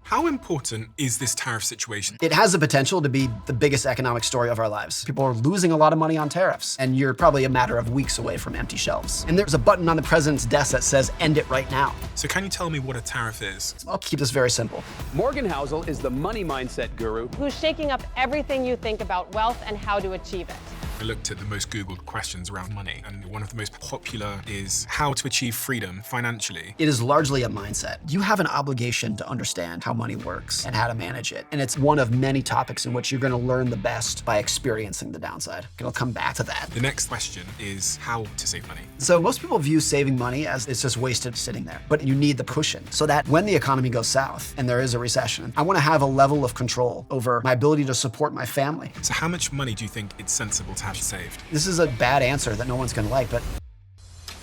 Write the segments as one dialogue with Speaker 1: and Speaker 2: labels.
Speaker 1: How important is this tariff situation?
Speaker 2: It has the potential to be the biggest economic story of our lives. People are losing a lot of money on tariffs, and you're probably a matter of weeks away from empty shelves. And there's a button on the president's desk that says, end it right now.
Speaker 1: So can you tell me what a tariff is?
Speaker 2: I'll keep this very simple.
Speaker 3: Morgan Housel is the money mindset guru
Speaker 4: who's shaking up everything you think about wealth and how to achieve it.
Speaker 1: I looked at the most Googled questions around money, and one of the most popular is how to achieve freedom financially.
Speaker 2: It is largely a mindset. You have an obligation to understand how money works and how to manage it. And it's one of many topics in which you're gonna learn the best by experiencing the downside. I'll come back to that.
Speaker 1: The next question is how to save money.
Speaker 2: So most people view saving money as it's just wasted sitting there, but you need the cushion so that when the economy goes south and there is a recession, I wanna have a level of control over my ability to support my family.
Speaker 1: So how much money do you think it's sensible to have saved?
Speaker 2: This is a bad answer that no one's gonna like, but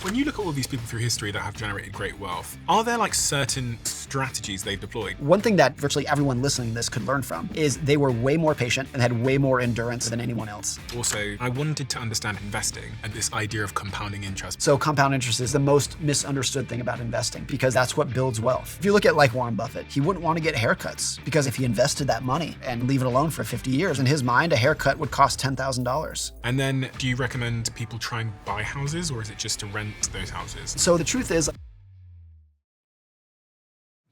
Speaker 1: when you look at all these people through history that have generated great wealth, are there like certain strategies they've deployed?
Speaker 2: one thing that virtually everyone listening to this could learn from is they were way more patient and had way more endurance than anyone else.
Speaker 1: Also, I wanted to understand investing and this idea of compounding interest.
Speaker 2: So compound interest is the most misunderstood thing about investing because that's what builds wealth. If you look at like Warren Buffett, he wouldn't want to get haircuts because if he invested that money and leave it alone for 50 years, in his mind, a haircut would cost $10,000.
Speaker 1: And then do you recommend people try and buy houses, or is it just to rent those houses?
Speaker 2: So the truth is,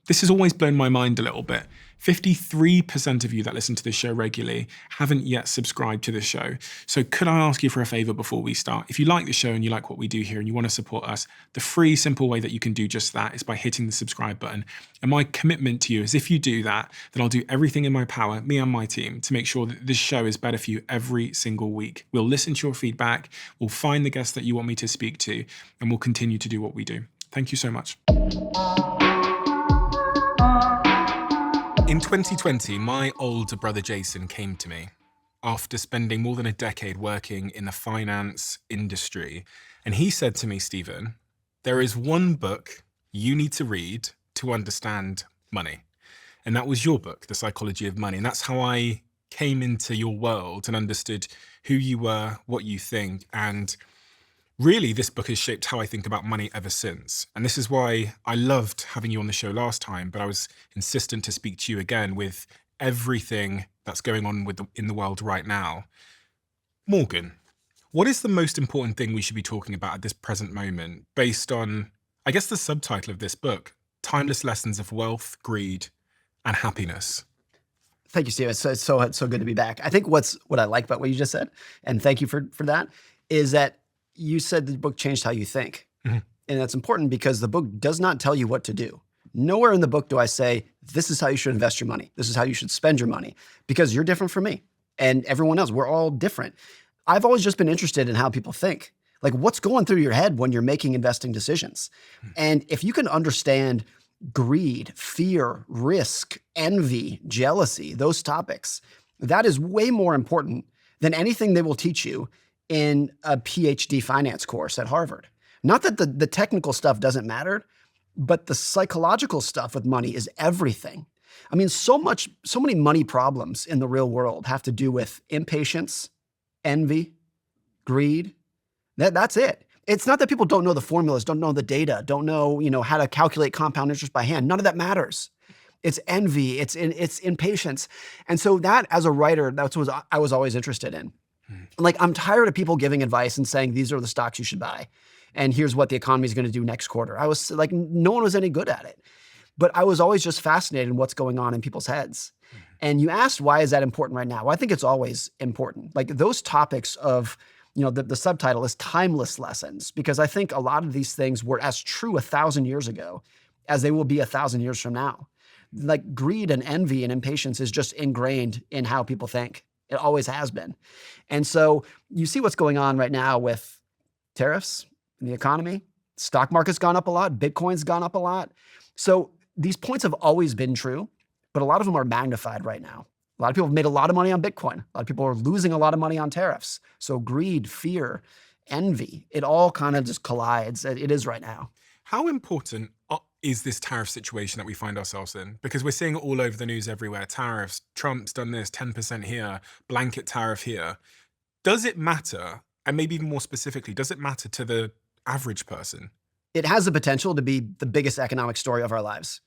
Speaker 1: This has always blown my mind a little bit. 53% of you that listen to this show regularly haven't yet subscribed to the show. So could I ask you for a favor before we start? If you like the show and you like what we do here and you want to support us, the free, simple way that you can do just that is by hitting the subscribe button. And my commitment to you is if you do that, then I'll do everything in my power, me and my team, to make sure that this show is better for you every single week. We'll listen to your feedback, we'll find the guests that you want me to speak to, and we'll continue to do what we do. Thank you so much. In 2020, my older brother Jason came to me after spending more than a decade working in the finance industry. And he said to me, Stephen, there is one book you need to read to understand money. And that was your book, The Psychology of Money. And that's how I came into your world and understood who you were, what you think. And really, this book has shaped how I think about money ever since. And this is why I loved having you on the show last time, but I was insistent to speak to you again with everything that's going on in the world right now. Morgan, what is the most important thing we should be talking about at this present moment based on, I guess, the subtitle of this book, Timeless Lessons of Wealth, Greed, and Happiness? Thank
Speaker 2: you, Steve. It's so good to be back. I think what I like about what you just said, and thank you for that, is that you said the book changed how you think. Mm-hmm. And that's important because the book does not tell you what to do. Nowhere in the book do I say, this is how you should invest your money. This is how you should spend your money, because you're different from me and everyone else. We're all different. I've always just been interested in how people think, like what's going through your head when you're making investing decisions. Mm-hmm. And if you can understand greed, fear, risk, envy, jealousy, those topics, that is way more important than anything they will teach you in a PhD finance course at Harvard. Not that the technical stuff doesn't matter, but the psychological stuff with money is everything. I mean, so many money problems in the real world have to do with impatience, envy, greed. That's it. It's not that people don't know the formulas, don't know the data, don't know, how to calculate compound interest by hand. None of that matters. It's envy, it's impatience. And so that, as a writer, that's what I was always interested in. Like, I'm tired of people giving advice and saying, these are the stocks you should buy. And here's what the economy is going to do next quarter. I was like, no one was any good at it. But I was always just fascinated in what's going on in people's heads. And you asked, why is that important right now? Well, I think it's always important. Like those topics of, the subtitle is Timeless Lessons, because I think a lot of these things were as true 1,000 years ago as they will be 1,000 years from now. Like greed and envy and impatience is just ingrained in how people think. It always has been. And so you see what's going on right now with tariffs in the economy. Stock market's gone up a lot. Bitcoin's gone up a lot. So these points have always been true, but a lot of them are magnified right now. A lot of people have made a lot of money on Bitcoin. A lot of people are losing a lot of money on tariffs. So greed, fear, envy, it all kind of just collides. It is right now.
Speaker 1: How important is this tariff situation that we find ourselves in? Because we're seeing it all over the news everywhere. Tariffs, Trump's done this, 10% here, blanket tariff here. Does it matter? And maybe even more specifically, does it matter to the average person?
Speaker 2: It has the potential to be the biggest economic story of our lives.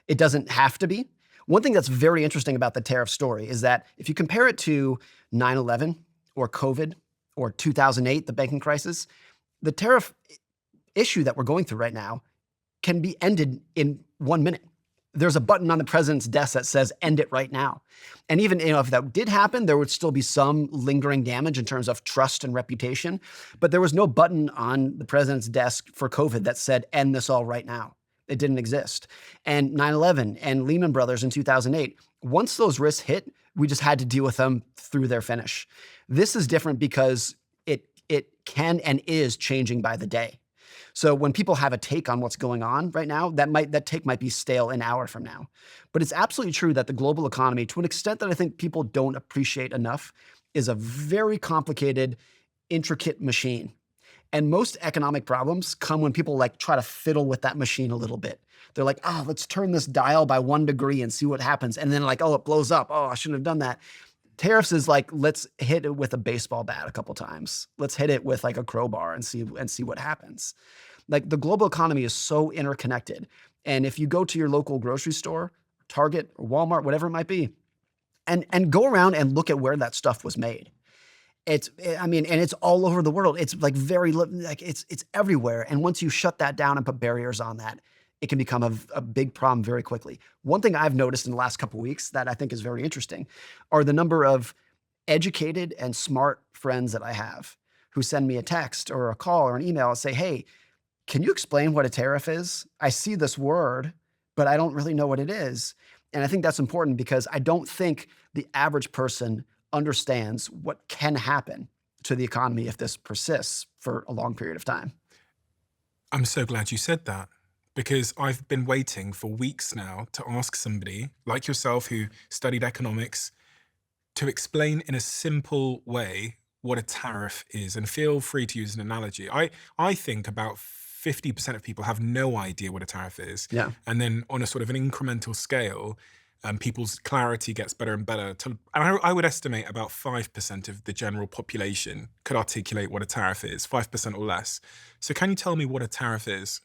Speaker 2: It doesn't have to be. One thing that's very interesting about the tariff story is that if you compare it to 9/11 or COVID or 2008, the banking crisis, the tariff issue that we're going through right now can be ended in 1 minute. There's a button on the president's desk that says end it right now. And even if that did happen, there would still be some lingering damage in terms of trust and reputation. But there was no button on the president's desk for COVID that said end this all right now. It didn't exist. And 9/11 and Lehman Brothers in 2008, once those risks hit, we just had to deal with them through their finish. This is different because it can and is changing by the day. So when people have a take on what's going on right now, that take might be stale an hour from now. But it's absolutely true that the global economy, to an extent that I think people don't appreciate enough, is a very complicated, intricate machine. And most economic problems come when people try to fiddle with that machine a little bit. They're like, oh, let's turn this dial by 1 degree and see what happens. And then oh, it blows up. Oh, I shouldn't have done that. Tariffs is let's hit it with a baseball bat a couple times. Let's hit it with a crowbar and see what happens. The global economy is so interconnected. And if you go to your local grocery store, Target or Walmart, whatever it might be, and go around and look at where that stuff was made. And it's all over the world. It's it's everywhere. And once you shut that down and put barriers on that, it can become a big problem very quickly. One thing I've noticed in the last couple of weeks that I think is very interesting are the number of educated and smart friends that I have who send me a text or a call or an email and say, hey, can you explain what a tariff is? I see this word, but I don't really know what it is. And I think that's important because I don't think the average person understands what can happen to the economy if this persists for a long period of time.
Speaker 1: I'm so glad you said that, because I've been waiting for weeks now to ask somebody like yourself who studied economics to explain in a simple way what a tariff is. And feel free to use an analogy. I think about 50% of people have no idea what a tariff is.
Speaker 2: Yeah.
Speaker 1: And then on a sort of an incremental scale, people's clarity gets better and better. And I would estimate about 5% of the general population could articulate what a tariff is, 5% or less. So can you tell me what a tariff is?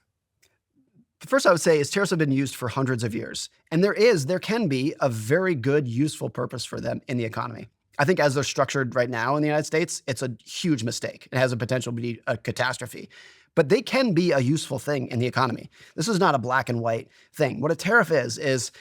Speaker 2: The first I would say is tariffs have been used for hundreds of years. And there can be a very good, useful purpose for them in the economy. I think as they're structured right now in the United States, it's a huge mistake. It has a potential to be a catastrophe. But they can be a useful thing in the economy. This is not a black and white thing. What a tariff is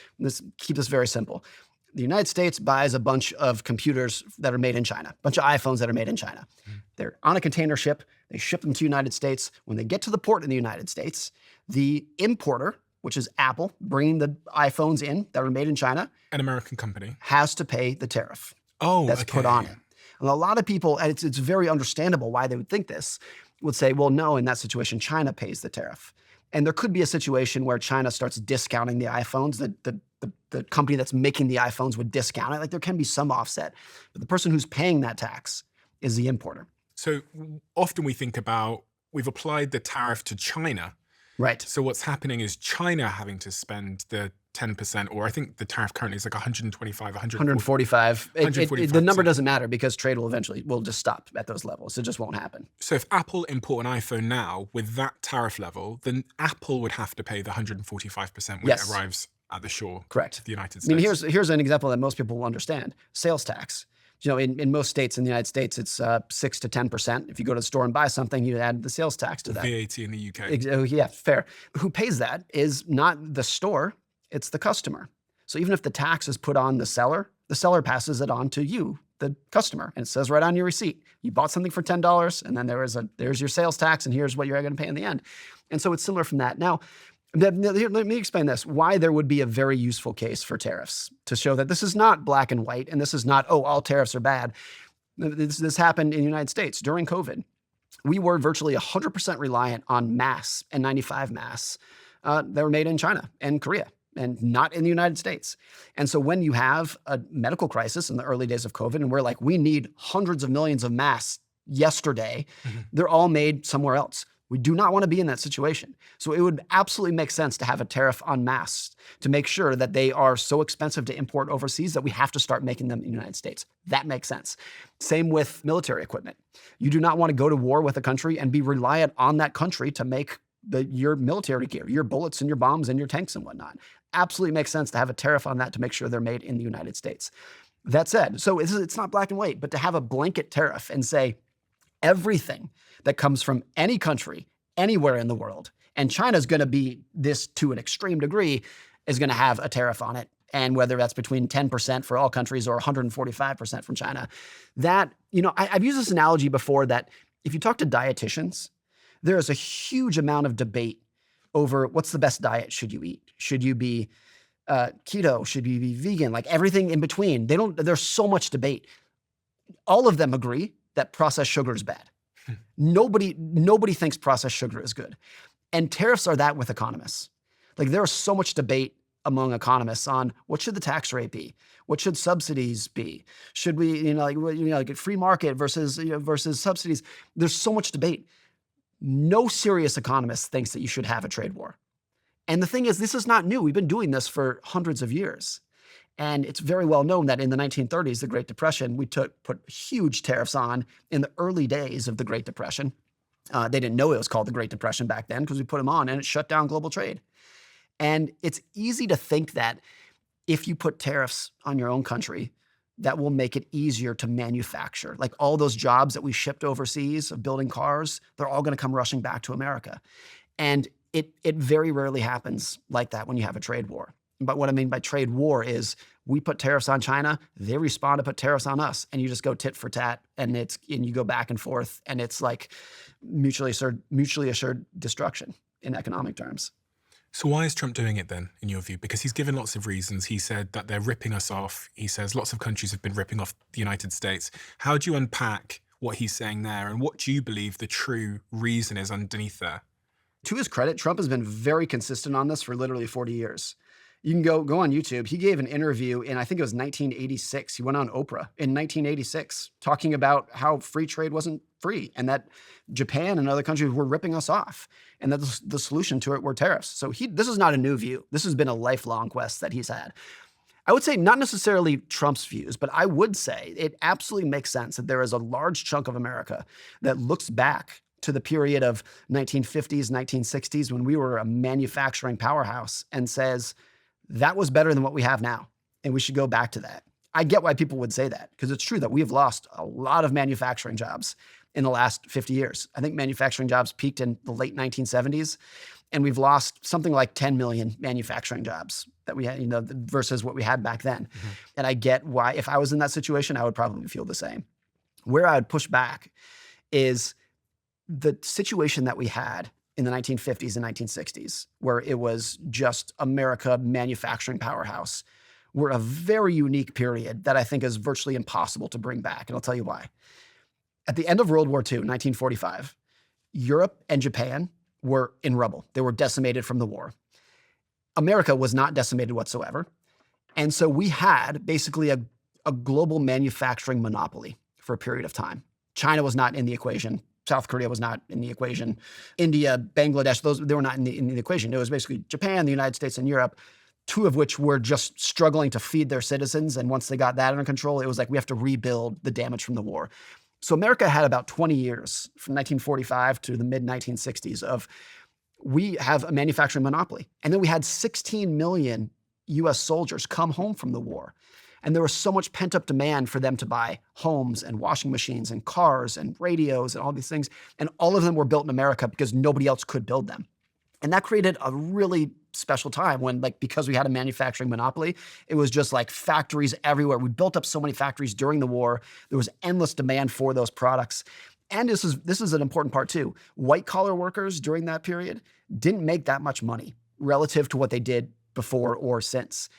Speaker 2: keep this very simple. The United States buys a bunch of computers that are made in China, a bunch of iPhones that are made in China. They're on a container ship. They ship them to the United States. When they get to the port in the United States, the importer, which is Apple, bringing the iPhones in that are made in China,
Speaker 1: an American company,
Speaker 2: has to pay the tariff that's
Speaker 1: okay.
Speaker 2: put on it. And a lot of people, and it's very understandable why they would think this, would say, well, no, in that situation, China pays the tariff. And there could be a situation where China starts discounting the iPhones. The company that's making the iPhones would discount it. There can be some offset. But the person who's paying that tax is the importer.
Speaker 1: So often we think about, we've applied the tariff to China.
Speaker 2: Right.
Speaker 1: So what's happening is China having to spend the 10%, or I think the tariff currently is 125,
Speaker 2: 145.
Speaker 1: 145%.
Speaker 2: The number doesn't matter because trade will just stop at those levels. It just won't happen.
Speaker 1: So if Apple import an iPhone now with that tariff level, then Apple would have to pay the 145% when it arrives at the shore
Speaker 2: Correct.
Speaker 1: of the United States.
Speaker 2: I mean, here's an example that most people will understand. Sales tax. In most states in the United States, it's 6 to 10%. If you go to the store and buy something, you add the sales tax to that.
Speaker 1: VAT in the UK.
Speaker 2: Yeah, fair. Who pays that is not the store, it's the customer. So even if the tax is put on the seller passes it on to you, the customer, and it says right on your receipt, you bought something for $10, and then there's your sales tax, and here's what you're going to pay in the end. And so it's similar from that. Now, let me explain this, why there would be a very useful case for tariffs to show that this is not black and white, and this is not, all tariffs are bad. This happened in the United States during COVID. We were virtually 100% reliant on masks, N95 masks that were made in China and Korea, and not in the United States. And so when you have a medical crisis in the early days of COVID, and we're we need hundreds of millions of masks yesterday, they're all made somewhere else. We do not want to be in that situation. So it would absolutely make sense to have a tariff on masks to make sure that they are so expensive to import overseas that we have to start making them in the United States. That makes sense. Same with military equipment. You do not want to go to war with a country and be reliant on that country to make your military gear, your bullets and your bombs and your tanks and whatnot. absolutely makes sense to have a tariff on that to make sure they're made in the United States. That said, so it's not black and white, but to have a blanket tariff and say everything that comes from any country, anywhere in the world, and China's going to be this to an extreme degree, is going to have a tariff on it. And whether that's between 10% for all countries or 145% from China, that, I've used this analogy before that if you talk to dietitians, there is a huge amount of debate over what's the best diet should you eat. Should you be keto? Should you be vegan? Like everything in between. There's so much debate. All of them agree that processed sugar is bad. Nobody thinks processed sugar is good. And tariffs are that with economists. Like there is so much debate among economists on what should the tax rate be? What should subsidies be? Should we, like free market versus subsidies? There's so much debate. No serious economist thinks that you should have a trade war. And the thing is, this is not new. We've been doing this for hundreds of years. And it's very well known that in the 1930s, the Great Depression, we put huge tariffs on in the early days of the Great Depression. They didn't know it was called the Great Depression back then because we put them on and it shut down global trade. And it's easy to think that if you put tariffs on your own country, that will make it easier to manufacture. Like all those jobs that we shipped overseas of building cars, they're all going to come rushing back to America. And it very rarely happens like that when you have a trade war. But what I mean by trade war is we put tariffs on China, they respond to put tariffs on us, and you just go tit for tat, and you go back and forth, and it's like mutually assured destruction in economic terms.
Speaker 1: So why is Trump doing it then, in your view? Because he's given lots of reasons. He said that they're ripping us off. He says lots of countries have been ripping off the United States. How do you unpack what he's saying there, and what do you believe the true reason is underneath there?
Speaker 2: To his credit, Trump has been very consistent on this for literally 40 years. You can go on YouTube. He gave an interview in, I think it was 1986. He went on Oprah in 1986 talking about how free trade wasn't free and that Japan and other countries were ripping us off and that the solution to it were tariffs. So this is not a new view. This has been a lifelong quest that he's had. I would say not necessarily Trump's views, but I would say it absolutely makes sense that there is a large chunk of America that looks back to the period of 1950s, 1960s when we were a manufacturing powerhouse and says, that was better than what we have now, and we should go back to that. I get why people would say that, because it's true that we've lost a lot of manufacturing jobs in the last 50 years. I think manufacturing jobs peaked in the late 1970s, and we've lost something like 10 million manufacturing jobs that we had, versus what we had back then. Mm-hmm. And I get why, if I was in that situation, I would probably feel the same. Where I would push back is the situation that we had in the 1950s and 1960s, where it was just America manufacturing powerhouse, were a very unique period that I think is virtually impossible to bring back. And I'll tell you why. At the end of World War II, 1945, Europe and Japan were in rubble. They were decimated from the war. America was not decimated whatsoever. And so we had basically a global manufacturing monopoly for a period of time. China was not in the equation. South Korea was not in the equation. India, Bangladesh, they were not in the equation. It was basically Japan, the United States, and Europe, two of which were just struggling to feed their citizens. And once they got that under control, it was like we have to rebuild the damage from the war. So America had about 20 years from 1945 to the mid-1960s of we have a manufacturing monopoly. And then we had 16 million US soldiers come home from the war. And there was so much pent-up demand for them to buy homes and washing machines and cars and radios and all these things. And all of them were built in America because nobody else could build them. And that created a really special time when, because we had a manufacturing monopoly, it was just like factories everywhere. We built up so many factories during the war. There was endless demand for those products. And this is an important part too. White-collar workers during that period didn't make that much money relative to what they did before or since.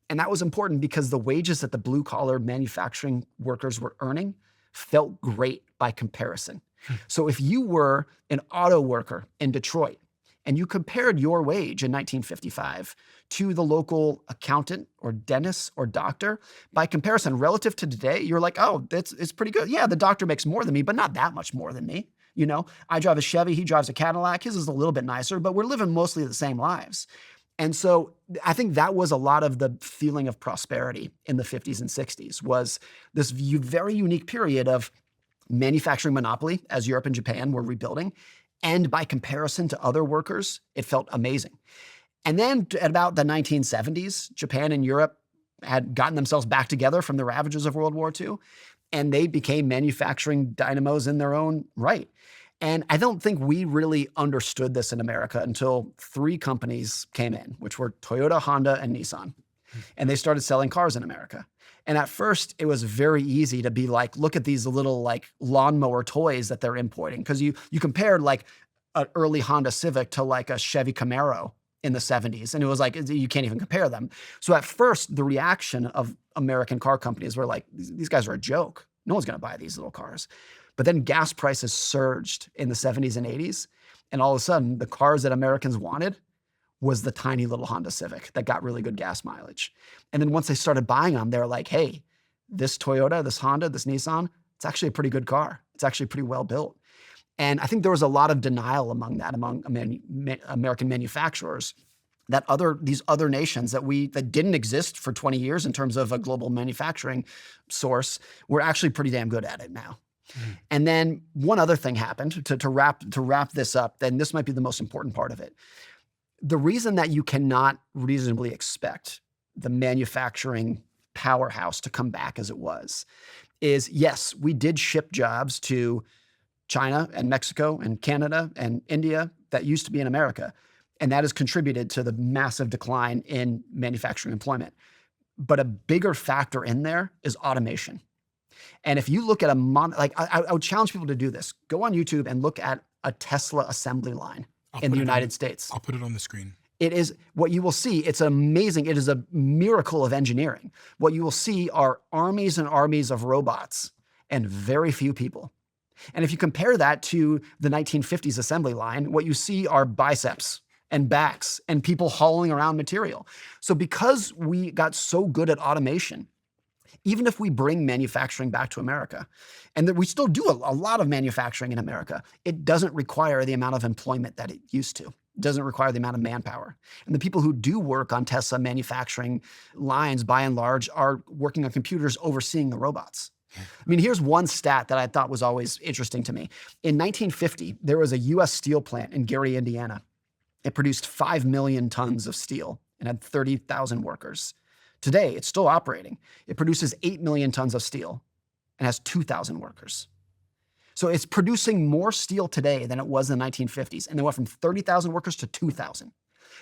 Speaker 2: And that was important because the wages that the blue-collar manufacturing workers were earning felt great by comparison. So if you were an auto worker in Detroit and you compared your wage in 1955 to the local accountant or dentist or doctor, by comparison, relative to today, you're like, oh, it's pretty good. Yeah, the doctor makes more than me, but not that much more than me. I drive a Chevy, he drives a Cadillac. His is a little bit nicer, but we're living mostly the same lives. And so I think that was a lot of the feeling of prosperity in the 50s and 60s, was this very unique period of manufacturing monopoly as Europe and Japan were rebuilding. And by comparison to other workers, it felt amazing. And then at about the 1970s, Japan and Europe had gotten themselves back together from the ravages of World War II, and they became manufacturing dynamos in their own right. And I don't think we really understood this in America until 3 companies came in, which were Toyota, Honda, and Nissan. And they started selling cars in America. And at first, it was very easy to be like, look at these little like lawnmower toys that they're importing. Because you compared like an early Honda Civic to like a Chevy Camaro in the 70s. And it was like, you can't even compare them. So at first, the reaction of American car companies were like, these guys are a joke. No one's going to buy these little cars. But then gas prices surged in the 70s and 80s. And all of a sudden, the cars that Americans wanted was the tiny little Honda Civic that got really good gas mileage. And then once they started buying them, they were like, hey, this Toyota, this Honda, this Nissan, it's actually a pretty good car. It's actually pretty well built. And I think there was a lot of denial among American manufacturers that these other nations that didn't exist for 20 years in terms of a global manufacturing source were actually pretty damn good at it now. And then one other thing happened to wrap this up, then this might be the most important part of it. The reason that you cannot reasonably expect the manufacturing powerhouse to come back as it was is, yes, we did ship jobs to China and Mexico and Canada and India that used to be in America. And that has contributed to the massive decline in manufacturing employment. But a bigger factor in there is automation. And if you look at I would challenge people to do this. Go on YouTube and look at a Tesla assembly line in the United States.
Speaker 1: I'll put it on the screen.
Speaker 2: It is what you will see. It's amazing. It is a miracle of engineering. What you will see are armies and armies of robots and very few people. And if you compare that to the 1950s assembly line, what you see are biceps and backs and people hauling around material. So because we got so good at automation, even if we bring manufacturing back to America, and that we still do a lot of manufacturing in America, it doesn't require the amount of employment that it used to. It doesn't require the amount of manpower. And the people who do work on Tesla manufacturing lines, by and large, are working on computers overseeing the robots. I mean, here's one stat that I thought was always interesting to me. In 1950, there was a U.S. steel plant in Gary, Indiana. It produced 5 million tons of steel and had 30,000 workers. Today, it's still operating. It produces 8 million tons of steel and has 2,000 workers. So it's producing more steel today than it was in the 1950s. And they went from 30,000 workers to 2,000.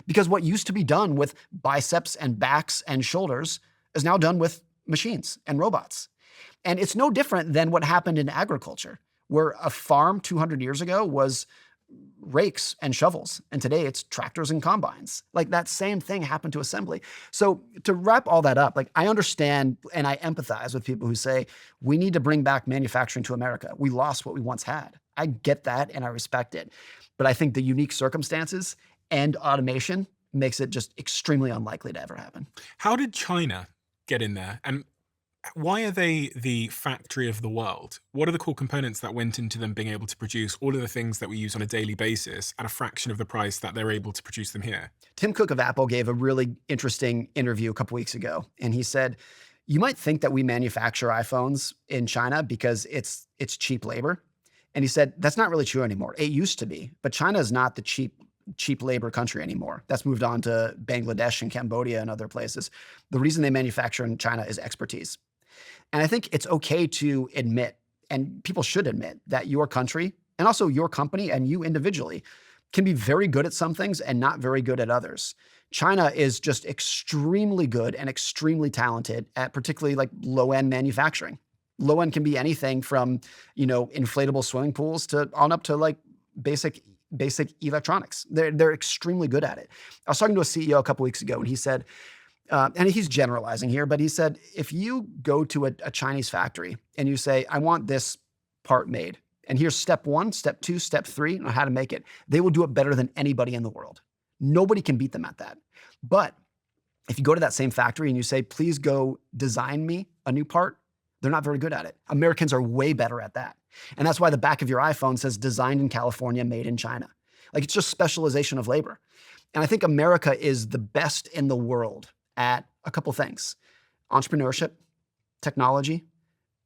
Speaker 2: Because what used to be done with biceps and backs and shoulders is now done with machines and robots. And it's no different than what happened in agriculture, where a farm 200 years ago was rakes and shovels. And today it's tractors and combines. Like that same thing happened to assembly. So to wrap all that up, like I understand and I empathize with people who say, we need to bring back manufacturing to America. We lost what we once had. I get that and I respect it. But I think the unique circumstances and automation makes it just extremely unlikely to ever happen.
Speaker 1: How did China get in there? And why are they the factory of the world? What are the core components that went into them being able to produce all of the things that we use on a daily basis at a fraction of the price that they're able to produce them here?
Speaker 2: Tim Cook of Apple gave a really interesting interview a couple weeks ago. And he said, you might think that we manufacture iPhones in China because it's cheap labor. And he said, that's not really true anymore. It used to be, but China is not the cheap labor country anymore. That's moved on to Bangladesh and Cambodia and other places. The reason they manufacture in China is expertise. And I think it's okay to admit, and people should admit, that your country and also your company and you individually can be very good at some things and not very good at others. China is just extremely good and extremely talented at particularly like low-end manufacturing. Low-end can be anything from, inflatable swimming pools to on up to like basic electronics. They're extremely good at it. I was talking to a CEO a couple weeks ago and he said, and he's generalizing here, but he said, if you go to a Chinese factory and you say, I want this part made, and here's step 1, step 2, step 3 on how to make it, they will do it better than anybody in the world. Nobody can beat them at that. But if you go to that same factory and you say, please go design me a new part, they're not very good at it. Americans are way better at that. And that's why the back of your iPhone says designed in California, made in China. Like it's just specialization of labor. And I think America is the best in the world at a couple things: entrepreneurship, technology,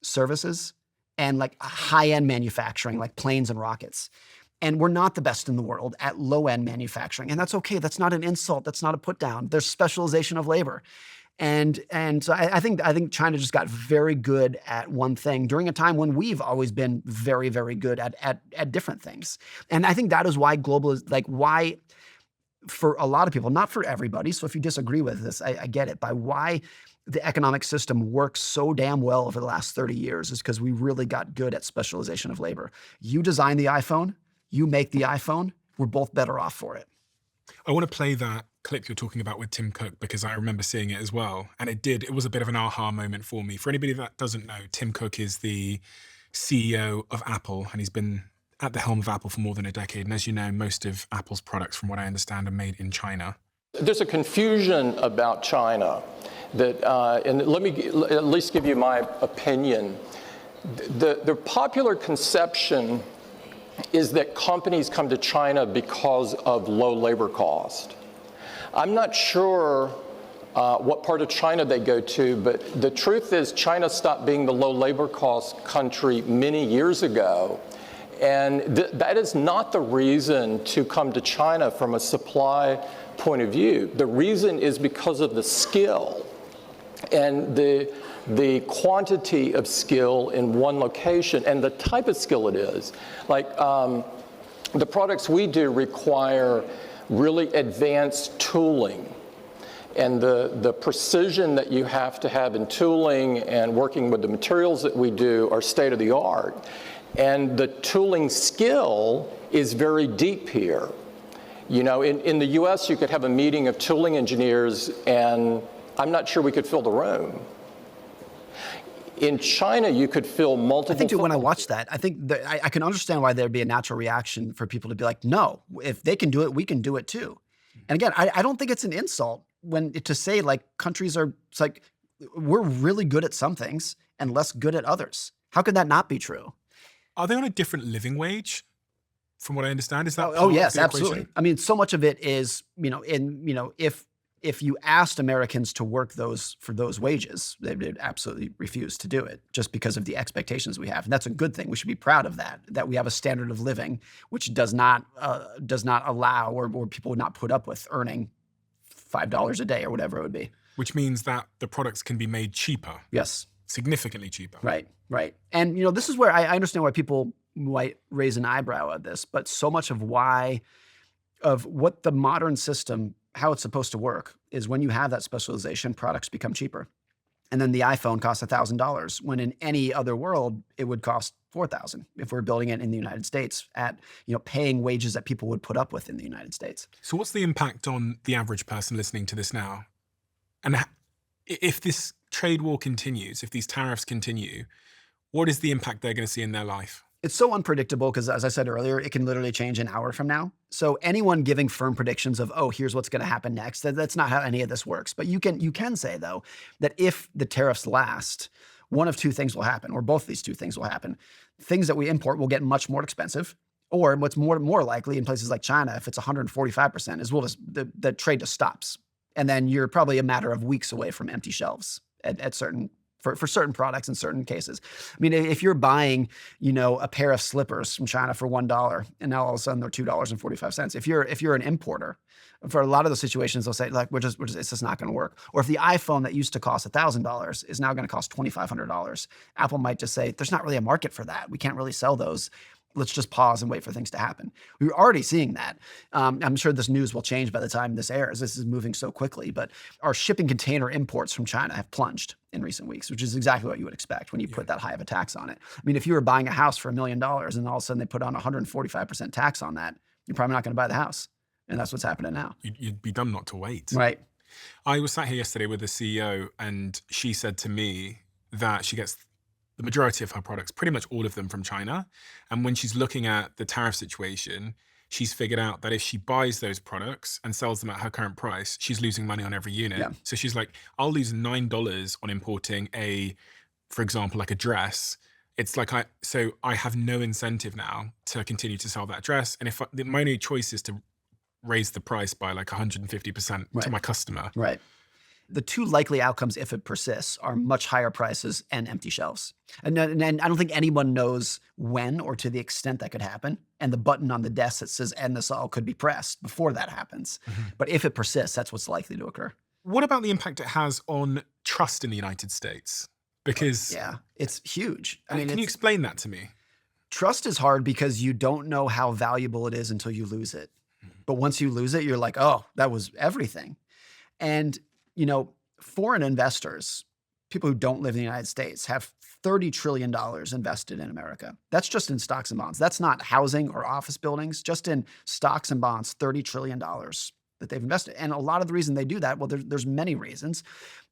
Speaker 2: services, and like high-end manufacturing, like planes and rockets. And we're not the best in the world at low-end manufacturing. And that's okay. That's not an insult. That's not a put down. There's specialization of labor. And so I think China just got very good at one thing during a time when we've always been very, very good at different things. And I think that is why global is like why for a lot of people, not for everybody. So if you disagree with this, I get it. By why the economic system works so damn well over the last 30 years is because we really got good at specialization of labor. You design the iPhone, you make the iPhone, we're both better off for it.
Speaker 1: I want to play that clip you're talking about with Tim Cook because I remember seeing it as well. And it was a bit of an aha moment for me. For anybody that doesn't know, Tim Cook is the CEO of Apple, and he's been at the helm of Apple for more than a decade. And as you know, most of Apple's products, from what I understand, are made in China.
Speaker 5: There's a confusion about China that, and let me at least give you my opinion. The popular conception is that companies come to China because of low labor cost. I'm not sure what part of China they go to, but the truth is China stopped being the low labor cost country many years ago. And that is not the reason to come to China from a supply point of view. The reason is because of the skill and the quantity of skill in one location and the type of skill it is. Like the products we do require really advanced tooling. And the precision that you have to have in tooling and working with the materials that we do are state of the art. And the tooling skill is very deep here. You know, in the US, you could have a meeting of tooling engineers and I'm not sure we could fill the room. In China, you could fill multiple.
Speaker 2: I think when I watch that, I think that I can understand why there'd be a natural reaction for people to be like, no, if they can do it, we can do it too. And again, I don't think it's an insult to say like countries are, it's like we're really good at some things and less good at others. How could that not be true?
Speaker 1: Are they on a different living wage? From what I understand, is that?
Speaker 2: Oh yes, absolutely. I mean, so much of it is, if you asked Americans to work for those wages, they would absolutely refuse to do it just because of the expectations we have. And that's a good thing. We should be proud of that we have a standard of living which does not allow or people would not put up with earning $5 a day or whatever it would be.
Speaker 1: Which means that the products can be made cheaper.
Speaker 2: Yes.
Speaker 1: Significantly cheaper.
Speaker 2: Right. And this is where I understand why people might raise an eyebrow at this, but so much of what the modern system, how it's supposed to work is when you have that specialization, products become cheaper. And then the iPhone costs $1,000 when in any other world, it would cost $4,000 if we're building it in the United States at, paying wages that people would put up with in the United States.
Speaker 1: So what's the impact on the average person listening to this now? And if this trade war continues, if these tariffs continue, what is the impact they're going to see in their life?
Speaker 2: It's so unpredictable because, as I said earlier, it can literally change an hour from now. So anyone giving firm predictions of, oh, here's what's going to happen next, that's not how any of this works. But you can say, though, that if the tariffs last, one of two things will happen, or both of these two things will happen. Things that we import will get much more expensive, or what's more likely in places like China, if it's 145%, is the trade just stops. And then you're probably a matter of weeks away from empty shelves for certain products in certain cases. I mean, if you're buying, a pair of slippers from China for $1 and now all of a sudden they're $2.45. If you're an importer, for a lot of those situations, they'll say like, it's just not going to work. Or if the iPhone that used to cost $1,000 is now going to cost $2,500, Apple might just say, there's not really a market for that. We can't really sell those. Let's just pause and wait for things to happen. We're already seeing that. I'm sure this news will change by the time this airs. This is moving so quickly, but our shipping container imports from China have plunged in recent weeks, which is exactly what you would expect when you put that high of a tax on it. I mean, if you were buying a house for $1 million and all of a sudden they put on 145% tax on that, you're probably not going to buy the house. And that's what's happening now.
Speaker 1: You'd be dumb not to wait.
Speaker 2: Right.
Speaker 1: I was sat here yesterday with the CEO and she said to me that she gets the majority of her products, pretty much all of them from China. And when she's looking at the tariff situation, she's figured out that if she buys those products and sells them at her current price, she's losing money on every unit. Yeah. So she's like, I'll lose $9 on importing for example, like a dress. It's like, so I have no incentive now to continue to sell that dress. And if my only choice is to raise the price by like 150% to my customer.
Speaker 2: Right. The two likely outcomes, if it persists, are much higher prices and empty shelves. And I don't think anyone knows when or to the extent that could happen. And the button on the desk that says end this all could be pressed before that happens. But if it persists, that's what's likely to occur.
Speaker 1: What about the impact it has on trust in the United States? Because
Speaker 2: Yeah, it's huge.
Speaker 1: can you explain that to me?
Speaker 2: Trust is hard because you don't know how valuable it is until you lose it. But once you lose it, you're like, oh, that was everything. And, foreign investors, people who don't live in the United States, have $30 trillion invested in America. That's just in stocks and bonds. That's not housing or office buildings, just in stocks and bonds, $30 trillion that they've invested. And a lot of the reason they do that, well, there's many reasons.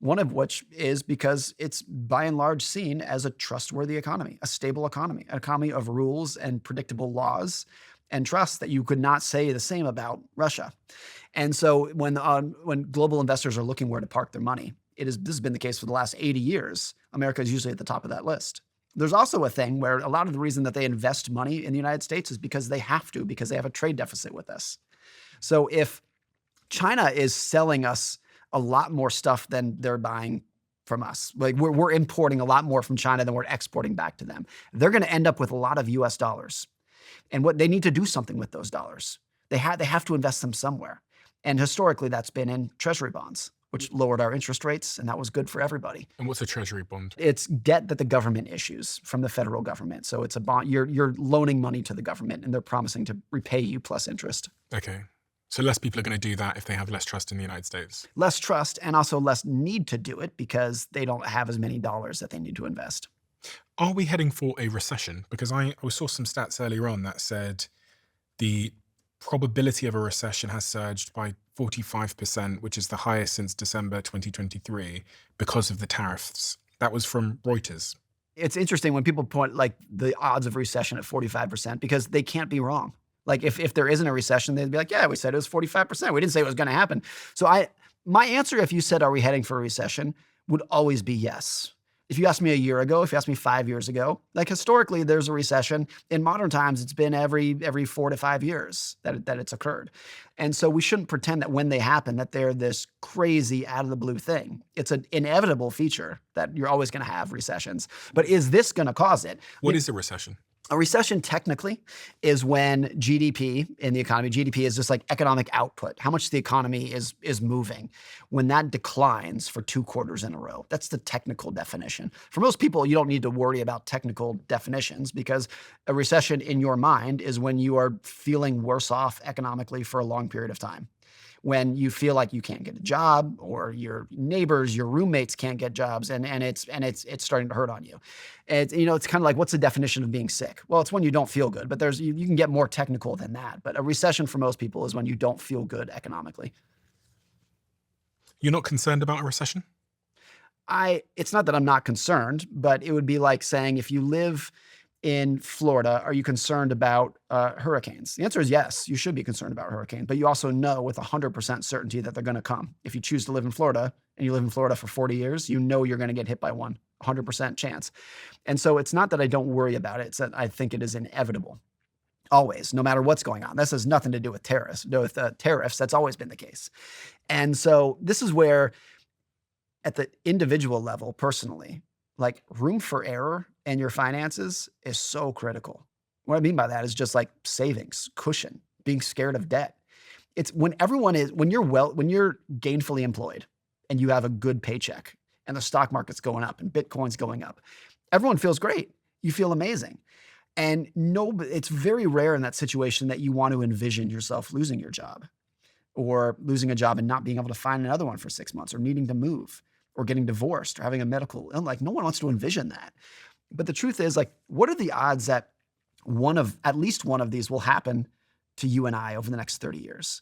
Speaker 2: One of which is because it's by and large seen as a trustworthy economy, a stable economy, an economy of rules and predictable laws and trust that you could not say the same about Russia. And so when global investors are looking where to park their money, this has been the case for the last 80 years. America is usually at the top of that list. There's also a thing where a lot of the reason that they invest money in the United States is because they have to, because they have a trade deficit with us. So if China is selling us a lot more stuff than they're buying from us, like we're importing a lot more from China than we're exporting back to them, they're going to end up with a lot of US dollars. And what they need to do something with those dollars. They have to invest them somewhere. And historically, that's been in treasury bonds, which lowered our interest rates, and that was good for everybody.
Speaker 1: And what's a treasury bond?
Speaker 2: It's debt that the government issues from the federal government. So it's a bond. You're loaning money to the government, and they're promising to repay you plus interest.
Speaker 1: Okay. So less people are going to do that if they have less trust in the United States.
Speaker 2: Less trust and also less need to do it because they don't have as many dollars that they need to invest.
Speaker 1: Are we heading for a recession? Because I saw some stats earlier on that said the probability of a recession has surged by 45%, which is the highest since December 2023, because of the tariffs. That was from Reuters.
Speaker 2: It's interesting when people point like the odds of recession at 45% because they can't be wrong. Like if there isn't a recession, they'd be like, yeah, we said it was 45%. We didn't say it was going to happen. So my answer, if you said, are we heading for a recession, would always be yes. If you asked me a year ago, if you asked me 5 years ago, like historically there's a recession. In modern times, it's been every 4 to 5 years that it's occurred. And so we shouldn't pretend that when they happen that they're this crazy out of the blue thing. It's an inevitable feature that you're always going to have recessions. But is this going to cause it?
Speaker 1: What is a recession?
Speaker 2: A recession technically is when GDP in the economy, GDP is just like economic output, how much the economy is moving. When that declines for 2 quarters in a row, that's the technical definition. For most people, you don't need to worry about technical definitions because a recession in your mind is when you are feeling worse off economically for a long period of time. When you feel like you can't get a job or your neighbors, your roommates can't get jobs and it's starting to hurt on you. It's kind of like, what's the definition of being sick? Well, it's when you don't feel good, but you can get more technical than that. But a recession for most people is when you don't feel good economically.
Speaker 1: You're not concerned about a recession?
Speaker 2: It's not that I'm not concerned, but it would be like saying if you live in Florida, are you concerned about hurricanes? The answer is yes, you should be concerned about hurricanes, but you also know with 100% certainty that they're going to come. If you choose to live in Florida and you live in Florida for 40 years, you know you're going to get hit by one, 100% chance. And so it's not that I don't worry about it, it's that I think it is inevitable. Always, no matter what's going on. This has nothing to do with tariffs. That's always been the case. And so this is where, at the individual level, personally, like room for error in your finances is so critical. What I mean by that is just like savings, cushion, being scared of debt. It's when you're gainfully employed and you have a good paycheck and the stock market's going up and Bitcoin's going up, everyone feels great. You feel amazing. And it's very rare in that situation that you want to envision yourself losing your job or losing a job and not being able to find another one for 6 months or needing to move or getting divorced or having a medical illness. Like no one wants to envision that. But the truth is, like, what are the odds that at least one of these will happen to you and I over the next 30 years?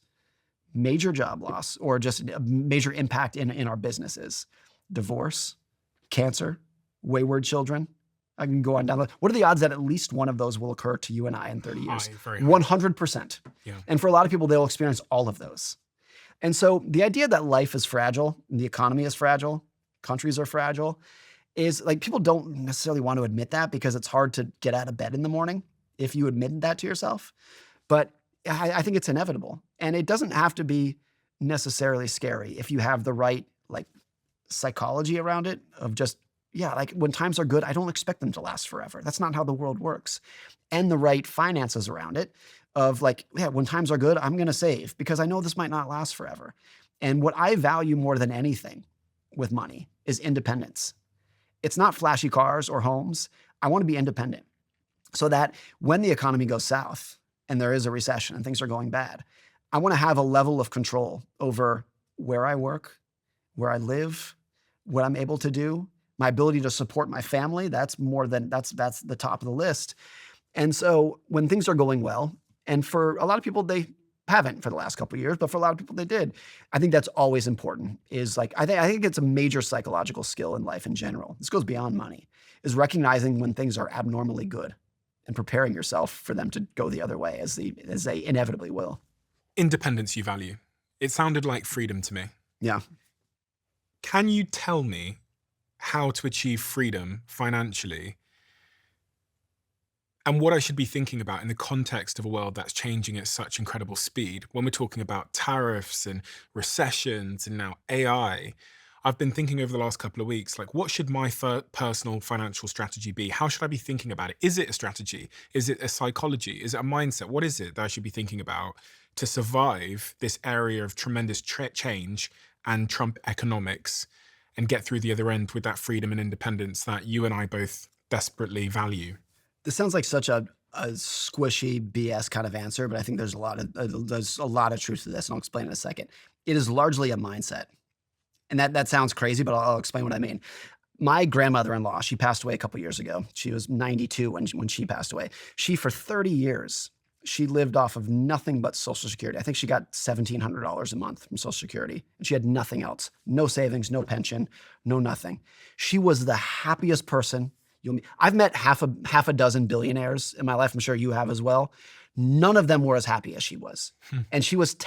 Speaker 2: Major job loss or just a major impact in our businesses. Divorce, cancer, wayward children. I can go on down. What are the odds that at least one of those will occur to you and I in 30 years?
Speaker 1: Very high.
Speaker 2: 100%.
Speaker 1: Yeah.
Speaker 2: And for a lot of people, they'll experience all of those. And so the idea that life is fragile, the economy is fragile, countries are fragile, is like people don't necessarily want to admit that because it's hard to get out of bed in the morning if you admit that to yourself. But I think it's inevitable. And it doesn't have to be necessarily scary if you have the right like psychology around it of just, yeah, like when times are good, I don't expect them to last forever. That's not how the world works. And the right finances around it of like, yeah, when times are good, I'm going to save because I know this might not last forever. And what I value more than anything with money is independence. It's not flashy cars or homes. I want to be independent so that when the economy goes south and there is a recession and things are going bad, I want to have a level of control over where I work, where I live, what I'm able to do, my ability to support my family. That's the top of the list. And so when things are going well, and for a lot of people, they haven't for the last couple of years, but for a lot of people they did. I think that's always important is like, I think it's a major psychological skill in life in general. This goes beyond money, is recognizing when things are abnormally good and preparing yourself for them to go the other way as they inevitably will.
Speaker 1: Independence you value. It sounded like freedom to me.
Speaker 2: Yeah.
Speaker 1: Can you tell me how to achieve freedom financially and what I should be thinking about in the context of a world that's changing at such incredible speed? When we're talking about tariffs and recessions and now AI, I've been thinking over the last couple of weeks, like, what should my personal financial strategy be? How should I be thinking about it? Is it a strategy? Is it a psychology? Is it a mindset? What is it that I should be thinking about to survive this area of tremendous change and Trump economics and get through the other end with that freedom and independence that you and I both desperately value?
Speaker 2: This sounds like such a squishy BS kind of answer, but I think there's a lot of truth to this, and I'll explain in a second. It is largely a mindset. And that sounds crazy, but I'll explain what I mean. My grandmother-in-law, she passed away a couple years ago. She was 92 when she passed away. She, for 30 years, she lived off of nothing but Social Security. I think she got $1,700 a month from Social Security. And she had nothing else. No savings, no pension, no nothing. She was the happiest person. I've met half a dozen billionaires in my life. I'm sure you have as well. None of them were as happy as she was. And she was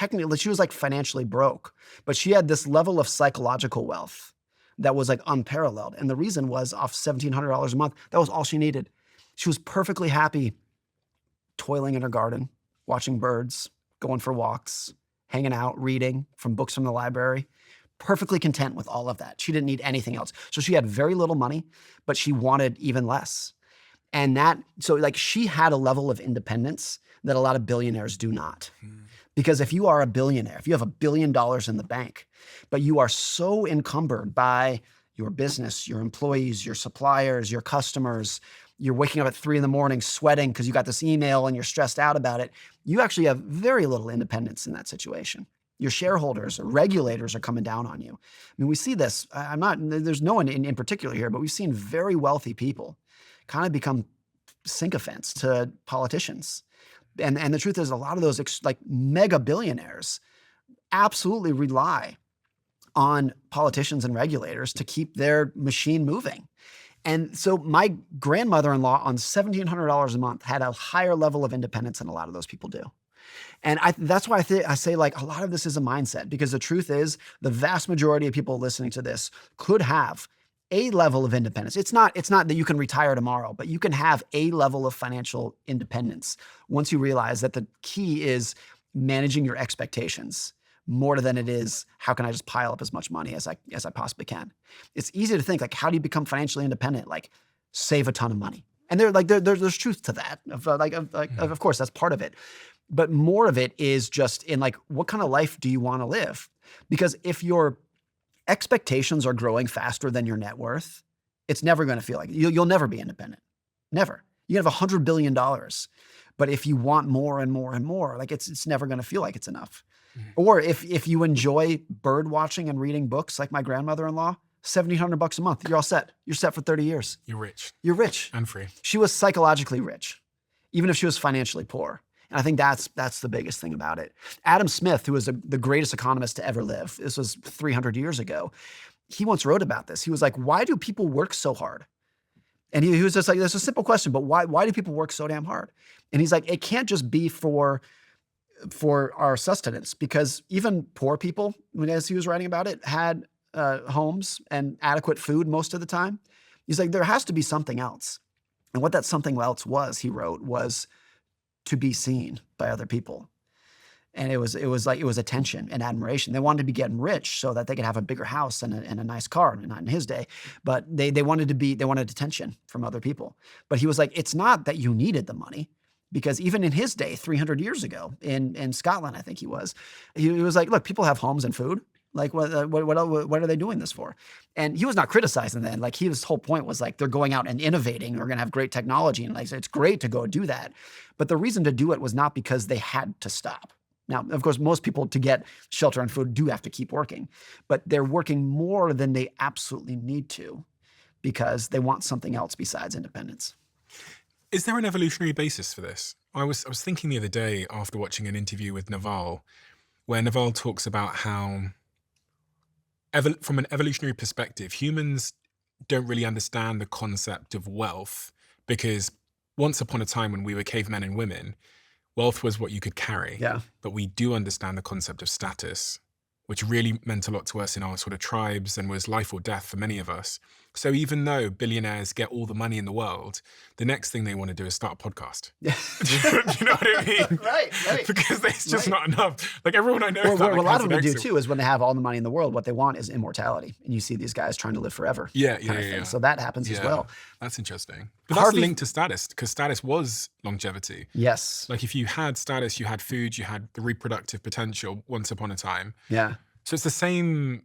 Speaker 2: like financially broke, but she had this level of psychological wealth that was like unparalleled. And the reason was off $1,700 a month, that was all she needed. She was perfectly happy toiling in her garden, watching birds, going for walks, hanging out, reading from books from the library, perfectly content with all of that. She didn't need anything else. So she had very little money, but she wanted even less. And so like she had a level of independence that a lot of billionaires do not. Because if you are a billionaire, if you have $1 billion in the bank, but you are so encumbered by your business, your employees, your suppliers, your customers, you're waking up at 3 a.m. sweating because you got this email and you're stressed out about it, you actually have very little independence in that situation. Your shareholders or regulators are coming down on you. I mean, we see this. There's no one in particular here, but we've seen very wealthy people kind of become sycophants to politicians. And the truth is, a lot of those like mega billionaires absolutely rely on politicians and regulators to keep their machine moving. And so my grandmother-in-law on $1,700 a month had a higher level of independence than a lot of those people do. And that's why I say like a lot of this is a mindset, because the truth is the vast majority of people listening to this could have a level of independence. It's not that you can retire tomorrow, but you can have a level of financial independence once you realize that the key is managing your expectations more than it is how can I just pile up as much money as I possibly can. It's easy to think like, how do you become financially independent? Like, save a ton of money. And there's truth to that. Of course, that's part of it. But more of it is just in like, what kind of life do you want to live? Because if your expectations are growing faster than your net worth, it's never going to feel like you'll never be independent. Never. You have $100 billion, but if you want more and more and more, like it's never going to feel like it's enough. Or if you enjoy bird watching and reading books, like my grandmother-in-law, $1,700 a month, you're all set. You're set for 30 years.
Speaker 1: You're rich.
Speaker 2: You're rich
Speaker 1: and free. She
Speaker 2: was psychologically rich, even if she was financially poor. And I think that's the biggest thing about it. Adam Smith, who was the greatest economist to ever live, this was 300 years ago, he once wrote about this. He was like, why do people work so hard? And he was just like, that's a simple question, but why do people work so damn hard? And he's like, it can't just be for our sustenance, because even poor people, as he was writing about it, had homes and adequate food most of the time. He's like, there has to be something else. And what that something else was, he wrote, was to be seen by other people. And it was attention and admiration. They wanted to be getting rich so that they could have a bigger house and a nice car, not in his day. But they wanted attention from other people. But he was like, it's not that you needed the money. Because even in his day, 300 years ago, in Scotland, I think he was like, look, people have homes and food. Like, what are they doing this for? And he was not criticizing that. Like, his whole point was like, they're going out and innovating. We're going to have great technology. And like, it's great to go do that. But the reason to do it was not because they had to stop. Now, of course, most people to get shelter and food do have to keep working. But they're working more than they absolutely need to because they want something else besides independence.
Speaker 1: Is there an evolutionary basis for this? I was thinking the other day after watching an interview with Naval, where Naval talks about how, from an evolutionary perspective, humans don't really understand the concept of wealth because once upon a time when we were cavemen and women, wealth was what you could carry.
Speaker 2: Yeah.
Speaker 1: But we do understand the concept of status, which really meant a lot to us in our sort of tribes and was life or death for many of us. So even though billionaires get all the money in the world, the next thing they want to do is start a podcast.
Speaker 2: Yeah.
Speaker 1: You know what I mean?
Speaker 2: Right.
Speaker 1: Because there's just not enough. Like everyone I know.
Speaker 2: Well,
Speaker 1: that,
Speaker 2: what a
Speaker 1: like,
Speaker 2: lot
Speaker 1: has
Speaker 2: of
Speaker 1: an
Speaker 2: them do
Speaker 1: exit.
Speaker 2: too is when they have all the money in the world, what they want is immortality. And you see these guys trying to live forever.
Speaker 1: Yeah.
Speaker 2: So that happens as well.
Speaker 1: That's interesting. But
Speaker 2: Harvey-
Speaker 1: that's linked to status because status was longevity.
Speaker 2: Yes.
Speaker 1: Like if you had status, you had food, you had the reproductive potential once upon a time.
Speaker 2: Yeah.
Speaker 1: So it's the same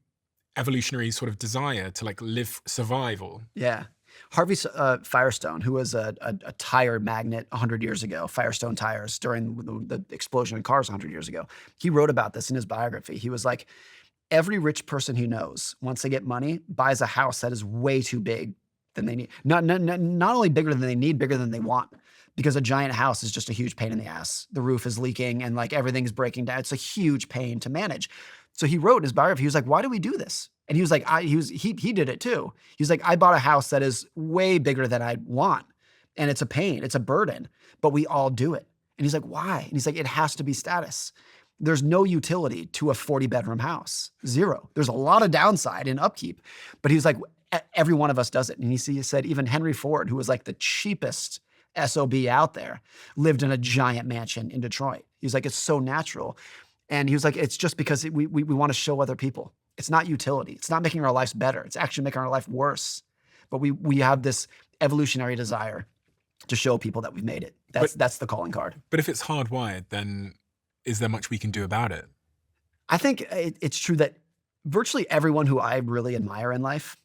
Speaker 1: evolutionary sort of desire to like live survival.
Speaker 2: Yeah. Harvey Firestone, who was a tire magnate 100 years ago, Firestone tires during the explosion in cars 100 years ago, he wrote about this in his biography. He was like, every rich person he knows, once they get money, buys a house that is way too big than they need. Not only bigger than they need, bigger than they want. Because a giant house is just a huge pain in the ass. The roof is leaking and like everything's breaking down. It's a huge pain to manage. So he wrote in his biography, he was like, why do we do this? And he was like, he did it too. He was like, I bought a house that is way bigger than I want. And it's a pain, it's a burden, but we all do it. And he's like, why? And he's like, it has to be status. There's no utility to a 40-bedroom house, zero. There's a lot of downside in upkeep. But he was like, every one of us does it. And he said even Henry Ford, who was like the cheapest SOB out there, lived in a giant mansion in Detroit. He was like, it's so natural. And he was like, it's just because we want to show other people. It's not utility. It's not making our lives better. It's actually making our life worse. But we have this evolutionary desire to show people that we've made it. That's the calling card.
Speaker 1: But if it's hardwired, then is there much we can do about it?
Speaker 2: I think it's true that virtually everyone who I really admire in life,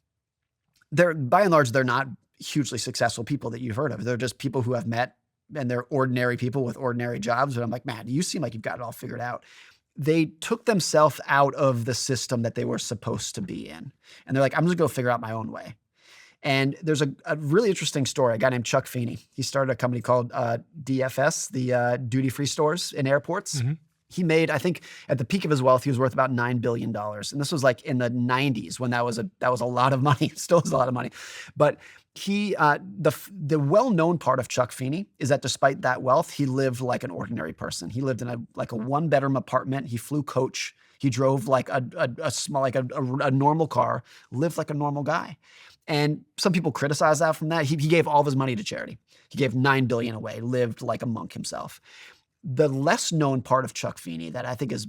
Speaker 2: by and large, they're not hugely successful people that you've heard of. They're just people who I've met, and they're ordinary people with ordinary jobs. But I'm like, man, you seem like you've got it all figured out. They took themselves out of the system that they were supposed to be in. And they're like, I'm just going to figure out my own way. And there's a really interesting story. A guy named Chuck Feeney. He started a company called DFS, the duty-free stores in airports. Mm-hmm. He made, I think, at the peak of his wealth, he was worth about $9 billion. And this was like in the 90s when that was a lot of money. Still is a lot of money. But the well-known part of Chuck Feeney is that despite that wealth, he lived like an ordinary person. He lived in a one-bedroom apartment. He flew coach. He drove like a normal car, lived like a normal guy. And some people criticize that from that. He gave all of his money to charity. He gave $9 billion away, lived like a monk himself. The less known part of Chuck Feeney that I think is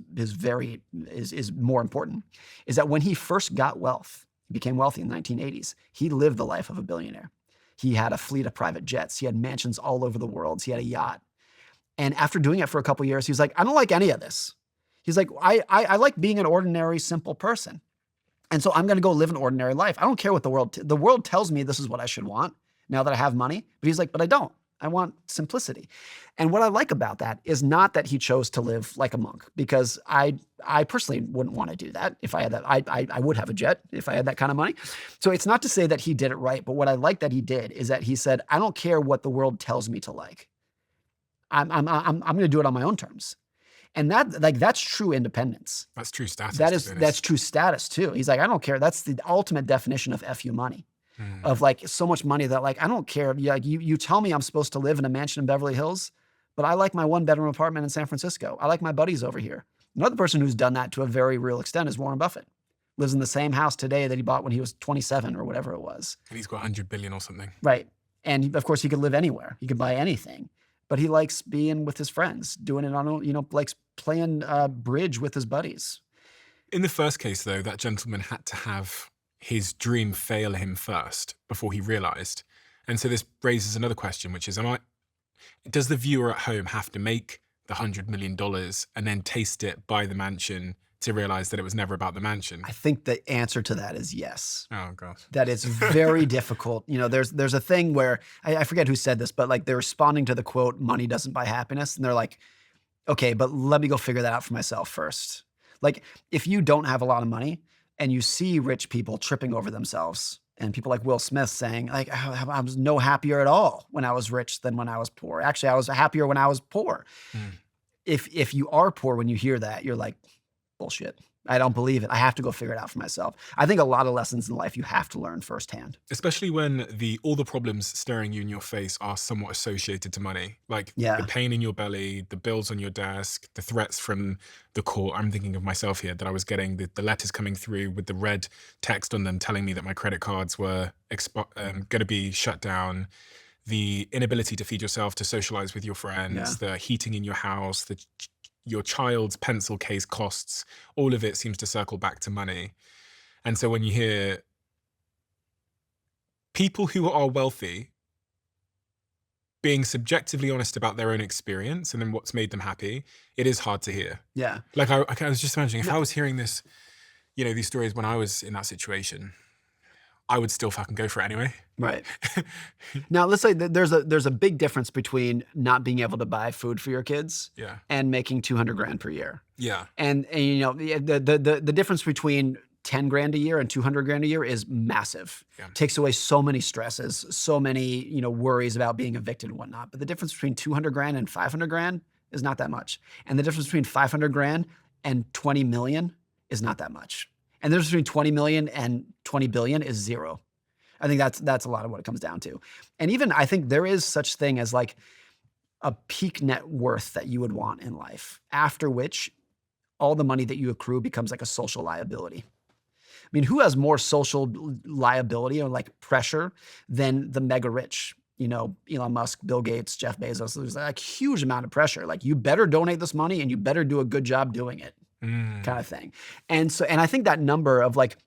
Speaker 2: more important is that when he first got wealth, he became wealthy in the 1980s, he lived the life of a billionaire. He had a fleet of private jets. He had mansions all over the world. He had a yacht. And after doing it for a couple of years, he was like, I don't like any of this. He's like, I like being an ordinary, simple person. And so I'm going to go live an ordinary life. I don't care what the world tells me this is what I should want now that I have money. But he's like, but I don't. I want simplicity. And what I like about that is not that he chose to live like a monk, because I personally wouldn't want to do that if I had that. I would have a jet if I had that kind of money. So it's not to say that he did it right, but what I like that he did is that he said, I don't care what the world tells me to like. I'm going to do it on my own terms. And that's true independence.
Speaker 1: That's true status.
Speaker 2: That's true status too. He's like, I don't care. That's the ultimate definition of FU money. Of like so much money that like, I don't care. Like you tell me I'm supposed to live in a mansion in Beverly Hills, but I like my 1-bedroom apartment in San Francisco. I like my buddies over here. Another person who's done that to a very real extent is Warren Buffett. Lives in the same house today that he bought when he was 27 or whatever it was.
Speaker 1: And he's got 100 billion or something.
Speaker 2: Right. And of course he could live anywhere. He could buy anything, but he likes being with his friends, doing it on, likes playing bridge with his buddies.
Speaker 1: In the first case, though, that gentleman had to have his dream fail him first before he realized. And so this raises another question, which is, does the viewer at home have to make the $100 million and then taste it, buy the mansion, to realize that it was never about the mansion?
Speaker 2: I think the answer to that is yes.
Speaker 1: Oh, gosh.
Speaker 2: That it's very difficult. You know, there's a thing where, I forget who said this, but like they're responding to the quote, money doesn't buy happiness. And they're like, okay, but let me go figure that out for myself first. Like if you don't have a lot of money and you see rich people tripping over themselves, and people like Will Smith saying, like, I was no happier at all when I was rich than when I was poor. Actually, I was happier when I was poor. If you are poor, when you hear that, you're like, bullshit. I don't believe it. I have to go figure it out for myself. I think a lot of lessons in life you have to learn firsthand.
Speaker 1: Especially when all the problems staring you in your face are somewhat associated to money. Like the pain in your belly, the bills on your desk, the threats from the court. I'm thinking of myself here that I was getting the letters coming through with the red text on them telling me that my credit cards were going to be shut down. The inability to feed yourself, to socialize with your friends, the heating in your house, your child's pencil case costs, all of it seems to circle back to money. And so when you hear people who are wealthy being subjectively honest about their own experience and then what's made them happy, it is hard to hear.
Speaker 2: Yeah.
Speaker 1: Like I was just imagining if I was hearing this, these stories when I was in that situation, I would still fucking go for it anyway.
Speaker 2: Right. Now, let's say that there's a big difference between not being able to buy food for your kids and making $200,000 per year.
Speaker 1: Yeah.
Speaker 2: And the difference between $10,000 a year and $200,000 a year is massive.
Speaker 1: Yeah.
Speaker 2: Takes away so many stresses, so many worries about being evicted and whatnot. But the difference between $200,000 and $500,000 is not that much. And the difference between $500,000 and 20 million is not that much. And the difference between 20 million and 20 billion is zero. I think that's a lot of what it comes down to. And even I think there is such thing as like a peak net worth that you would want in life, after which all the money that you accrue becomes like a social liability. I mean, who has more social liability or like pressure than the mega rich? Elon Musk, Bill Gates, Jeff Bezos. There's like a huge amount of pressure. Like you better donate this money and you better do a good job doing it. Kind of thing. And I think that number of like,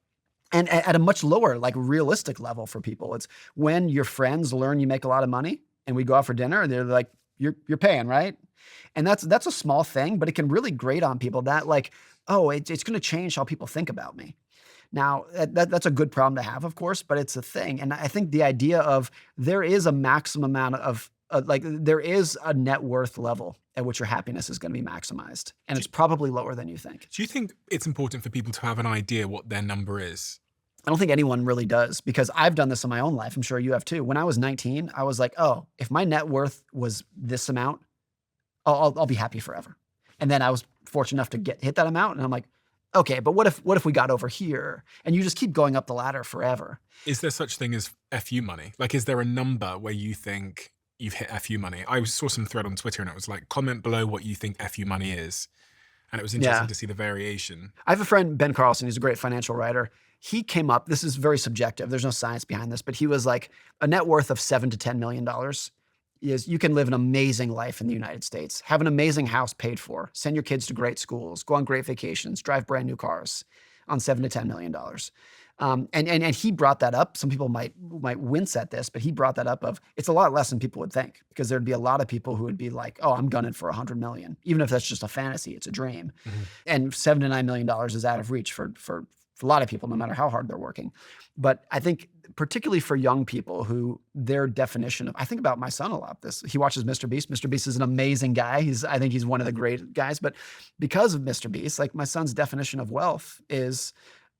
Speaker 2: and at a much lower, like realistic level for people, it's when your friends learn you make a lot of money and we go out for dinner and they're like, you're paying, right? And that's a small thing, but it can really grate on people that like, oh, it's going to change how people think about me. Now, that's a good problem to have, of course, but it's a thing. And I think the idea of there is a maximum amount of there is a net worth level at which your happiness is going to be maximized. And it's probably lower than you think.
Speaker 1: Do you think it's important for people to have an idea what their number is?
Speaker 2: I don't think anyone really does, because I've done this in my own life. I'm sure you have too. When I was 19, I was like, oh, if my net worth was this amount, I'll be happy forever. And then I was fortunate enough to hit that amount. And I'm like, okay, but what if we got over here? And you just keep going up the ladder forever.
Speaker 1: Is there such thing as FU money? Like, is there a number where you think you've hit FU money? I saw some thread on Twitter and it was like, comment below what you think FU money is. And it was interesting to see the variation.
Speaker 2: I have a friend, Ben Carlson, who's a great financial writer. He came up, this is very subjective, there's no science behind this, but he was like, a net worth of $7 to $10 million is you can live an amazing life in the United States, have an amazing house paid for, send your kids to great schools, go on great vacations, drive brand new cars on $7 to $10 million. And he brought that up. Some people might wince at this, but he brought that up of it's a lot less than people would think, because there'd be a lot of people who would be like, oh, I'm gunning for 100 million, even if that's just a fantasy, it's a dream. And $7 to $9 million is out of reach for a lot of people, no matter how hard they're working. But I think particularly for young people who their definition of, I think about my son a lot. He watches Mr. Beast. Mr. Beast is an amazing guy. I think he's one of the great guys, but because of Mr. Beast, like my son's definition of wealth is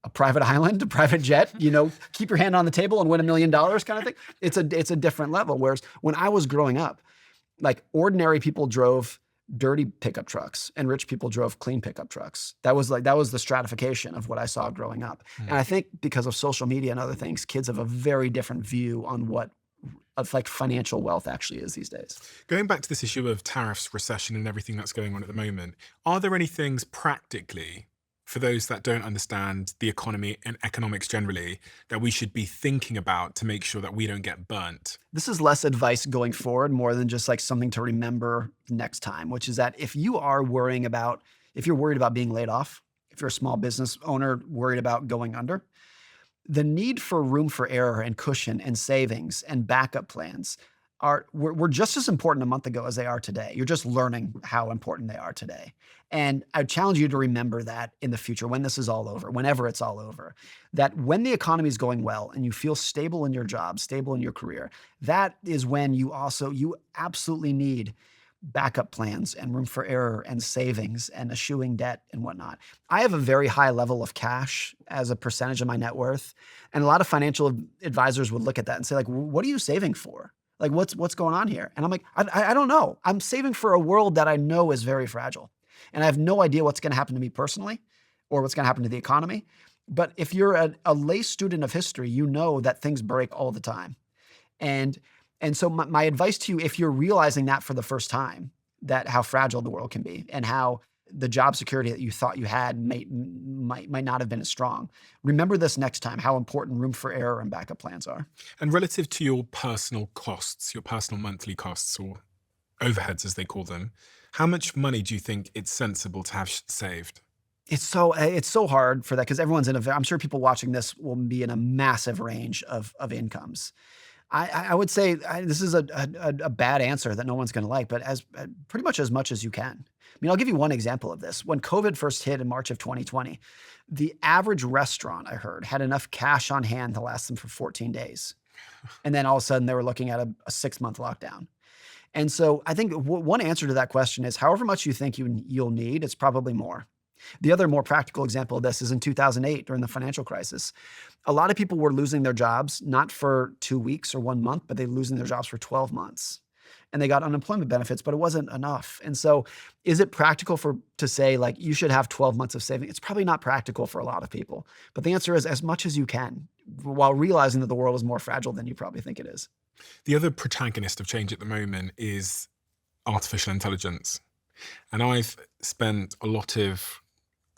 Speaker 2: a private island, a private jet, keep your hand on the table and win $1 million kind of thing. It's a different level. Whereas when I was growing up, like ordinary people drove dirty pickup trucks and rich people drove clean pickup trucks. That was the stratification of what I saw growing up. And I think because of social media and other things, kids have a very different view on what like financial wealth actually is these days.
Speaker 1: Going back to this issue of tariffs, recession and everything that's going on at the moment, are there any things practically for those that don't understand the economy and economics generally, that we should be thinking about to make sure that we don't get burnt?
Speaker 2: This is less advice going forward, more than just like something to remember next time, which is that if you're worried about being laid off, if you're a small business owner worried about going under, the need for room for error and cushion and savings and backup plans were just as important a month ago as they are today. You're just learning how important they are today. And I challenge you to remember that in the future, when this is all over, whenever it's all over, that when the economy is going well and you feel stable in your job, stable in your career, that is when you absolutely need backup plans and room for error and savings and eschewing debt and whatnot. I have a very high level of cash as a percentage of my net worth. And a lot of financial advisors would look at that and say, like, what are you saving for? Like, what's going on here? And I'm like, I don't know. I'm saving for a world that I know is very fragile. And I have no idea what's going to happen to me personally or what's going to happen to the economy. But if you're a lay student of history, you know that things break all the time. And so my advice to you, if you're realizing that for the first time, that how fragile the world can be and how the job security that you thought you had might not have been as strong, remember this next time, how important room for error and backup plans are.
Speaker 1: And relative to your personal costs, your personal monthly costs or overheads as they call them, how much money do you think it's sensible to have saved?
Speaker 2: It's so hard for that because everyone's I'm sure people watching this will be in a massive range of incomes. I would say this is a bad answer that no one's going to like, but pretty much as much as you can. I mean, I'll give you one example of this. When COVID first hit in March of 2020, the average restaurant I heard had enough cash on hand to last them for 14 days. And then all of a sudden they were looking at a 6-month lockdown. And so I think one answer to that question is however much you think you'll need, it's probably more. The other more practical example of this is in 2008 during the financial crisis. A lot of people were losing their jobs, not for 2 weeks or 1 month, but they were losing their jobs for 12 months. And they got unemployment benefits, but it wasn't enough. And so is it practical to say like you should have 12 months of saving? It's probably not practical for a lot of people. But the answer is as much as you can, while realizing that the world is more fragile than you probably think it is.
Speaker 1: The other protagonist of change at the moment is artificial intelligence. And I've spent a lot of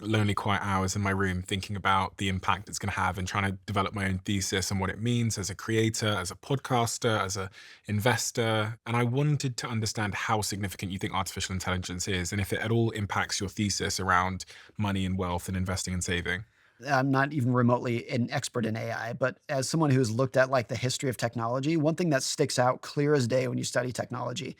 Speaker 1: lonely, quiet hours in my room thinking about the impact it's going to have and trying to develop my own thesis on what it means as a creator, as a podcaster, as an investor. And I wanted to understand how significant you think artificial intelligence is and if it at all impacts your thesis around money and wealth and investing and saving.
Speaker 2: I'm not even remotely an expert in AI, but as someone who's looked at like the history of technology, one thing that sticks out clear as day when you study technology,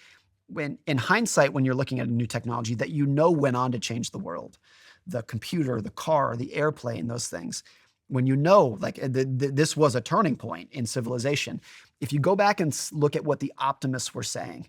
Speaker 2: when in hindsight, when you're looking at a new technology that you know went on to change the world, the computer, the car, the airplane, those things, when you know like this was a turning point in civilization, if you go back and look at what the optimists were saying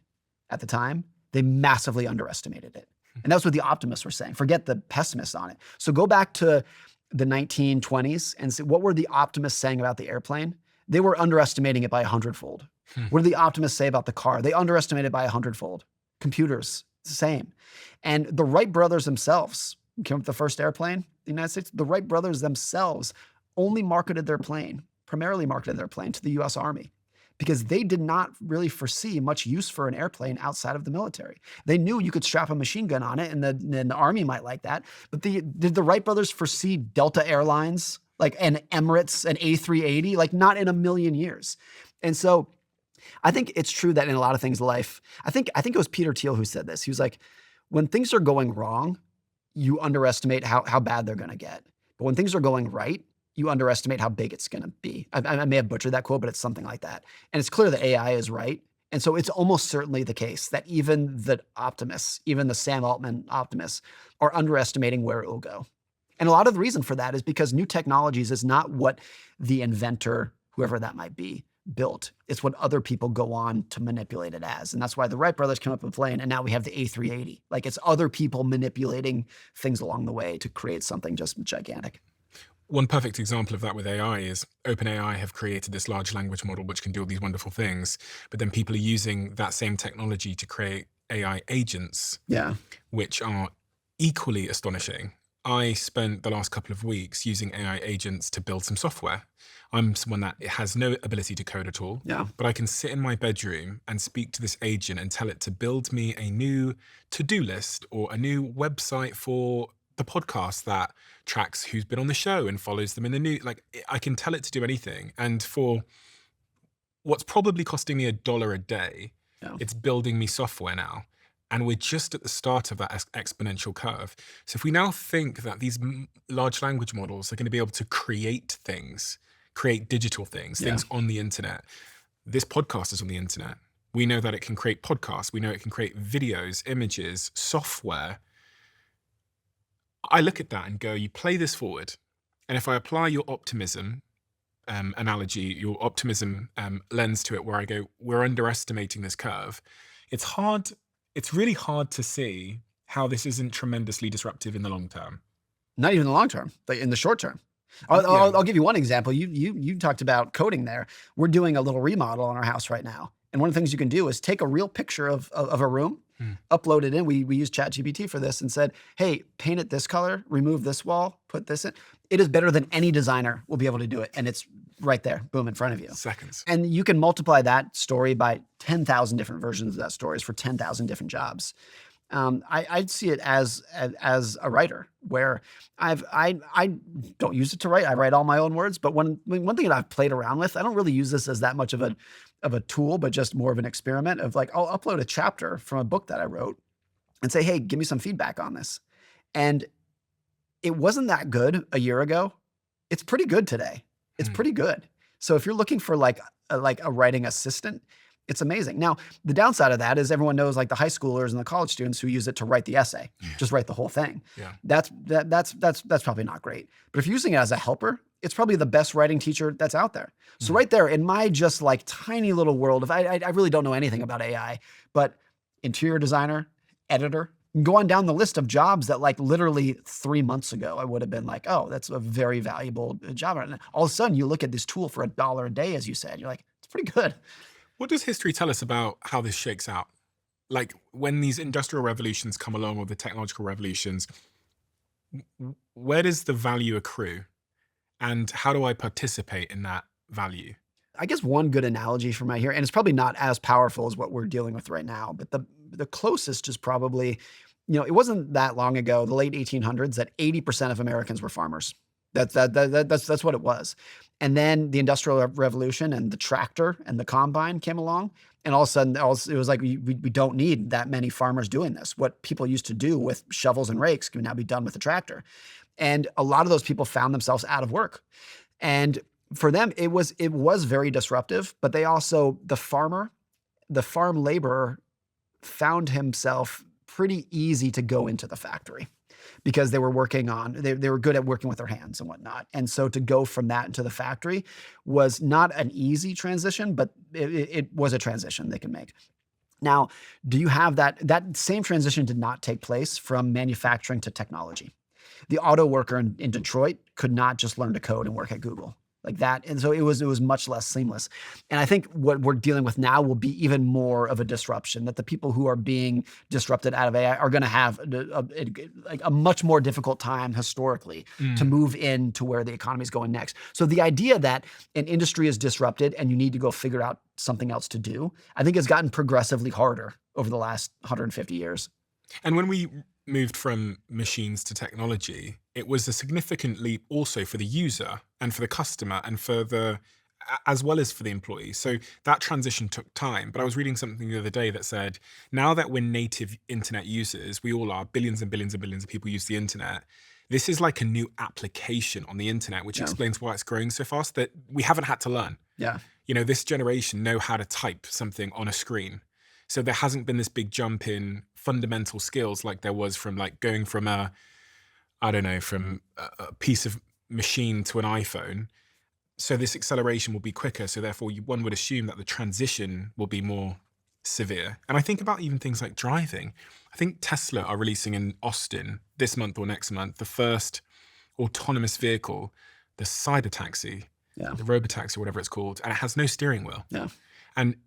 Speaker 2: at the time, they massively underestimated it. And that's what the optimists were saying. Forget the pessimists on it. So go back to the 1920s and see what were the optimists saying about the airplane? They were underestimating it by 100-fold. What did the optimists say about the car? They underestimated it by 100-fold. Computers, it's the same. And the Wright brothers themselves came up with the first airplane in the United States. The Wright brothers themselves primarily marketed their plane to the US Army because they did not really foresee much use for an airplane outside of the military. They knew you could strap a machine gun on it and the Army might like that. But did the Wright brothers foresee Delta Airlines, like an Emirates, an A380? Like not in a million years. And so I think it's true that in a lot of things in life, I think it was Peter Thiel who said this. He was like, when things are going wrong, you underestimate how bad they're going to get. But when things are going right, you underestimate how big it's going to be. I may have butchered that quote, but it's something like that. And it's clear that AI is right. And so it's almost certainly the case that even the optimists, even the Sam Altman optimists, are underestimating where it will go. And a lot of the reason for that is because new technologies is not what the inventor, whoever that might be, built. It's what other people go on to manipulate it as. And that's why the Wright brothers came up with a plane, and now we have the A380. Like it's other people manipulating things along the way to create something just gigantic.
Speaker 1: One perfect example of that with AI is OpenAI have created this large language model which can do all these wonderful things, but then people are using that same technology to create AI agents, which are equally astonishing. I spent the last couple of weeks using AI agents to build some software. I'm someone that has no ability to code at all, but I can sit in my bedroom and speak to this agent and tell it to build me a new to-do list or a new website for the podcast that tracks who's been on the show and follows them in the news. Like, I can tell it to do anything. And for what's probably costing me $1 a day, it's building me software now. And we're just at the start of that exponential curve. So if we now think that these large language models are going to be able to create things, create digital things, things on the internet, this podcast is on the internet. We know that it can create podcasts. We know it can create videos, images, software. I look at that and go, you play this forward. And if I apply your optimism analogy, your optimism lens to it, where I go, we're underestimating this curve. It's really hard to see how this isn't tremendously disruptive in the long term.
Speaker 2: Not even in the long term, like in the short term. I'll give you one example. You talked about coding there. We're doing a little remodel on our house right now. And one of the things you can do is take a real picture of a room, upload it in. We use ChatGPT for this and said, hey, paint it this color, remove this wall, put this in. It is better than any designer will be able to do it. And it's right there, boom, in front of you.
Speaker 1: Seconds.
Speaker 2: And you can multiply that story by 10,000 different versions of that stories for 10,000 different jobs. I'd see it as a writer, where I don't use it to write. I write all my own words. But one thing that I've played around with, I don't really use this as that much of a tool, but just more of an experiment of like, I'll upload a chapter from a book that I wrote and say, hey, give me some feedback on this. And it wasn't that good a year ago. It's pretty good today. It's pretty good. So if you're looking for like a writing assistant, it's amazing. Now, the downside of that is everyone knows, like the high schoolers and the college students who use it to write the essay, just write the whole thing.
Speaker 1: Yeah.
Speaker 2: That's probably not great. But if you're using it as a helper, it's probably the best writing teacher that's out there. So right there, in my just like tiny little world of, I really don't know anything about AI, but interior designer, editor, go on down the list of jobs that like literally 3 months ago, I would have been like, oh, that's a very valuable job. And all of a sudden you look at this tool for $1 a day, as you said, you're like, it's pretty good.
Speaker 1: What does history tell us about how this shakes out? Like, when these industrial revolutions come along, or the technological revolutions, where does the value accrue? And how do I participate in that value?
Speaker 2: I guess one good analogy from right here, and it's probably not as powerful as what we're dealing with right now, but the closest is probably, it wasn't that long ago, the late 1800s, that 80% of Americans were farmers. That's what it was. And then the Industrial Revolution and the tractor and the combine came along. And all of a sudden, it was like, we don't need that many farmers doing this. What people used to do with shovels and rakes can now be done with a tractor. And a lot of those people found themselves out of work. And for them, it was very disruptive, but they also, the farm laborer found himself pretty easy to go into the factory, because they were working on, they were good at working with their hands and whatnot. And so to go from that into the factory was not an easy transition, but it was a transition they could make. Now, do you have that same transition did not take place from manufacturing to technology. The auto worker in Detroit could not just learn to code and work at Google like that. And so it was much less seamless. And I think what we're dealing with now will be even more of a disruption, that the people who are being disrupted out of AI are going to have a much more difficult time historically to move into where the economy is going next. So the idea that an industry is disrupted and you need to go figure out something else to do, I think has gotten progressively harder over the last 150 years.
Speaker 1: And when we moved from machines to technology, it was a significant leap also for the user and for the customer and as well as for the employee. So that transition took time. But I was reading something the other day that said, now that we're native internet users, we all are, billions and billions and billions of people use the internet. This is like a new application on the internet, which explains why it's growing so fast, that we haven't had to learn.
Speaker 2: Yeah.
Speaker 1: This generation know how to type something on a screen. So there hasn't been this big jump in fundamental skills like there was from like going from a piece of machine to an iPhone. So this acceleration will be quicker. So therefore one would assume that the transition will be more severe. And I think about even things like driving. I think Tesla are releasing in Austin this month or next month the first autonomous vehicle, the Cyber Taxi, the Robotaxi, whatever it's called, and it has no steering wheel.
Speaker 2: Yeah.
Speaker 1: And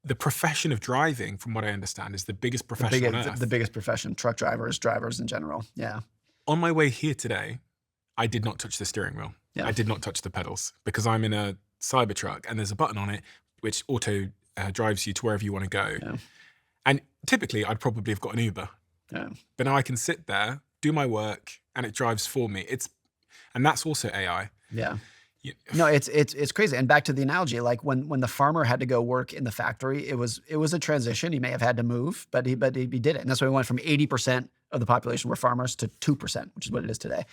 Speaker 1: the profession of driving, from what I understand, is the biggest profession on earth.
Speaker 2: The biggest profession, truck drivers in general. Yeah.
Speaker 1: On my way here today, I did not touch the steering wheel.
Speaker 2: Yeah.
Speaker 1: I did not touch the pedals because I'm in a Cybertruck and there's a button on it which auto drives you to wherever you want to go.
Speaker 2: Yeah.
Speaker 1: And typically, I'd probably have got an Uber.
Speaker 2: Yeah.
Speaker 1: But now I can sit there, do my work, and it drives for me. And that's also AI.
Speaker 2: Yeah.
Speaker 1: You-
Speaker 2: No, it's crazy. And back to the analogy, like when the farmer had to go work in the factory, it was a transition. He may have had to move, but he did it. And that's why we went from 80% of the population were farmers to 2%, which is what it is today.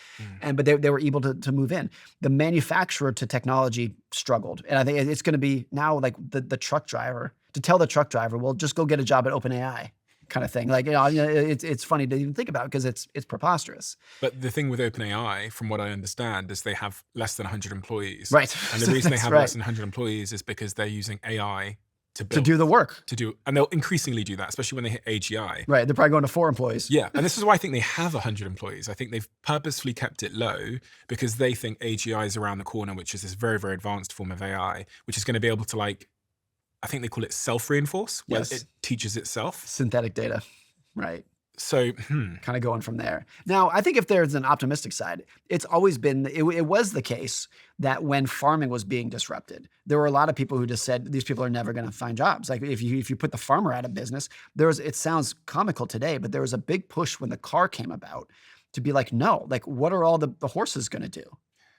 Speaker 2: But they were able to move in. The manufacturer to technology struggled. And I think it's going to be now like the truck driver, to tell the truck driver, well, just go get a job at OpenAI kind of thing. Like, it's funny to even think about because it's preposterous.
Speaker 1: But the thing with OpenAI, from what I understand, is they have less than 100 employees.
Speaker 2: Right.
Speaker 1: And the reason they
Speaker 2: That's
Speaker 1: have
Speaker 2: right.
Speaker 1: less than 100 employees is because they're using AI to
Speaker 2: To
Speaker 1: build,
Speaker 2: do the work.
Speaker 1: and they'll increasingly do that, especially when they hit AGI.
Speaker 2: Right. They're probably going to 4 employees.
Speaker 1: Yeah, and this is why I think they have 100 employees. I think they've purposefully kept it low because they think AGI is around the corner, which is this very, very advanced form of AI, which is going to be able to, like, I think they call it self-reinforce, where
Speaker 2: Yes.
Speaker 1: it teaches itself.
Speaker 2: Synthetic data. Right.
Speaker 1: So,
Speaker 2: Kind of going from there. Now, I think if there's an optimistic side, it's always been, it was the case that when farming was being disrupted, there were a lot of people who just said, these people are never going to find jobs. Like if you put the farmer out of business, it sounds comical today, but there was a big push when the car came about to be like, no, like what are all the horses going to do?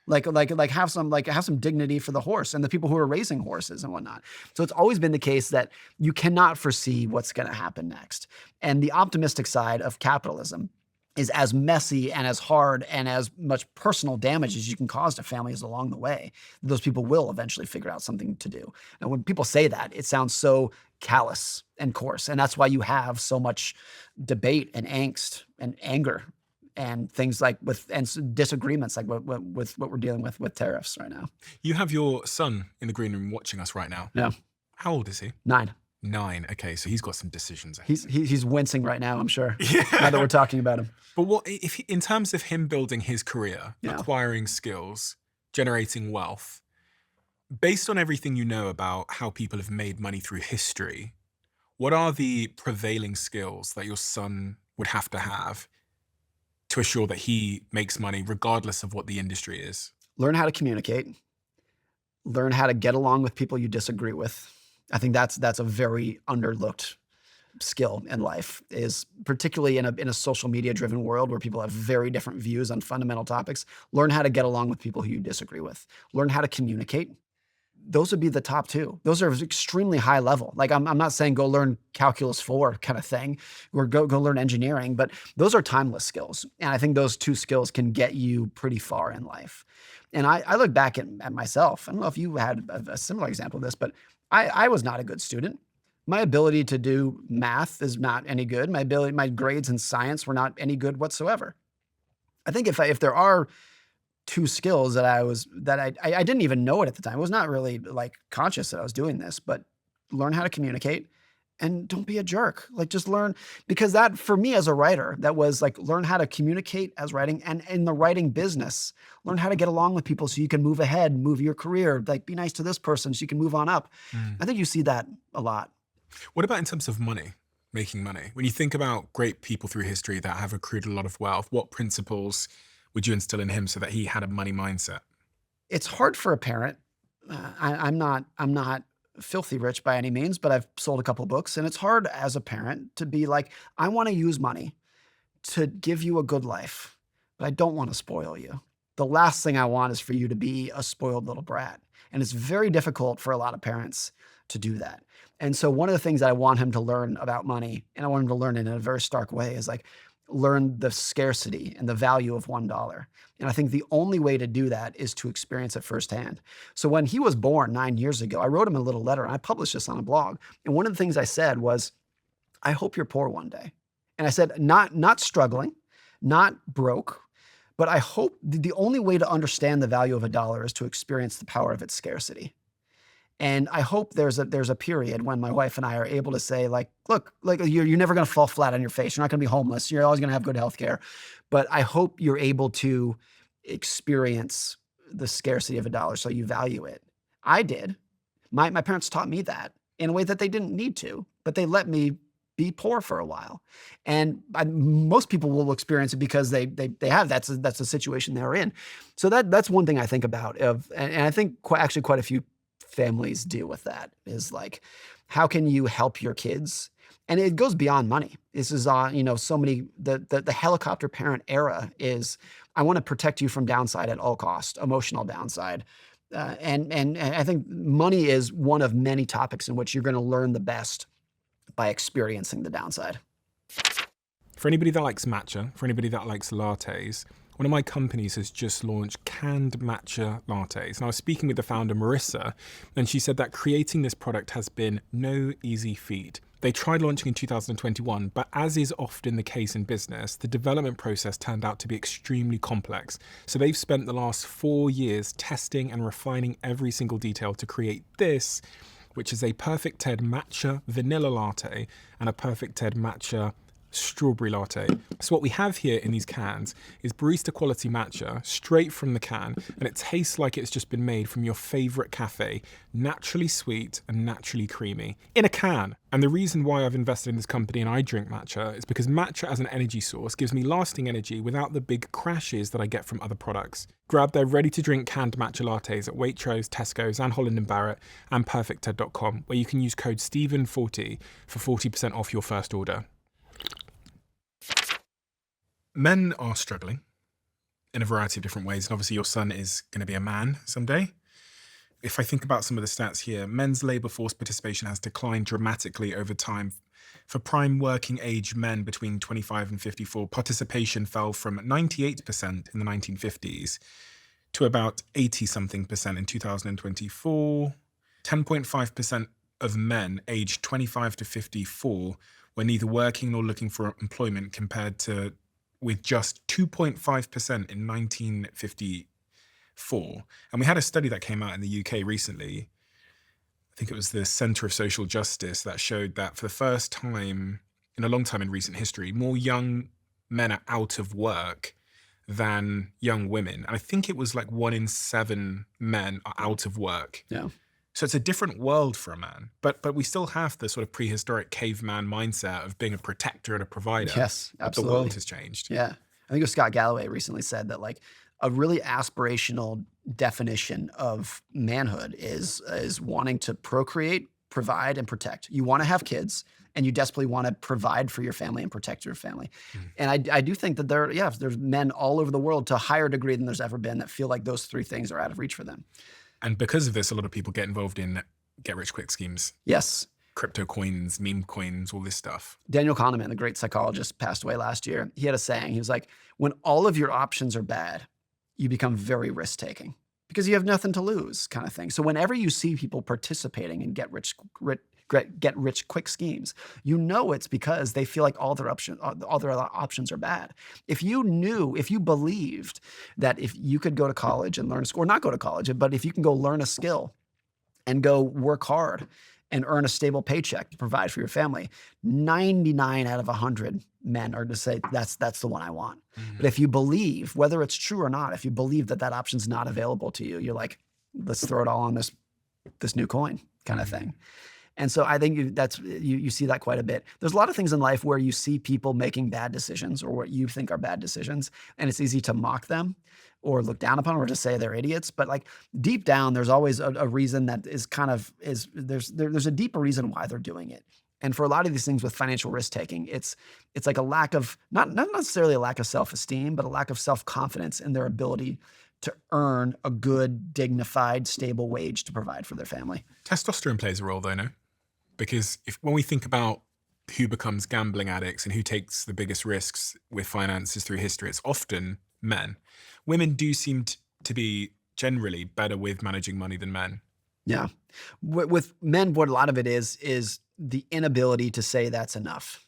Speaker 2: Like have some dignity for the horse and the people who are raising horses and whatnot. So it's always been the case that you cannot foresee what's going to happen next. And the optimistic side of capitalism is as messy and as hard and as much personal damage as you can cause to families along the way. Those people will eventually figure out something to do. And when people say that, it sounds so callous and coarse. And that's why you have so much debate and angst and anger and things like disagreements like with what we're dealing with tariffs right now.
Speaker 1: you have your son in the green room watching us right now.
Speaker 2: Yeah.
Speaker 1: How old is he?
Speaker 2: 9.
Speaker 1: 9. Okay, so he's got some decisions ahead.
Speaker 2: He's wincing right now, I'm sure. Now that we're talking about him.
Speaker 1: But what if, in terms of him building his career,
Speaker 2: Yeah.
Speaker 1: acquiring skills, generating wealth, based on everything you know about how people have made money through history, what are the prevailing skills that your son would have to assure that he makes money regardless of what the industry is?
Speaker 2: Learn how to communicate. Learn how to get along with people you disagree with. I think that's a very underlooked skill in life, is particularly in a social media driven world where people have very different views on fundamental topics. Learn how to get along with people who you disagree with. Learn how to communicate. Those would be the top 2. Those are extremely high level. Like I'm not saying go learn calculus 4 kind of thing or go learn engineering, but those are timeless skills. And I think those 2 skills can get you pretty far in life. And I look back at myself. I don't know if you had a similar example of this, but I was not a good student. My ability to do math is not any good. My grades in science were not any good whatsoever. I think if there are 2 skills that I didn't even know it at the time. I was not really like conscious that I was doing this, but learn how to communicate and don't be a jerk. Like just learn, because that for me as a writer, that was like learn how to communicate as writing, and in the writing business, learn how to get along with people so you can move ahead, move your career, like be nice to this person so you can move on up. I think you see that a lot.
Speaker 1: What about in terms of money, making money? When you think about great people through history that have accrued a lot of wealth, what principles would you instill in him so that he had a money mindset?
Speaker 2: It's hard for a parent. I'm not filthy rich by any means, but I've sold a couple books, and it's hard as a parent to be like, I want to use money to give you a good life, but I don't want to spoil you. The last thing I want is for you to be a spoiled little brat. And it's very difficult for a lot of parents to do that. And so one of the things that I want him to learn about money, and I want him to learn in a very stark way, is like, learn the scarcity and the value of $1. And I think the only way to do that is to experience it firsthand. So when he was born 9 years ago, I wrote him a little letter, and I published this on a blog. And one of the things I said was, I hope you're poor one day. And I said, not struggling, not broke, but I hope the only way to understand the value of $1 is to experience the power of its scarcity. And I hope there's a period when my wife and I are able to say, like, look, like you're never going to fall flat on your face. You're not going to be homeless. You're always going to have good health care. But I hope you're able to experience the scarcity of $1 so you value it. I did. My parents taught me that in a way that they didn't need to, but they let me be poor for a while. And most people will experience it because they have, that's a situation they're in. So that's one thing I think about, and I think actually quite a few families deal with that is like, how can you help your kids? And it goes beyond money. This is, so many, the helicopter parent era is, I want to protect you from downside at all cost, emotional downside. And I think money is one of many topics in which you're going to learn the best by experiencing the downside.
Speaker 1: For anybody that likes matcha, for anybody that likes lattes, one of my companies has just launched canned matcha lattes. And I was speaking with the founder, Marissa, and she said that creating this product has been no easy feat. They tried launching in 2021, but as is often the case in business, the development process turned out to be extremely complex. So they've spent the last 4 years testing and refining every single detail to create this, which is a Perfect Ted matcha vanilla latte and a Perfect Ted matcha strawberry latte. So what we have here in these cans is barista quality matcha straight from the can, and it tastes like it's just been made from your favorite cafe, naturally sweet and naturally creamy in a can. And the reason why I've invested in this company and I drink matcha is because matcha as an energy source gives me lasting energy without the big crashes that I get from other products. Grab their ready to drink canned matcha lattes at Waitrose, Tesco's and Holland & Barrett and perfectted.com, where you can use code Stephen40 for 40% off your first order. Men are struggling in a variety of different ways. And obviously your son is going to be a man someday. If I think about some of the stats here, men's labour force participation has declined dramatically over time. For prime working age men between 25 and 54, participation fell from 98% in the 1950s to about 80-something% in 2024. 10.5% of men aged 25 to 54 were neither working nor looking for employment, compared to with just 2.5% in 1954. And we had a study that came out in the UK recently, I think it was the Centre of Social Justice, that showed that for the first time in a long time in recent history, more young men are out of work than young women. And I think it was like 1 in 7 men are out of work.
Speaker 2: Yeah.
Speaker 1: So it's a different world for a man, but we still have the sort of prehistoric caveman mindset of being a protector and a provider.
Speaker 2: Yes,
Speaker 1: but
Speaker 2: absolutely.
Speaker 1: the world has changed.
Speaker 2: Yeah. I think it was Scott Galloway recently said that like a really aspirational definition of manhood is wanting to procreate, provide, and protect. You want to have kids, and you desperately want to provide for your family and protect your family. And I do think that there's men all over the world to a higher degree than there's ever been that feel like those 3 things are out of reach for them.
Speaker 1: And because of this, a lot of people get involved in get-rich-quick schemes.
Speaker 2: Yes.
Speaker 1: Crypto coins, meme coins, all this stuff.
Speaker 2: Daniel Kahneman, the great psychologist, passed away last year. He had a saying. He was like, when all of your options are bad, you become very risk-taking because you have nothing to lose, kind of thing. So whenever you see people participating in get-rich-quick schemes, you know it's because they feel like all their other options are bad. If you believed that if you could go to college and learn a skill, or not go to college, but if you can go learn a skill and go work hard and earn a stable paycheck to provide for your family, 99 out of 100 men are to say, that's the one I want. Mm-hmm. But if you believe, whether it's true or not, if you believe that option's not available to you, you're like, let's throw it all on this new coin kind of thing. And so I think you see that quite a bit. There's a lot of things in life where you see people making bad decisions or what you think are bad decisions, and it's easy to mock them or look down upon or to say they're idiots. But like deep down, there's always a reason that there's a deeper reason why they're doing it. And for a lot of these things with financial risk taking, it's like a lack of, not necessarily a lack of self-esteem, but a lack of self-confidence in their ability to earn a good, dignified, stable wage to provide for their family.
Speaker 1: Testosterone plays a role though, no? Because when we think about who becomes gambling addicts and who takes the biggest risks with finances through history, it's often men. Women do seem to be generally better with managing money than men.
Speaker 2: Yeah. With men, what a lot of it is the inability to say that's enough,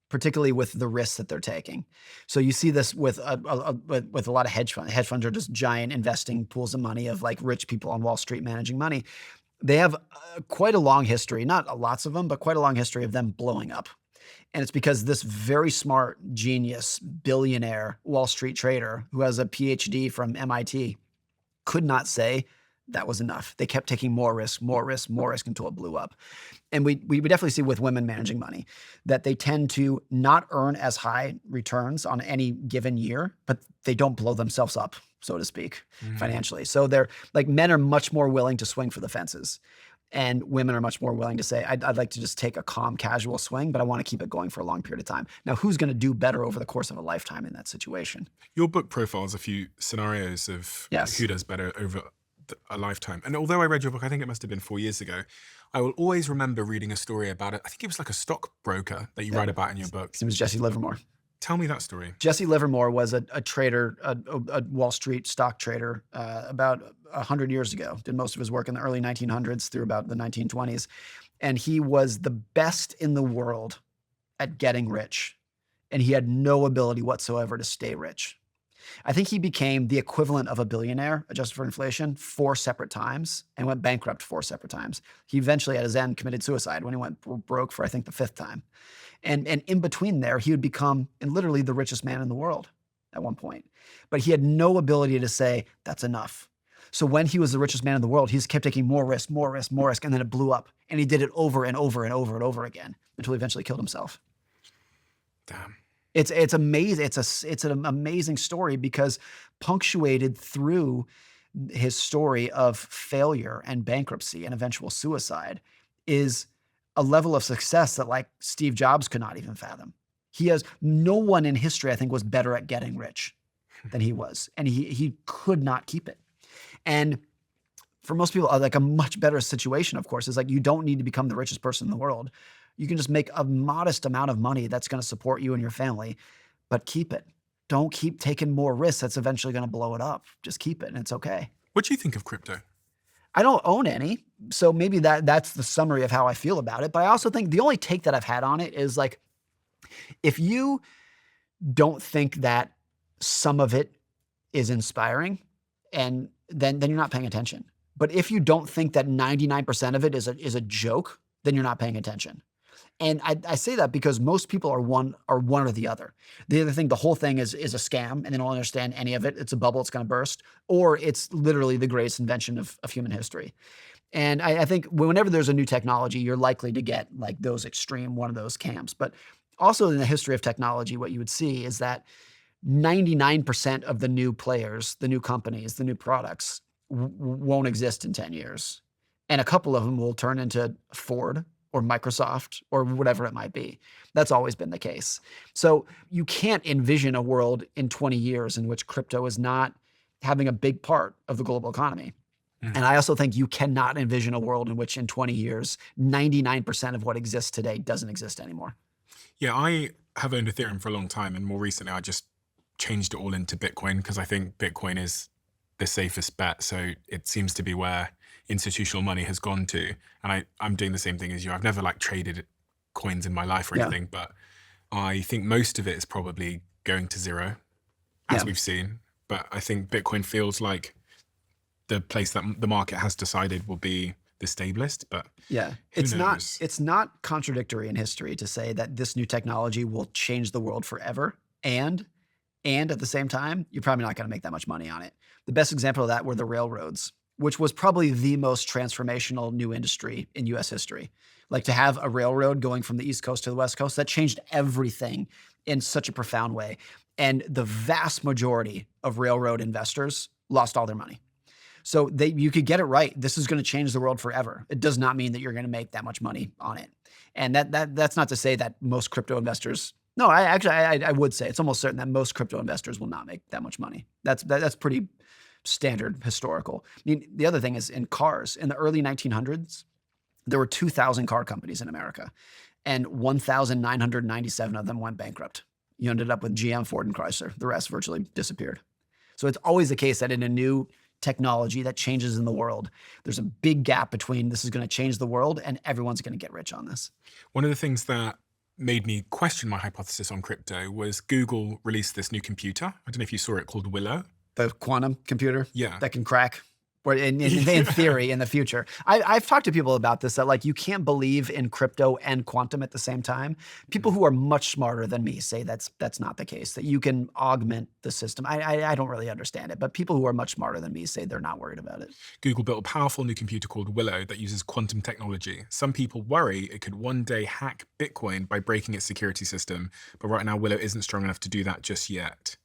Speaker 2: particularly with the risks that they're taking. So you see this with a lot of hedge funds. Hedge funds are just giant investing pools of money of like rich people on Wall Street managing money. They have quite a long history, not lots of them, but quite a long history of them blowing up. And it's because this very smart, genius, billionaire Wall Street trader who has a PhD from MIT could not say that was enough. They kept taking more risk until it blew up. And we definitely see with women managing money that they tend to not earn as high returns on any given year, but they don't blow themselves up so to speak, financially. So they're like, men are much more willing to swing for the fences. And women are much more willing to say, I'd like to just take a calm, casual swing, but I want to keep it going for a long period of time. Now, who's going to do better over the course of a lifetime in that situation?
Speaker 1: Your book profiles a few scenarios of who does better over a lifetime. And although I read your book, I think it must have been 4 years ago, I will always remember reading a story about it. I think it was like a stockbroker that you write about in your book.
Speaker 2: His name was Jesse Livermore.
Speaker 1: Tell me that story.
Speaker 2: Jesse Livermore was a trader, a Wall Street stock trader about 100 years ago. Did most of his work in the early 1900s through about the 1920s. And he was the best in the world at getting rich. And he had no ability whatsoever to stay rich. I think he became the equivalent of a billionaire, adjusted for inflation, 4 separate times and went bankrupt 4 separate times. He eventually, at his end, committed suicide when he went broke for, I think, the 5th time. And in between there, he would become literally the richest man in the world at one point. But he had no ability to say, that's enough. So when he was the richest man in the world, he just kept taking more risk, more risk, more risk, and then it blew up. And he did it over and over and over and over again until he eventually killed himself.
Speaker 1: Damn.
Speaker 2: It's amazing. It's an amazing story because punctuated through his story of failure and bankruptcy and eventual suicide is a level of success that like Steve Jobs could not even fathom. No one in history, I think, was better at getting rich than he was. And he could not keep it. And for most people, like a much better situation, of course, is like you don't need to become the richest person in the world. You can just make a modest amount of money that's going to support you and your family, but keep it. Don't keep taking more risks that's eventually going to blow it up. Just keep it and it's okay.
Speaker 1: What do you think of crypto?
Speaker 2: I don't own any, so maybe that's the summary of how I feel about it. But I also think the only take that I've had on it is like, if you don't think that some of it is inspiring, and then you're not paying attention. But if you don't think that 99% of it is a joke, then you're not paying attention. And I say that because most people are one or the other. They either think the whole thing is a scam and they don't understand any of it. It's a bubble, it's going to burst, or it's literally the greatest invention of human history. And I think whenever there's a new technology, you're likely to get like those extreme, one of those camps. But also in the history of technology, what you would see is that 99% of the new players, the new companies, the new products won't exist in 10 years. And a couple of them will turn into Ford or Microsoft or whatever it might be. That's always been the case. So you can't envision a world in 20 years in which crypto is not having a big part of the global economy. And I also think you cannot envision a world in which in 20 years, 99% of what exists today doesn't exist anymore.
Speaker 1: Yeah, I have owned Ethereum for a long time, and more recently I just changed it all into Bitcoin because I think Bitcoin is the safest bet. So it seems to be where institutional money has gone to. And I'm doing the same thing as you. I've never like traded coins in my life or anything, but I think most of it is probably going to zero, as we've seen. But I think Bitcoin feels like the place that the market has decided will be the stablest, but
Speaker 2: it's not contradictory in history to say that this new technology will change the world forever. And at the same time, you're probably not going to make that much money on it. The best example of that were the railroads, which was probably the most transformational new industry in US history. Like to have a railroad going from the East Coast to the West Coast, that changed everything in such a profound way. And the vast majority of railroad investors lost all their money. So you could get it right. This is going to change the world forever. It does not mean that you're going to make that much money on it. And that's not to say that most crypto investors. No, I would say it's almost certain that most crypto investors will not make that much money. That's pretty standard historical. I mean, the other thing is in cars. In the early 1900s, there were 2,000 car companies in America, and 1,997 of them went bankrupt. You ended up with GM, Ford, and Chrysler. The rest virtually disappeared. So it's always the case that in a new technology that changes in the world, there's a big gap between this is going to change the world and everyone's going to get rich on this.
Speaker 1: One of the things that made me question my hypothesis on crypto was Google released this new computer. I don't know if you saw it, called Willow.
Speaker 2: The quantum computer that can crack, or in theory in the future. I've talked to people about this, that like you can't believe in crypto and quantum at the same time. People who are much smarter than me say that's not the case, that you can augment the system. I don't really understand it, but people who are much smarter than me say they're not worried about it.
Speaker 1: Google built a powerful new computer called Willow that uses quantum technology. Some people worry it could one day hack Bitcoin by breaking its security system, but right now Willow isn't strong enough to do that just yet.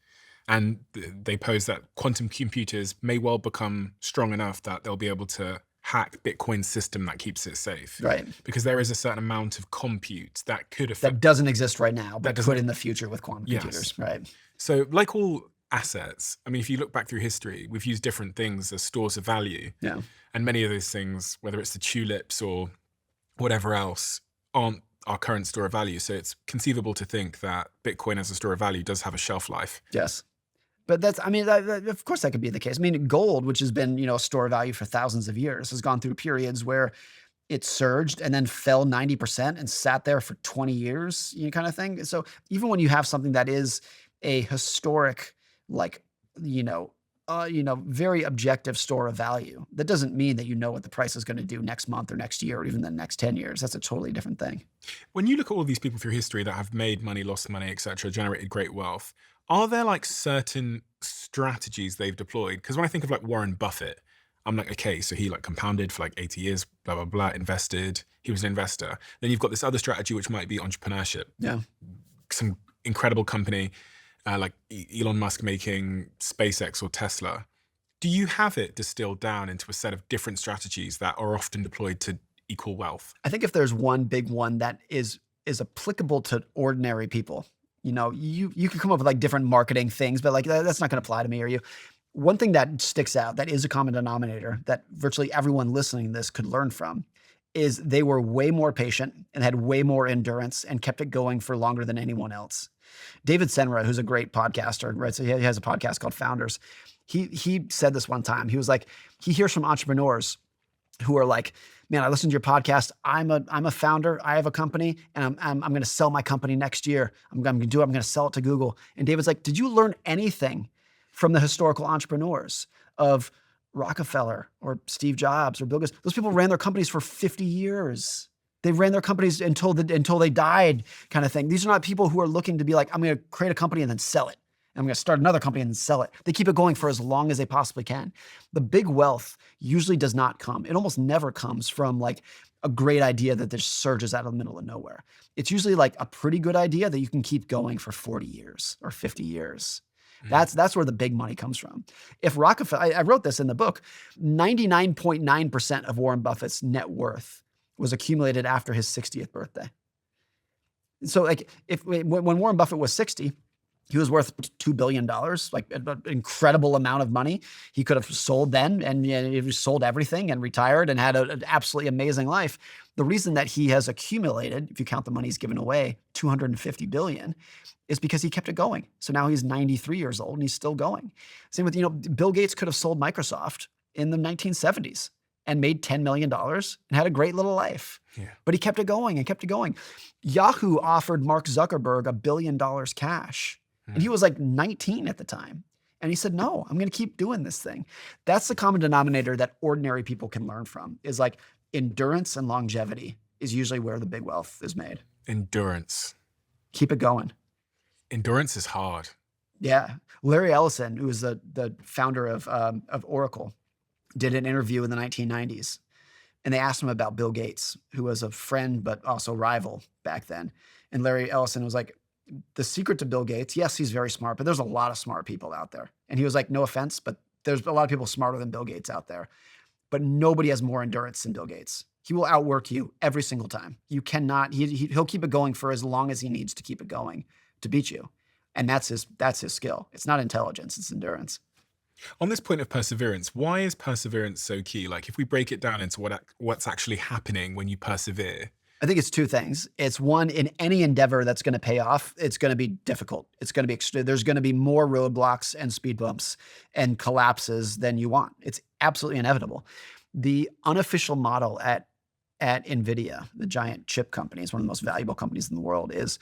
Speaker 1: And they pose that quantum computers may well become strong enough that they'll be able to hack Bitcoin's system that keeps it safe.
Speaker 2: Right.
Speaker 1: Because there is a certain amount of compute that could affect.
Speaker 2: That doesn't exist right now, but
Speaker 1: That doesn't-
Speaker 2: could in the future with quantum
Speaker 1: Yes.
Speaker 2: computers. Right.
Speaker 1: So like all assets, I mean, if you look back through history, we've used different things as stores of value.
Speaker 2: Yeah.
Speaker 1: And many of those things, whether it's the tulips or whatever else, aren't our current store of value. So it's conceivable to think that Bitcoin as a store of value does have a shelf life.
Speaker 2: Yes. But that's, I mean, of course that could be the case. I mean, gold, which has been, a store of value for thousands of years, has gone through periods where it surged and then fell 90% and sat there for 20 years, kind of thing. So even when you have something that is a historic, like, very objective store of value, that doesn't mean that you know what the price is going to do next month or next year or even the next 10 years. That's a totally different thing.
Speaker 1: When you look at all these people through history that have made money, lost money, etc., generated great wealth, are there like certain strategies they've deployed? Because when I think of like Warren Buffett, I'm like, okay, so he like compounded for like 80 years, blah, blah, blah, invested. He was an investor. Then you've got this other strategy, which might be entrepreneurship.
Speaker 2: Yeah.
Speaker 1: Some incredible company like Elon Musk making SpaceX or Tesla. Do you have it distilled down into a set of different strategies that are often deployed to equal wealth?
Speaker 2: I think if there's one big one that is applicable to ordinary people, you can come up with like different marketing things, but like that's not going to apply to me or you. One thing that sticks out, that is a common denominator that virtually everyone listening to this could learn from, is they were way more patient and had way more endurance and kept it going for longer than anyone else. David Senra, who's a great podcaster, right? So he has a podcast called Founders. He said this one time. He was like, he hears from entrepreneurs who are like, man, I listened to your podcast. I'm a founder. I have a company, and I'm going to sell my company next year. I'm going to sell it to Google. And David's like, did you learn anything from the historical entrepreneurs of Rockefeller or Steve Jobs or Bill Gates? Those people ran their companies for 50 years. They ran their companies until they died, kind of thing. These are not people who are looking to be like, I'm going to create a company and then sell it. I'm going to start another company and then sell it. They keep it going for as long as they possibly can. The big wealth usually does not come. It almost never comes from like a great idea that just surges out of the middle of nowhere. It's usually like a pretty good idea that you can keep going for 40 years or 50 years. That's where the big money comes from. If Rockefeller, I wrote this in the book, 99.9% of Warren Buffett's net worth was accumulated after his 60th birthday. So like when Warren Buffett was 60, he was worth $2 billion, like an incredible amount of money. He could have sold then and he sold everything and retired and had an absolutely amazing life. The reason that he has accumulated, if you count the money he's given away, $250 billion, is because he kept it going. So now he's 93 years old and he's still going. Same with, Bill Gates could have sold Microsoft in the 1970s and made $10 million and had a great little life.
Speaker 1: Yeah.
Speaker 2: But he kept it going and kept it going. Yahoo offered Mark Zuckerberg $1 billion cash. And he was like 19 at the time. And he said, no, I'm going to keep doing this thing. That's the common denominator that ordinary people can learn from, is like endurance and longevity is usually where the big wealth is made.
Speaker 1: Endurance.
Speaker 2: Keep it going.
Speaker 1: Endurance is hard.
Speaker 2: Yeah. Larry Ellison, who was the founder of Oracle, did an interview in the 1990s. And they asked him about Bill Gates, who was a friend but also rival back then. And Larry Ellison was like, the secret to Bill Gates, yes, he's very smart, but there's a lot of smart people out there. And he was like, no offense, but there's a lot of people smarter than Bill Gates out there. But nobody has more endurance than Bill Gates. He will outwork you every single time. You cannot, he'll keep it going for as long as he needs to keep it going to beat you. And that's his skill. It's not intelligence, it's endurance.
Speaker 1: On this point of perseverance, why is perseverance so key? Like if we break it down into what's actually happening when you persevere.
Speaker 2: I think it's two things. It's one, in any endeavor that's going to pay off, it's going to be difficult. It's going to be there's going to be more roadblocks and speed bumps and collapses than you want. It's absolutely inevitable. The unofficial model at NVIDIA, the giant chip company, is one of the most valuable companies in the world, is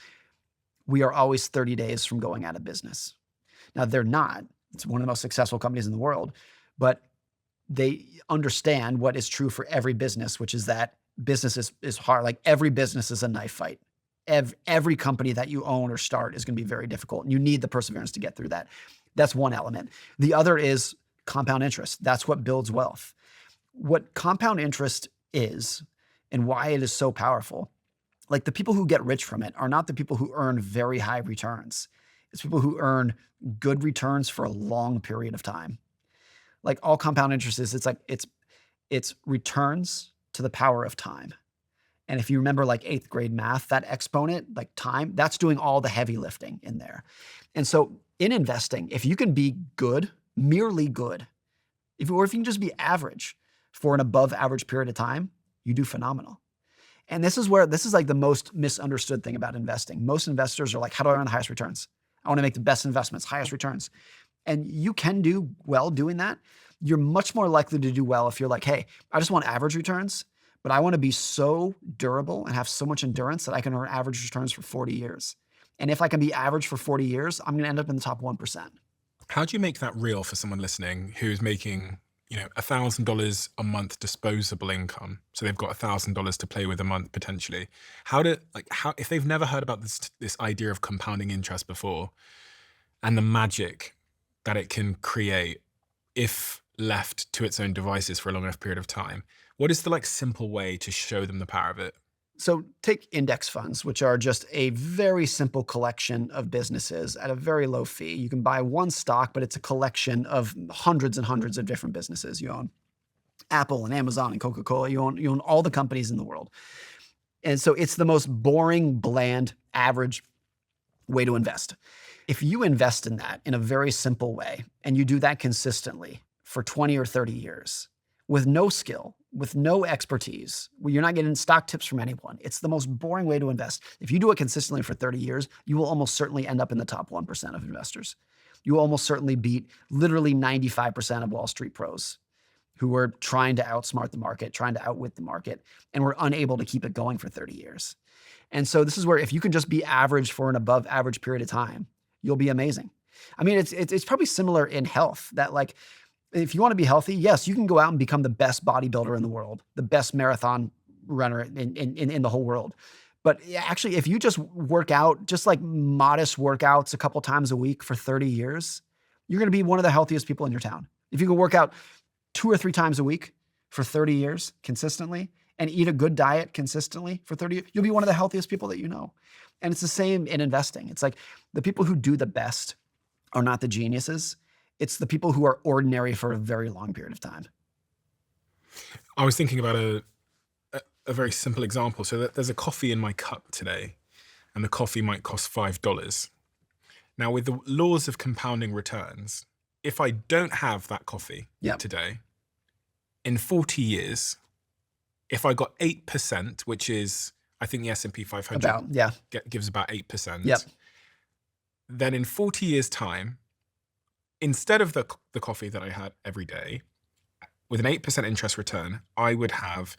Speaker 2: we are always 30 days from going out of business. Now, they're not. It's one of the most successful companies in the world, but they understand what is true for every business, which is that business is hard. Like every business is a knife fight. Every company that you own or start is going to be very difficult. And you need the perseverance to get through that. That's one element. The other is compound interest. That's what builds wealth. What compound interest is and why it is so powerful, like the people who get rich from it are not the people who earn very high returns. It's people who earn good returns for a long period of time. Like all compound interest is, it's returns to the power of time. And if you remember like 8th grade math, that exponent, like time, that's doing all the heavy lifting in there. And so in investing, if you can be good, merely good, or if you can just be average for an above average period of time, you do phenomenal. And this is like the most misunderstood thing about investing. Most investors are like, how do I earn the highest returns? I want to make the best investments, highest returns. And you can do well doing that. You're much more likely to do well if you're like, hey, I just want average returns, but I want to be so durable and have so much endurance that I can earn average returns for 40 years. And if I can be average for 40 years, I'm going to end up in the top 1%.
Speaker 1: How do you make that real for someone listening who's making, $1,000 a month disposable income? So they've got $1,000 to play with a month potentially. How if they've never heard about this idea of compounding interest before and the magic that it can create if left to its own devices for a long enough period of time, what is the simple way to show them the power of it?
Speaker 2: So take index funds, which are just a very simple collection of businesses at a very low fee. You can buy one stock, but it's a collection of hundreds and hundreds of different businesses. You own Apple and Amazon and Coca-Cola. You own all the companies in the world. And so it's the most boring, bland, average way to invest. If you invest in that in a very simple way, and you do that consistently for 20 or 30 years with no skill, with no expertise, where you're not getting stock tips from anyone, it's the most boring way to invest. If you do it consistently for 30 years, you will almost certainly end up in the top 1% of investors. You will almost certainly beat literally 95% of Wall Street pros who were trying to outsmart the market, trying to outwit the market, and were unable to keep it going for 30 years. And so this is where if you can just be average for an above average period of time, you'll be amazing. I mean, it's probably similar in health that if you want to be healthy, yes, you can go out and become the best bodybuilder in the world, the best marathon runner in the whole world. But actually, if you just work out, just like modest workouts a couple times a week for 30 years, you're going to be one of the healthiest people in your town. If you can work out 2 or 3 times a week for 30 years consistently and eat a good diet consistently for 30 years, you'll be one of the healthiest people that you know. And it's the same in investing. It's like the people who do the best are not the geniuses. It's the people who are ordinary for a very long period of time.
Speaker 1: I was thinking about a very simple example. So there's a coffee in my cup today, and the coffee might cost $5. Now, with the laws of compounding returns, if I don't have that coffee today, in 40 years, if I got 8%, which is, I think the S&P 500 gives about 8%, then in 40 years' time, instead of the coffee that I had every day, with an 8% interest return, I would have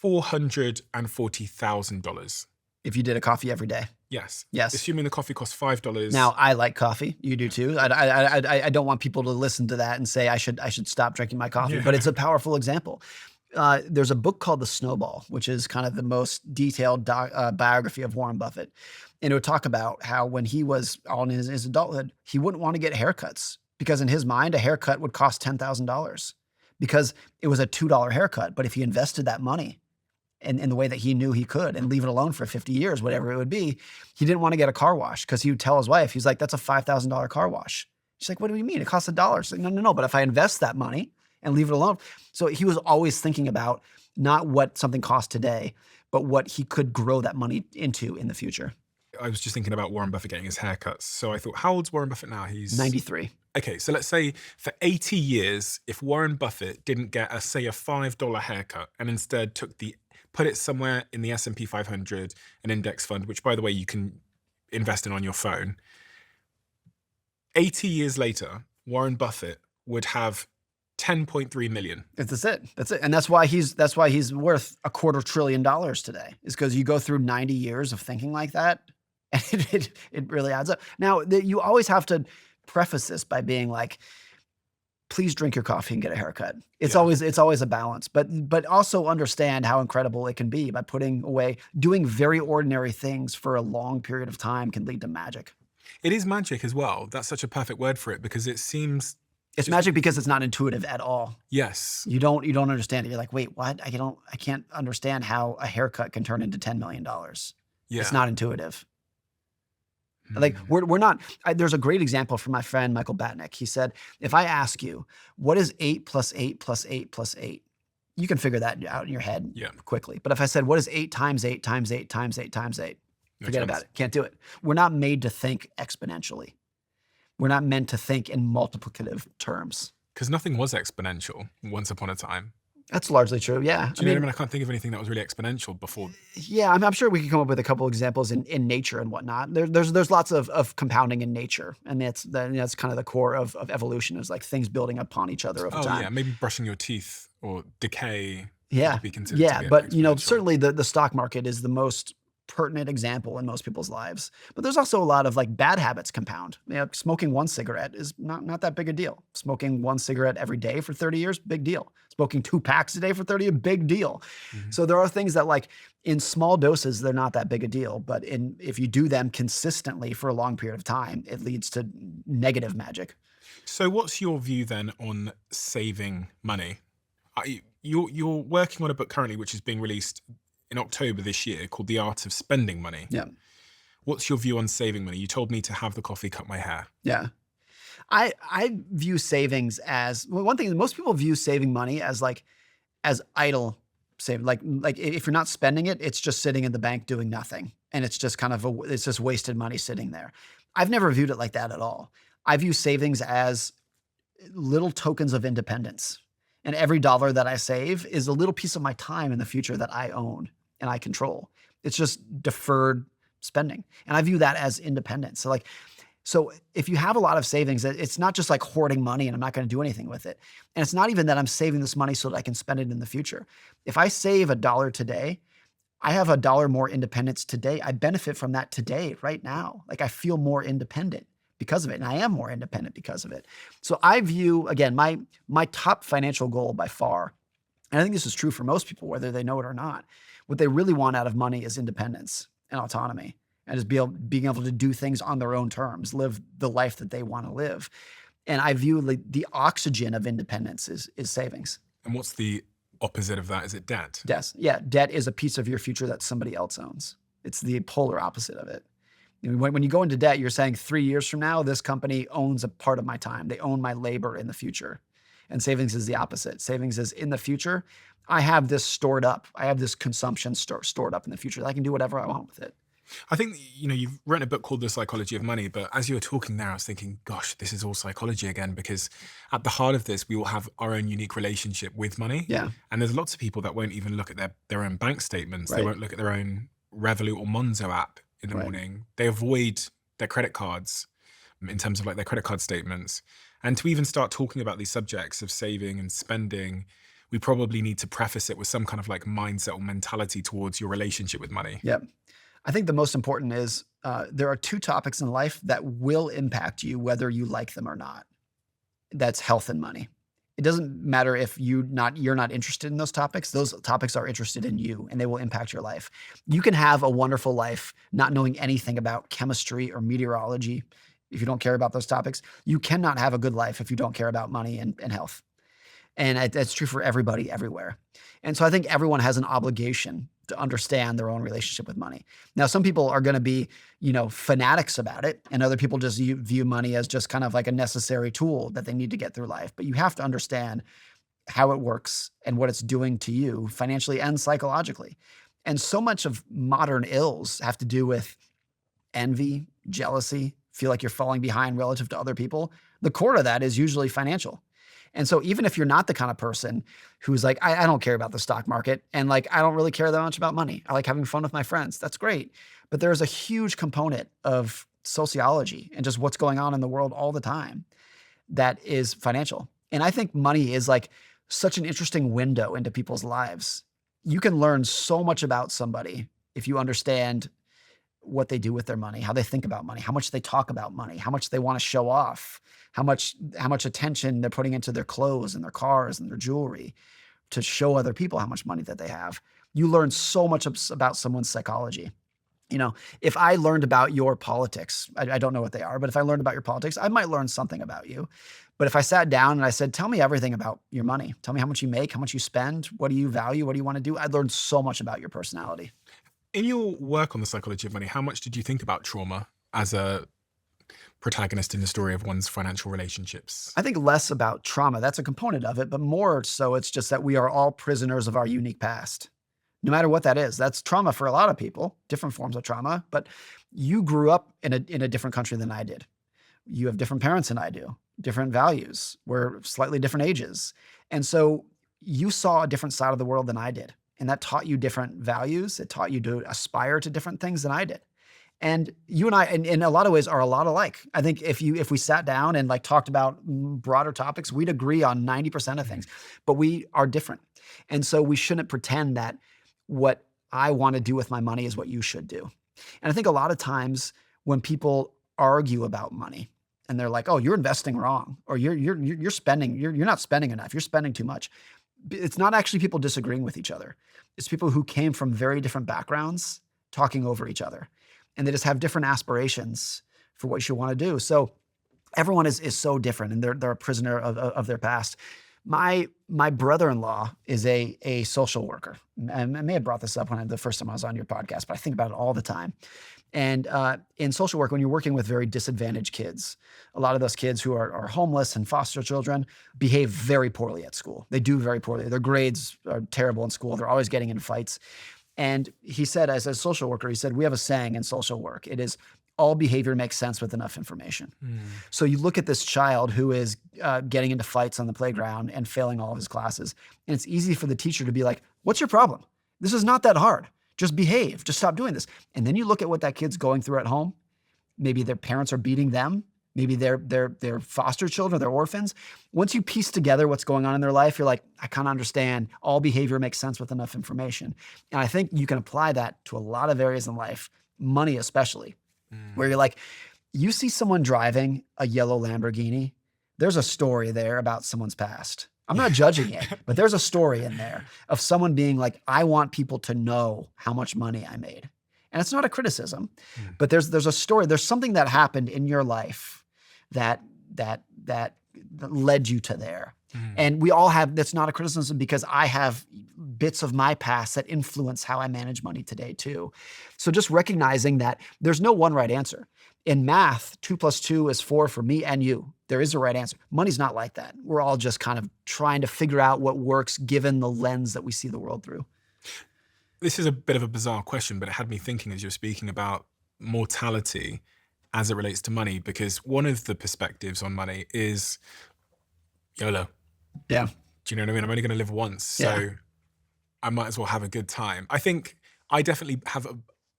Speaker 1: $440,000.
Speaker 2: If you did a coffee every day.
Speaker 1: Yes.
Speaker 2: Yes.
Speaker 1: Assuming the coffee costs $5.
Speaker 2: Now, I like coffee. You do too. I don't want people to listen to that and say I should stop drinking my coffee, but it's a powerful example. There's a book called The Snowball, which is kind of the most detailed biography of Warren Buffett. And it would talk about how when he was on his adulthood, he wouldn't want to get haircuts because in his mind, a haircut would cost $10,000 because it was a $2 haircut. But if he invested that money in the way that he knew he could and leave it alone for 50 years, whatever it would be, he didn't want to get a car wash because he would tell his wife, he's like, that's a $5,000 car wash. She's like, what do you mean? It costs $1. She's like, no. But if I invest that money and leave it alone. So he was always thinking about not what something costs today, but what he could grow that money into in the future.
Speaker 1: I was just thinking about Warren Buffett getting his haircuts. So I thought, how old's Warren Buffett now? He's
Speaker 2: 93.
Speaker 1: Okay, so let's say for 80 years, if Warren Buffett didn't get a $5 haircut and instead put it somewhere in the S&P 500, an index fund, which by the way, you can invest in on your phone. 80 years later, Warren Buffett would have 10.3 million.
Speaker 2: That's it. And that's why he's worth $250 billion today, is because you go through 90 years of thinking like that. And it really adds up. Now, you always have to preface this by being like, please drink your coffee and get a haircut. It's always a balance, but also understand how incredible it can be by doing very ordinary things for a long period of time can lead to magic.
Speaker 1: It is magic as well. That's such a perfect word for it because it seems...
Speaker 2: It's magic because it's not intuitive at all.
Speaker 1: Yes.
Speaker 2: You don't understand it. You're like, wait, what? I can't understand how a haircut can turn into $10 million. Yeah. It's not intuitive. Like we're not, there's a great example from my friend, Michael Batnick. He said, if I ask you, what is 8 plus 8 plus 8 plus 8? You can figure that out in your head quickly. But if I said, what is 8 times 8 times 8 times 8 times 8? Forget about it. Can't do it. We're not made to think exponentially. We're not meant to think in multiplicative terms.
Speaker 1: Because nothing was exponential once upon a time.
Speaker 2: That's largely true, yeah.
Speaker 1: Do you know what I mean? I can't think of anything that was really exponential before.
Speaker 2: Yeah, I'm sure we could come up with a couple examples in nature and whatnot. There's lots of compounding in nature, and that's kind of the core of evolution, is like things building upon each other over time.
Speaker 1: Oh yeah, maybe brushing your teeth or decay.
Speaker 2: Yeah,
Speaker 1: would be considered to be
Speaker 2: but
Speaker 1: exponential.
Speaker 2: certainly the stock market is the most pertinent example in most people's lives. But there's also a lot of like bad habits compound. Smoking one cigarette is not that big a deal. Smoking one cigarette every day for 30 years, big deal. Smoking 2 packs a day for 30 years, big deal. So there are things that like in small doses, they're not that big a deal. But if you do them consistently for a long period of time, it leads to negative magic.
Speaker 1: So what's your view then on saving money? You're working on a book currently, which is being released in October this year, called The Art of Spending Money.
Speaker 2: Yeah.
Speaker 1: What's your view on saving money? You told me to have the coffee, cut my hair.
Speaker 2: Yeah. I view savings as, well, one thing, most people view saving money as idle saving. Like if you're not spending it, it's just sitting in the bank doing nothing. And it's just kind of, it's just wasted money sitting there. I've never viewed it like that at all. I view savings as little tokens of independence. And every dollar that I save is a little piece of my time in the future that I own and I control. It's just deferred spending. And I view that as independence. So if you have a lot of savings, it's not just like hoarding money and I'm not going to do anything with it. And it's not even that I'm saving this money so that I can spend it in the future. If I save $1 today, I have $1 more independence today. I benefit from that today, right now. Like I feel more independent because of it. And I am more independent because of it. So I view, again, my top financial goal by far, and I think this is true for most people, whether they know it or not, what they really want out of money is independence and autonomy, and just being able to do things on their own terms, live the life that they want to live. And I view the oxygen of independence is savings.
Speaker 1: And what's the opposite of that? Is it debt?
Speaker 2: Yes. Yeah. Debt is a piece of your future that somebody else owns. It's the polar opposite of it. When you go into debt, you're saying 3 years from now, this company owns a part of my time. They own my labor in the future. And savings is the opposite. Savings is in the future. I have this stored up. I have this consumption stored up in the future. I can do whatever I want with it.
Speaker 1: I think, you've written a book called The Psychology of Money, but as you were talking there, I was thinking, gosh, this is all psychology again, because at the heart of this, we all have our own unique relationship with money.
Speaker 2: Yeah.
Speaker 1: And there's lots of people that won't even look at their own bank statements.
Speaker 2: Right.
Speaker 1: They won't look at their own Revolut or Monzo app in the morning. They avoid their credit cards in terms of like their credit card statements. And to even start talking about these subjects of saving and spending, we probably need to preface it with some kind of like mindset or mentality towards your relationship with money.
Speaker 2: Yep. I think the most important is there are 2 topics in life that will impact you whether you like them or not. That's health and money. It doesn't matter if you're not interested in those topics. Those topics are interested in you and they will impact your life. You can have a wonderful life not knowing anything about chemistry or meteorology if you don't care about those topics. You cannot have a good life if you don't care about money and health. And that's true for everybody everywhere. And so I think everyone has an obligation to understand their own relationship with money. Now, some people are going to be, fanatics about it, and other people just view money as just kind of like a necessary tool that they need to get through life. But you have to understand how it works and what it's doing to you financially and psychologically. And so much of modern ills have to do with envy, jealousy, feel like you're falling behind relative to other people. The core of that is usually financial. And so even if you're not the kind of person who's like, I don't care about the stock market and like, I don't really care that much about money. I like having fun with my friends. That's great. But there's a huge component of sociology and just what's going on in the world all the time that is financial. And I think money is like such an interesting window into people's lives. You can learn so much about somebody if you understand what they do with their money, how they think about money, how much they talk about money, how much they want to show off, how much attention they're putting into their clothes and their cars and their jewelry to show other people how much money that they have. You learn so much about someone's psychology. If I learned about your politics, I don't know what they are, but if I learned about your politics, I might learn something about you. But if I sat down and I said, tell me everything about your money, tell me how much you make, how much you spend, what do you value, what do you want to do? I'd learn so much about your personality.
Speaker 1: In your work on the psychology of money, how much did you think about trauma as a protagonist in the story of one's financial relationships?
Speaker 2: I think less about trauma. That's a component of it, but more so it's just that we are all prisoners of our unique past. No matter what that is. That's trauma for a lot of people, different forms of trauma, but you grew up in a different country than I did. You have different parents than I do, different values. We're slightly different ages. And so you saw a different side of the world than I did. And that taught you different values. It taught you to aspire to different things than I did. And you and I, in a lot of ways, are a lot alike. I think if we sat down and like talked about broader topics, we'd agree on 90% of things, but we are different. And so we shouldn't pretend that what I want to do with my money is what you should do. And I think a lot of times when people argue about money and they're like, oh, you're investing wrong, or you're spending, you're not spending enough, you're spending too much. It's not actually people disagreeing with each other. It's people who came from very different backgrounds talking over each other. And they just have different aspirations for what you should want to do. So everyone is so different, and they're a prisoner of their past. My brother-in-law is a social worker. And I may have brought this up the first time I was on your podcast, but I think about it all the time. And in social work, when you're working with very disadvantaged kids, a lot of those kids who are homeless and foster children behave very poorly at school. They do very poorly. Their grades are terrible in school. They're always getting in fights. And he said, as a social worker, he said, we have a saying in social work. It is, all behavior makes sense with enough information. So you look at this child who is getting into fights on the playground and failing all of his classes. And it's easy for the teacher to be like, what's your problem? This is not that hard. Just behave. Just stop doing this. And then you look at what that kid's going through at home. Maybe their parents are beating them. Maybe they're foster children, they're orphans. Once you piece together what's going on in their life, you're like, I kind of understand. All behavior makes sense with enough information. And I think you can apply that to a lot of areas in life, money especially, where you're like, you see someone driving a yellow Lamborghini, there's a story there about someone's past. I'm not judging it, but there's a story in there of someone being like, I want people to know how much money I made. And it's not a criticism, but there's a story. There's something that happened in your life that led you to there. And we all have, that's not a criticism, because I have bits of my past that influence how I manage money today too. So just recognizing that there's no one right answer. In math, 2 + 2 is 4 for me and you. There is a right answer. Money's not like that. We're all just kind of trying to figure out what works given the lens that we see the world through.
Speaker 1: This is a bit of a bizarre question, but it had me thinking as you were speaking about mortality as it relates to money, because one of the perspectives on money is YOLO.
Speaker 2: Yeah.
Speaker 1: Do you know what I mean? I'm only going to live once, so I might as well have a good time. I think I definitely have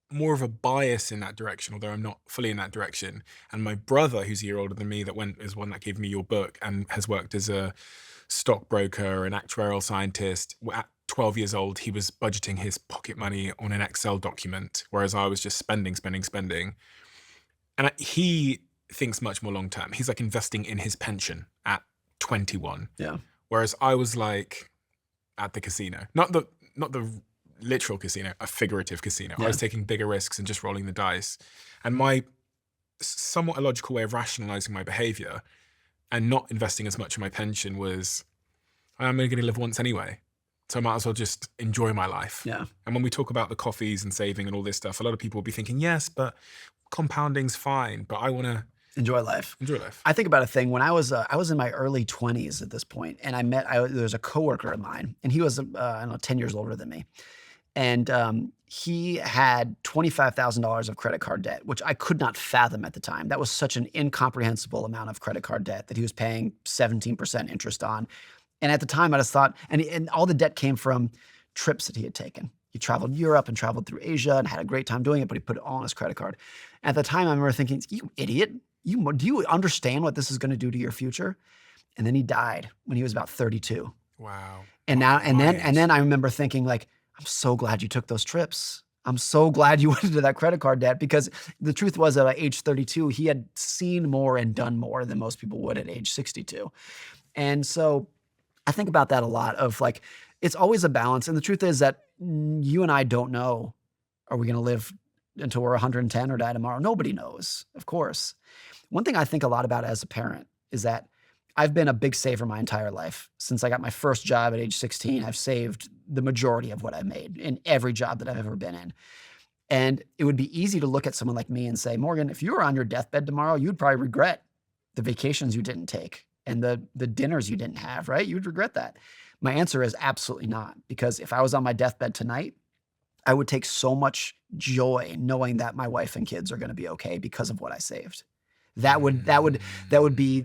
Speaker 1: more of a bias in that direction, although I'm not fully in that direction. And my brother, who's a year older than me, is one that gave me your book and has worked as a stockbroker, an actuarial scientist. At 12 years old, he was budgeting his pocket money on an Excel document, whereas I was just spending. And he thinks much more long term. He's like investing in his pension at 21.
Speaker 2: Yeah.
Speaker 1: Whereas I was like at the casino, not the literal casino, a figurative casino. I was taking bigger risks and just rolling the dice. And my somewhat illogical way of rationalizing my behavior and not investing as much in my pension was, I'm only going to live once anyway, so I might as well just enjoy my life.
Speaker 2: Yeah.
Speaker 1: And when we talk about the coffees and saving and all this stuff, a lot of people will be thinking, yes, but compounding's fine, but I want to
Speaker 2: enjoy life.
Speaker 1: Enjoy life.
Speaker 2: I think about a thing when I was in my early 20s at this point, and there was a coworker of mine, and he was I don't know, 10 years older than me, and he had $25,000 of credit card debt, which I could not fathom at the time. That was such an incomprehensible amount of credit card debt that he was paying 17% interest on. And at the time, I just thought, and all the debt came from trips that he had taken. He traveled Europe and traveled through Asia and had a great time doing it, but he put it all on his credit card. At the time, I remember thinking, you idiot. Do you understand what this is going to do to your future? And then he died when he was about 32.
Speaker 1: Wow.
Speaker 2: And then I remember thinking, like, I'm so glad you took those trips. I'm so glad you went into that credit card debt, because the truth was that at age 32, he had seen more and done more than most people would at age 62. And so I think about that a lot, of like, it's always a balance. And the truth is that you and I don't know, are we going to live until we're 110 or die tomorrow? Nobody knows, of course. One thing I think a lot about as a parent is that I've been a big saver my entire life. Since I got my first job at age 16, I've saved the majority of what I've made in every job that I've ever been in. And it would be easy to look at someone like me and say, Morgan, if you were on your deathbed tomorrow, you'd probably regret the vacations you didn't take and the dinners you didn't have, right? You'd regret that. My answer is absolutely not, because if I was on my deathbed tonight, I would take so much joy knowing that my wife and kids are going to be okay because of what I saved. That would be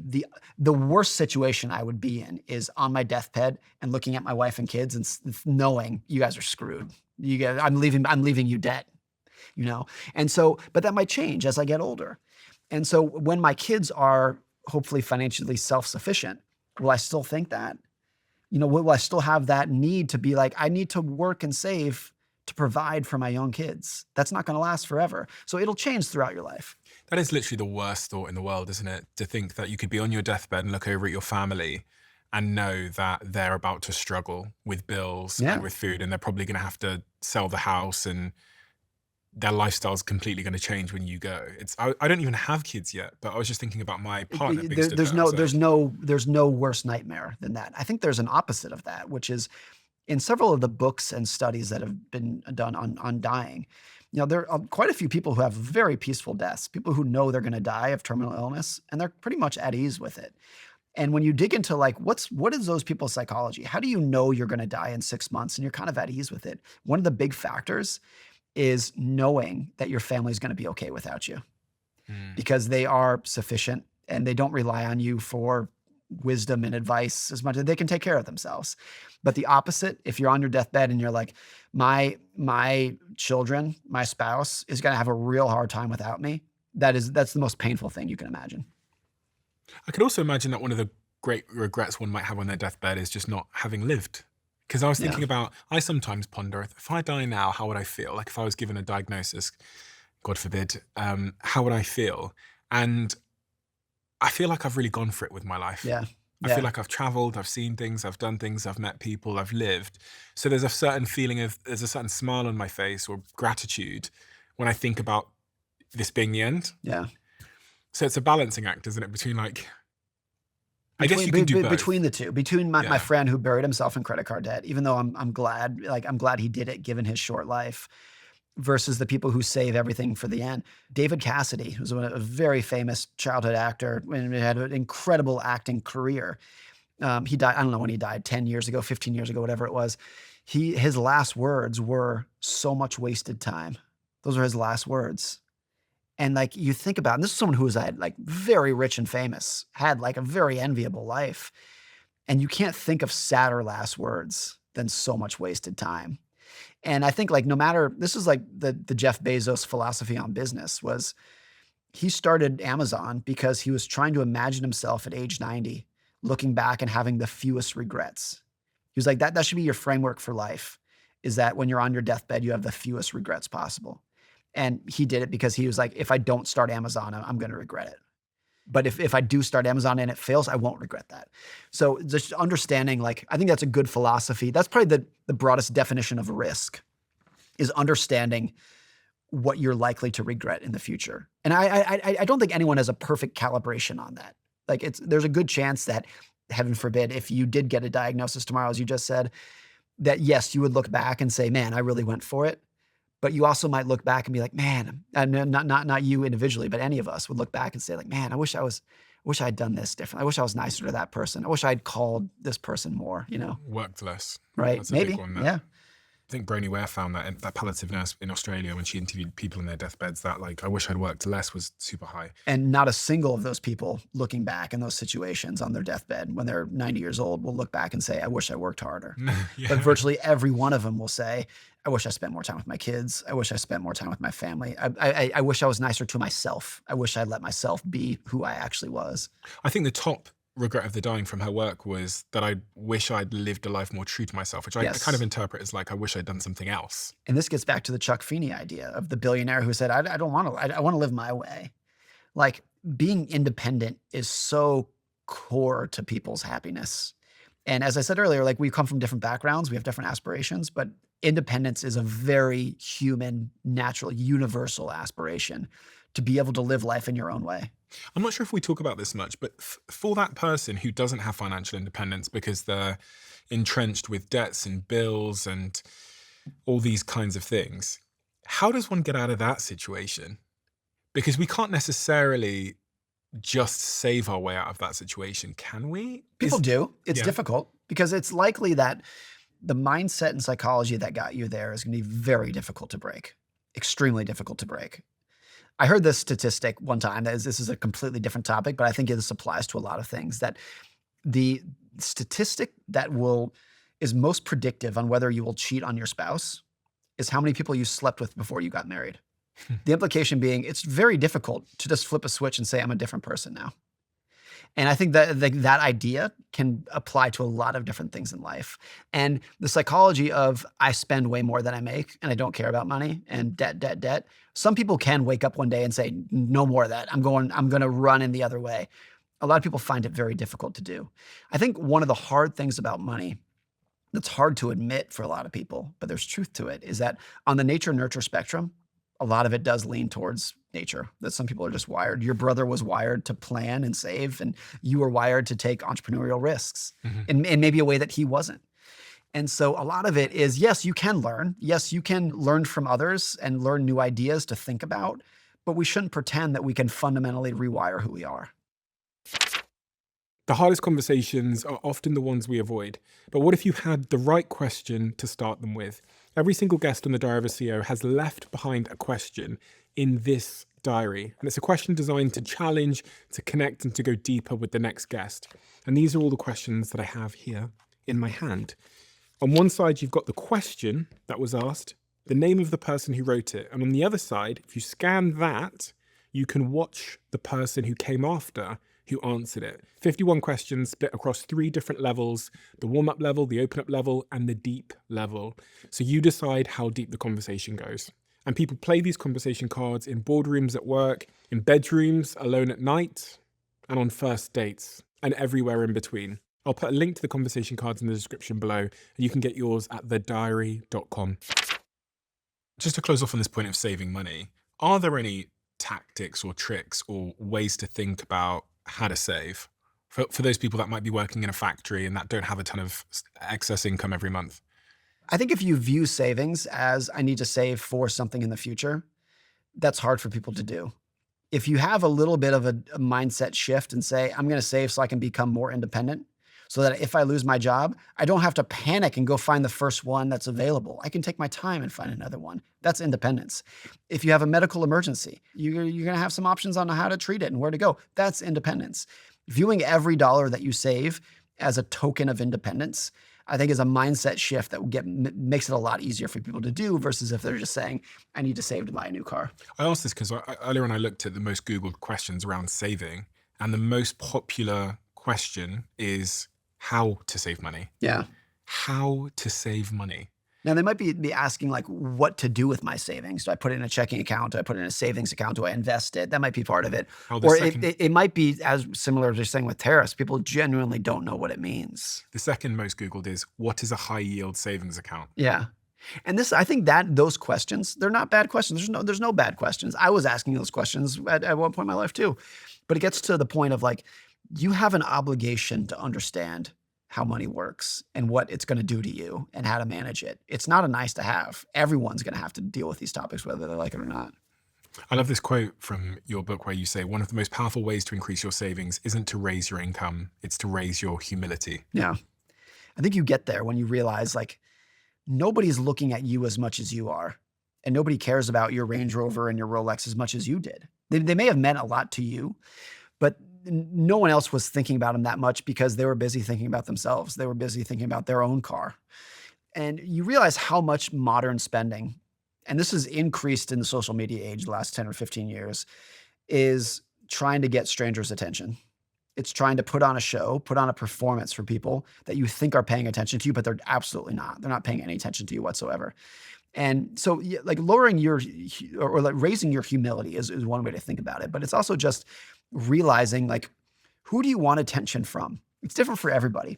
Speaker 2: the worst situation I would be in, is on my deathbed and looking at my wife and kids and knowing you guys are screwed. I'm leaving you debt, you know? And so, but that might change as I get older. And so when my kids are hopefully financially self-sufficient, will I still think that? You know, will I still have that need to be like, I need to work and save to provide for my young kids? That's not going to last forever. So it'll change throughout your life.
Speaker 1: That is literally the worst thought in the world, isn't it? To think that you could be on your deathbed and look over at your family and know that they're about to struggle with bills and with food, and they're probably going to have to sell the house, and their lifestyle's completely going to change when you go. I don't even have kids yet, but I was just thinking about my partner.
Speaker 2: There's no worse nightmare than that. I think there's an opposite of that, which is in several of the books and studies that have been done on dying. You know, there are quite a few people who have very peaceful deaths, people who know they're going to die of terminal illness, and they're pretty much at ease with it. And when you dig into like, what is those people's psychology? How do you know you're going to die in 6 months and you're kind of at ease with it? One of the big factors is knowing that your family's going to be okay without you, because they are sufficient and they don't rely on you for wisdom and advice as much as they can take care of themselves. But the opposite, if you're on your deathbed and you're like, my children, my spouse is going to have a real hard time without me, that's the most painful thing you can imagine.
Speaker 1: I could also imagine that one of the great regrets one might have on their deathbed is just not having lived. Because I was thinking about, I sometimes ponder, if I die now, how would I feel? Like if I was given a diagnosis, God forbid, how would I feel? And I feel like I've really gone for it with my life. I feel like I've traveled, I've seen things, I've done things, I've met people, I've lived. So there's a certain feeling there's a certain smile on my face or gratitude when I think about this being the end. So it's a balancing act, isn't it? Between like, I guess you can do both.
Speaker 2: Between the two, between my friend who buried himself in credit card debt, even though I'm glad he did it given his short life, versus the people who save everything for the end. David Cassidy, who's a very famous childhood actor and had an incredible acting career. He died, I don't know when he died, 10 years ago, 15 years ago, whatever it was. His last words were, "So much wasted time." Those are his last words. And like you think about, and this is someone who was like very rich and famous, had like a very enviable life. And you can't think of sadder last words than "so much wasted time." And I think like no matter, this is like the Jeff Bezos philosophy on business was, he started Amazon because he was trying to imagine himself at age 90, looking back and having the fewest regrets. He was like, that should be your framework for life, is that when you're on your deathbed, you have the fewest regrets possible. And he did it because he was like, if I don't start Amazon, I'm going to regret it. But if I do start Amazon and it fails, I won't regret that. So just understanding, like, I think that's a good philosophy. That's probably the broadest definition of risk, is understanding what you're likely to regret in the future. And I don't think anyone has a perfect calibration on that. Like there's a good chance that, heaven forbid, if you did get a diagnosis tomorrow, as you just said, that yes, you would look back and say, man, I really went for it. But you also might look back and be like, man, and not you individually, but any of us would look back and say like, man, I wish I had done this different. I wish I was nicer to that person. I wish I had called this person more, you know?
Speaker 1: Worked less.
Speaker 2: Right.
Speaker 1: That's
Speaker 2: maybe.
Speaker 1: A big one,
Speaker 2: yeah.
Speaker 1: I think Bronnie Ware found that palliative nurse in Australia, when she interviewed people in their deathbeds, that like, I wish I'd worked less, was super high.
Speaker 2: And not a single of those people looking back in those situations on their deathbed when they're 90 years old will look back and say, I wish I worked harder. But virtually every one of them will say, I wish I spent more time with my kids. I wish I spent more time with my family. I wish I was nicer to myself. I wish I let myself be who I actually was.
Speaker 1: I think the top regret of the dying from her work was that I wish I'd lived a life more true to myself, which I kind of interpret as like, I wish I'd done something else.
Speaker 2: And this gets back to the Chuck Feeney idea of the billionaire who said, I want to live my way. Like being independent is so core to people's happiness. And as I said earlier, like we come from different backgrounds, we have different aspirations, but independence is a very human, natural, universal aspiration to be able to live life in your own way.
Speaker 1: I'm not sure if we talk about this much, but for that person who doesn't have financial independence because they're entrenched with debts and bills and all these kinds of things, How does one get out of that situation? Because we can't necessarily just save our way out of that situation, can we?
Speaker 2: People do. It's
Speaker 1: Yeah.
Speaker 2: difficult because it's likely that the mindset and psychology that got you there is going to be very difficult to break, extremely difficult to break. I heard this statistic one time. This is a completely different topic, but I think this applies to a lot of things, that the statistic that is most predictive on whether you will cheat on your spouse is how many people you slept with before you got married. The implication being it's very difficult to just flip a switch and say, I'm a different person now. And I think that that idea can apply to a lot of different things in life. And the psychology of I spend way more than I make and I don't care about money and debt. Some people can wake up one day and say, no more of that. I'm going to run in the other way. A lot of people find it very difficult to do. I think one of the hard things about money that's hard to admit for a lot of people, but there's truth to it, is that on the nature-nurture spectrum, a lot of it does lean towards nature, that some people are just wired. Your brother was wired to plan and save, and you were wired to take entrepreneurial risks in maybe a way that he wasn't. And so a lot of it is, yes, you can learn. Yes, you can learn from others and learn new ideas to think about, but we shouldn't pretend that we can fundamentally rewire who we are.
Speaker 1: The hardest conversations are often the ones we avoid. But what if you had the right question to start them with? Every single guest on the Diary of a CEO has left behind a question in this diary. And it's a question designed to challenge, to connect, and to go deeper with the next guest. And these are all the questions that I have here in my hand. On one side, you've got the question that was asked, the name of the person who wrote it. And on the other side, if you scan that, you can watch the person who came after who answered it. 51 questions split across 3 different levels: the warm-up level, the open-up level, and the deep level. So you decide how deep the conversation goes. And people play these conversation cards in boardrooms at work, in bedrooms, alone at night, and on first dates, and everywhere in between. I'll put a link to the conversation cards in the description below, and you can get yours at thediary.com. Just to close off on this point of saving money, are there any tactics or tricks or ways to think about how to save for those people that might be working in a factory and that don't have a ton of excess income every month?
Speaker 2: I think if you view savings as I need to save for something in the future, that's hard for people to do. If you have a little bit of a mindset shift and say, I'm going to save so I can become more independent, so that if I lose my job, I don't have to panic and go find the first one that's available. I can take my time and find another one. That's independence. If you have a medical emergency, you're going to have some options on how to treat it and where to go. That's independence. Viewing every dollar that you save as a token of independence, I think, is a mindset shift that makes it a lot easier for people to do versus if they're just saying, I need to save to buy a new car.
Speaker 1: I asked this because earlier on I looked at the most Googled questions around saving, and the most popular question is how to save money.
Speaker 2: Yeah.
Speaker 1: How to save money.
Speaker 2: Now, they might be asking, like, what to do with my savings. Do I put it in a checking account? Do I put it in a savings account? Do I invest it? That might be part of it. Or it might be as similar to saying with tariffs. People genuinely don't know what it means.
Speaker 1: The second most Googled is, what is a high yield savings account?
Speaker 2: Yeah. And I think that those questions, they're not bad questions. There's no bad questions. I was asking those questions at one point in my life too. But it gets to the point of, like, you have an obligation to understand how money works and what it's going to do to you and how to manage it. It's not a nice to have. Everyone's going to have to deal with these topics, whether they like it or not.
Speaker 1: I love this quote from your book where you say, one of the most powerful ways to increase your savings isn't to raise your income, it's to raise your humility.
Speaker 2: Yeah. I think you get there when you realize, like, nobody's looking at you as much as you are. And nobody cares about your Range Rover and your Rolex as much as you did. They may have meant a lot to you, but no one else was thinking about them that much because they were busy thinking about themselves. They were busy thinking about their own car. And you realize how much modern spending, and this has increased in the social media age the last 10 or 15 years, is trying to get strangers' attention. It's trying to put on a show, put on a performance for people that you think are paying attention to you, but they're absolutely not. They're not paying any attention to you whatsoever. And so, like, lowering your, or like raising your humility is one way to think about it. But it's also just realizing, like, who do you want attention from? It's different for everybody.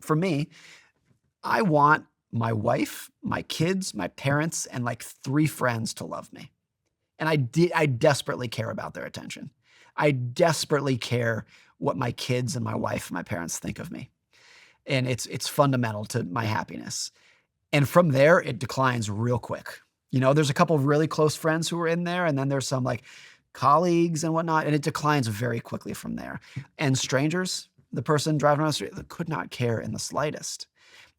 Speaker 2: For me, I want my wife, my kids, my parents, and like 3 friends to love me. And I desperately care about their attention. I desperately care what my kids and my wife and my parents think of me. And it's fundamental to my happiness. And from there, it declines real quick. You know, there's a couple of really close friends who are in there, and then there's some like colleagues and whatnot, and it declines very quickly from there. And strangers, the person driving around the street, could not care in the slightest.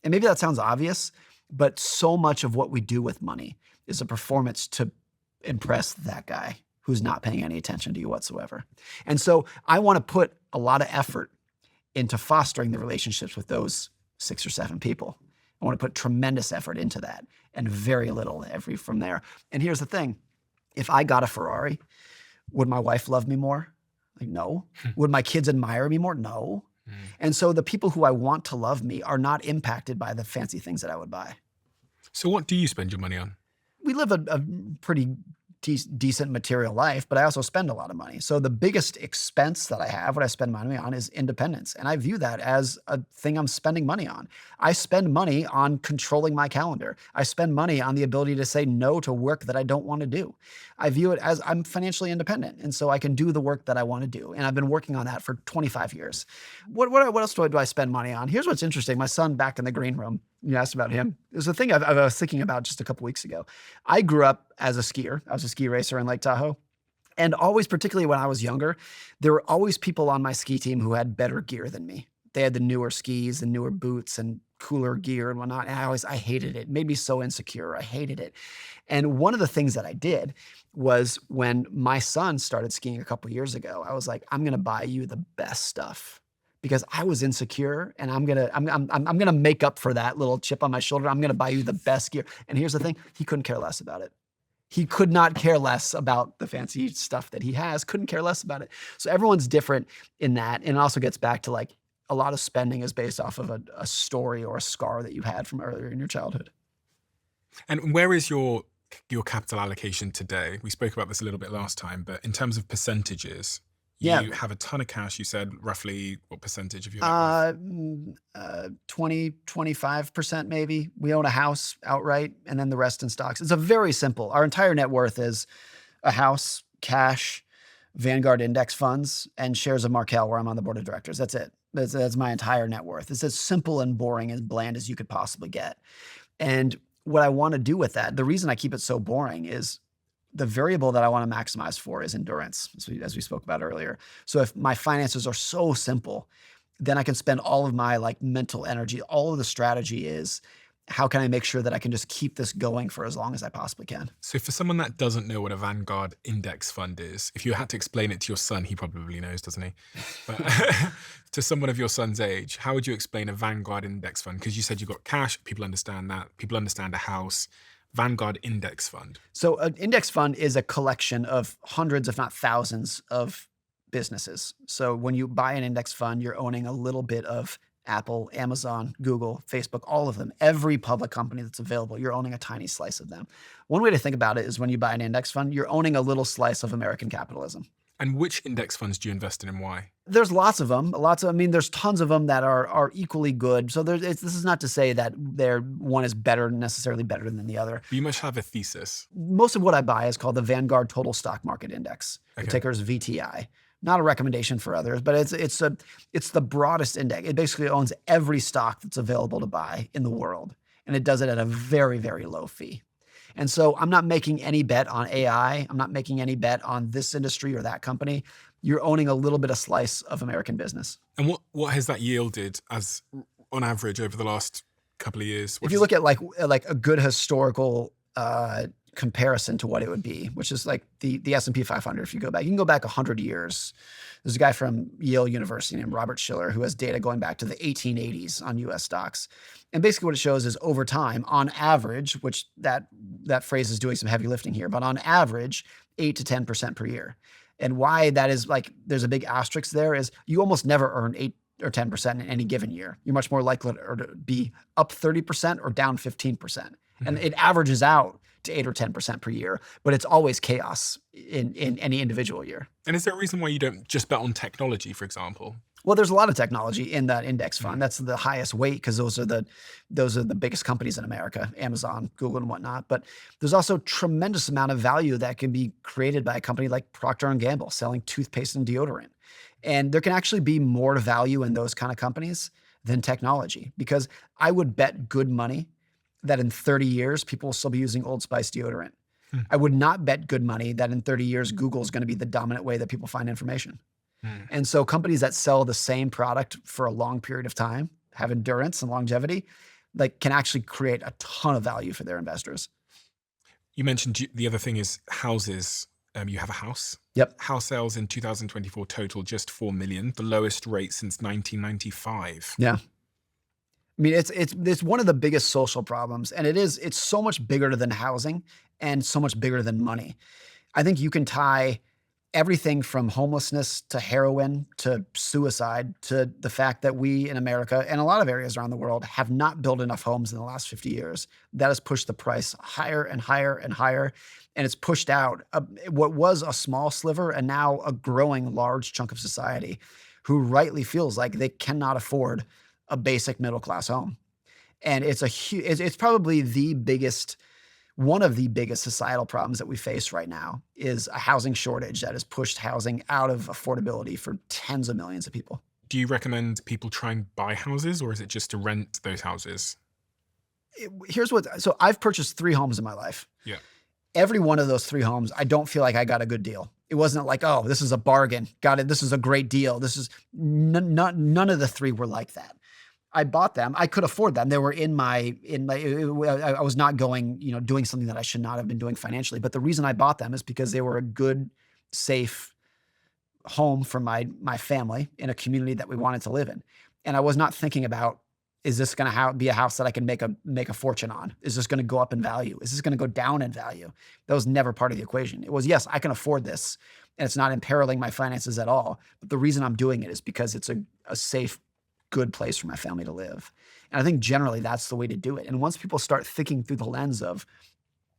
Speaker 2: And maybe that sounds obvious, but so much of what we do with money is a performance to impress that guy who's not paying any attention to you whatsoever. And so I want to put a lot of effort into fostering the relationships with those 6 or 7 people. I want to put tremendous effort into that and very little from there. And here's the thing. If I got a Ferrari, would my wife love me more? Like, no. Would my kids admire me more? No. And so the people who I want to love me are not impacted by the fancy things that I would buy.
Speaker 1: So what do you spend your money on?
Speaker 2: We live a pretty decent material life, but I also spend a lot of money. So the biggest expense that I have, what I spend money on, is independence. And I view that as a thing I'm spending money on. I spend money on controlling my calendar. I spend money on the ability to say no to work that I don't want to do. I view it as I'm financially independent, and so I can do the work that I want to do. And I've been working on that for 25 years. What else do I spend money on? Here's what's interesting. My son back in the green room, you asked about him. There's a thing I was thinking about just a couple weeks ago. I grew up as a skier. I was a ski racer in Lake Tahoe. And always, particularly when I was younger, there were always people on my ski team who had better gear than me. They had the newer skis and newer boots and cooler gear and whatnot. And I hated it. It made me so insecure. I hated it. And one of the things that I did was when my son started skiing a couple years ago, I was like, I'm going to buy you the best stuff because I was insecure, and I'm gonna make up for that little chip on my shoulder. I'm going to buy you the best gear. And here's the thing. He couldn't care less about it. He could not care less about the fancy stuff that he has, couldn't care less about it. So everyone's different in that. And it also gets back to like a lot of spending is based off of a story or a scar that you had from earlier in your childhood.
Speaker 1: And where is your capital allocation today? We spoke about this a little bit last time, but in terms of percentages, you have a ton of cash. You said roughly what percentage of your net worth?
Speaker 2: 20, 25% maybe. We own a house outright and then the rest in stocks. It's a very simple. Our entire net worth is a house, cash, Vanguard index funds, and shares of Markel where I'm on the board of directors. That's it. That's my entire net worth. It's as simple and boring and bland as you could possibly get. And what I want to do with that, the reason I keep it so boring is the variable that I want to maximize for is endurance, as we spoke about earlier. So if my finances are so simple, then I can spend all of my like mental energy. All of the strategy is, how can I make sure that I can just keep this going for as long as I possibly can?
Speaker 1: So for someone that doesn't know what a Vanguard index fund is, if you had to explain it to your son, he probably knows, doesn't he? But to someone of your son's age, how would you explain a Vanguard index fund? Because you said you've got cash, people understand that. People understand a house. Vanguard index fund. So
Speaker 2: an index fund is a collection of hundreds, if not thousands, of businesses. So when you buy an index fund, you're owning a little bit of Apple, Amazon, Google, Facebook, all of them. Every public company that's available, you're owning a tiny slice of them. One way to think about it is when you buy an index fund, you're owning a little slice of American capitalism.
Speaker 1: And which index funds do you invest in and why?
Speaker 2: There's lots of them. There's tons of them that are equally good. So this is not to say that one is necessarily better than the other.
Speaker 1: But you must have a thesis.
Speaker 2: Most of what I buy is called the Vanguard Total Stock Market Index. Okay. The ticker is VTI. Not a recommendation for others, but it's the broadest index. It basically owns every stock that's available to buy in the world. And it does it at a very, very low fee. And so I'm not making any bet on AI. I'm not making any bet on this industry or that company. You're owning a little bit of slice of American business.
Speaker 1: And what has that yielded as on average over the last couple of years?
Speaker 2: If you look at like a good historical comparison to what it would be, which is like the S&P 500, if you can go back 100 years. There's a guy from Yale University named Robert Shiller who has data going back to the 1880s on US stocks. And basically what it shows is over time, on average, which that phrase is doing some heavy lifting here, but on average, 8 to 10% per year. And why that is like, there's a big asterisk there is you almost never earn 8 or 10% in any given year. You're much more likely to be up 30% or down 15%. Mm-hmm. And it averages out to 8 or 10% per year, but it's always chaos in any individual year.
Speaker 1: And is there a reason why you don't just bet on technology, for example?
Speaker 2: Well, there's a lot of technology in that index fund. That's the highest weight because those are the biggest companies in America, Amazon, Google, and whatnot. But there's also tremendous amount of value that can be created by a company like Procter & Gamble selling toothpaste and deodorant. And there can actually be more value in those kind of companies than technology, because I would bet good money that in 30 years, people will still be using Old Spice deodorant. I would not bet good money that in 30 years, Google is going to be the dominant way that people find information. And so companies that sell the same product for a long period of time, have endurance and longevity, like can actually create a ton of value for their investors.
Speaker 1: You mentioned the other thing is houses. You have a house.
Speaker 2: Yep.
Speaker 1: House sales in 2024 total just 4 million, the lowest rate since 1995.
Speaker 2: Yeah. I mean, it's one of the biggest social problems, and it's so much bigger than housing and so much bigger than money. I think you can tie everything from homelessness to heroin to suicide to the fact that we in America and a lot of areas around the world have not built enough homes in the last 50 years. That has pushed the price higher and higher and higher. And it's pushed out what was a small sliver and now a growing large chunk of society who rightly feels like they cannot afford a basic middle-class home. And it's probably one of the biggest societal problems that we face right now is a housing shortage that has pushed housing out of affordability for tens of millions of people.
Speaker 1: Do you recommend people try and buy houses, or is it just to rent those houses?
Speaker 2: So I've purchased 3 homes in my life.
Speaker 1: Yeah.
Speaker 2: Every one of those 3 homes, I don't feel like I got a good deal. It wasn't like, oh, this is a bargain. Got it. This is a great deal. This is none of the 3 were like that. I bought them. I could afford them. They were I was not going, doing something that I should not have been doing financially. But the reason I bought them is because they were a good, safe home for my family in a community that we wanted to live in. And I was not thinking about, is this going to be a house that I can make a fortune on? Is this going to go up in value? Is this going to go down in value? That was never part of the equation. It was, yes, I can afford this, and it's not imperiling my finances at all. But the reason I'm doing it is because it's a safe, good place for my family to live. And I think generally that's the way to do it. And once people start thinking through the lens of,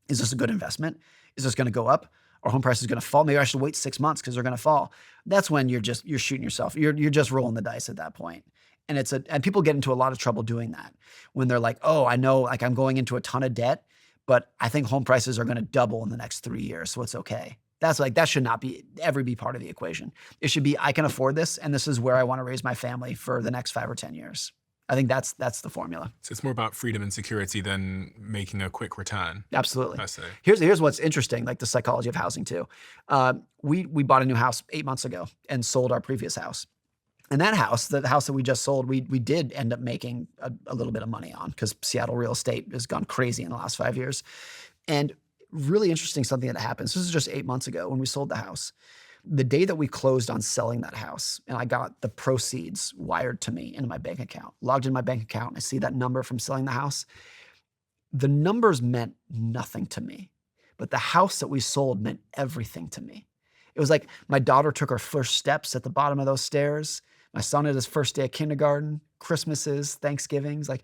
Speaker 2: is this a good investment? Is this going to go up? Or home price is going to fall? Maybe I should wait 6 months because they're going to fall. That's when you're shooting yourself. You're just rolling the dice at that point. And and people get into a lot of trouble doing that when they're like, oh, I know, like I'm going into a ton of debt, but I think home prices are going to double in the next 3 years, so it's okay. That should not ever be part of the equation. It should be, I can afford this, and this is where I want to raise my family for the next 5 or 10 years. I think that's the formula.
Speaker 1: So it's more about freedom and security than making a quick return.
Speaker 2: Absolutely.
Speaker 1: I see.
Speaker 2: Here's what's interesting, like the psychology of housing too. We bought a new house 8 months ago and sold our previous house. And that house, the house that we just sold, we did end up making a little bit of money on because Seattle real estate has gone crazy in the last 5 years. And really interesting something that happened. So this is just 8 months ago when we sold the house. The day that we closed on selling that house and I got the proceeds wired to me into my bank account, logged in my bank account, and I see that number from selling the house. The numbers meant nothing to me, but the house that we sold meant everything to me. It was like my daughter took her first steps at the bottom of those stairs. My son had his first day of kindergarten, Christmases, Thanksgivings, and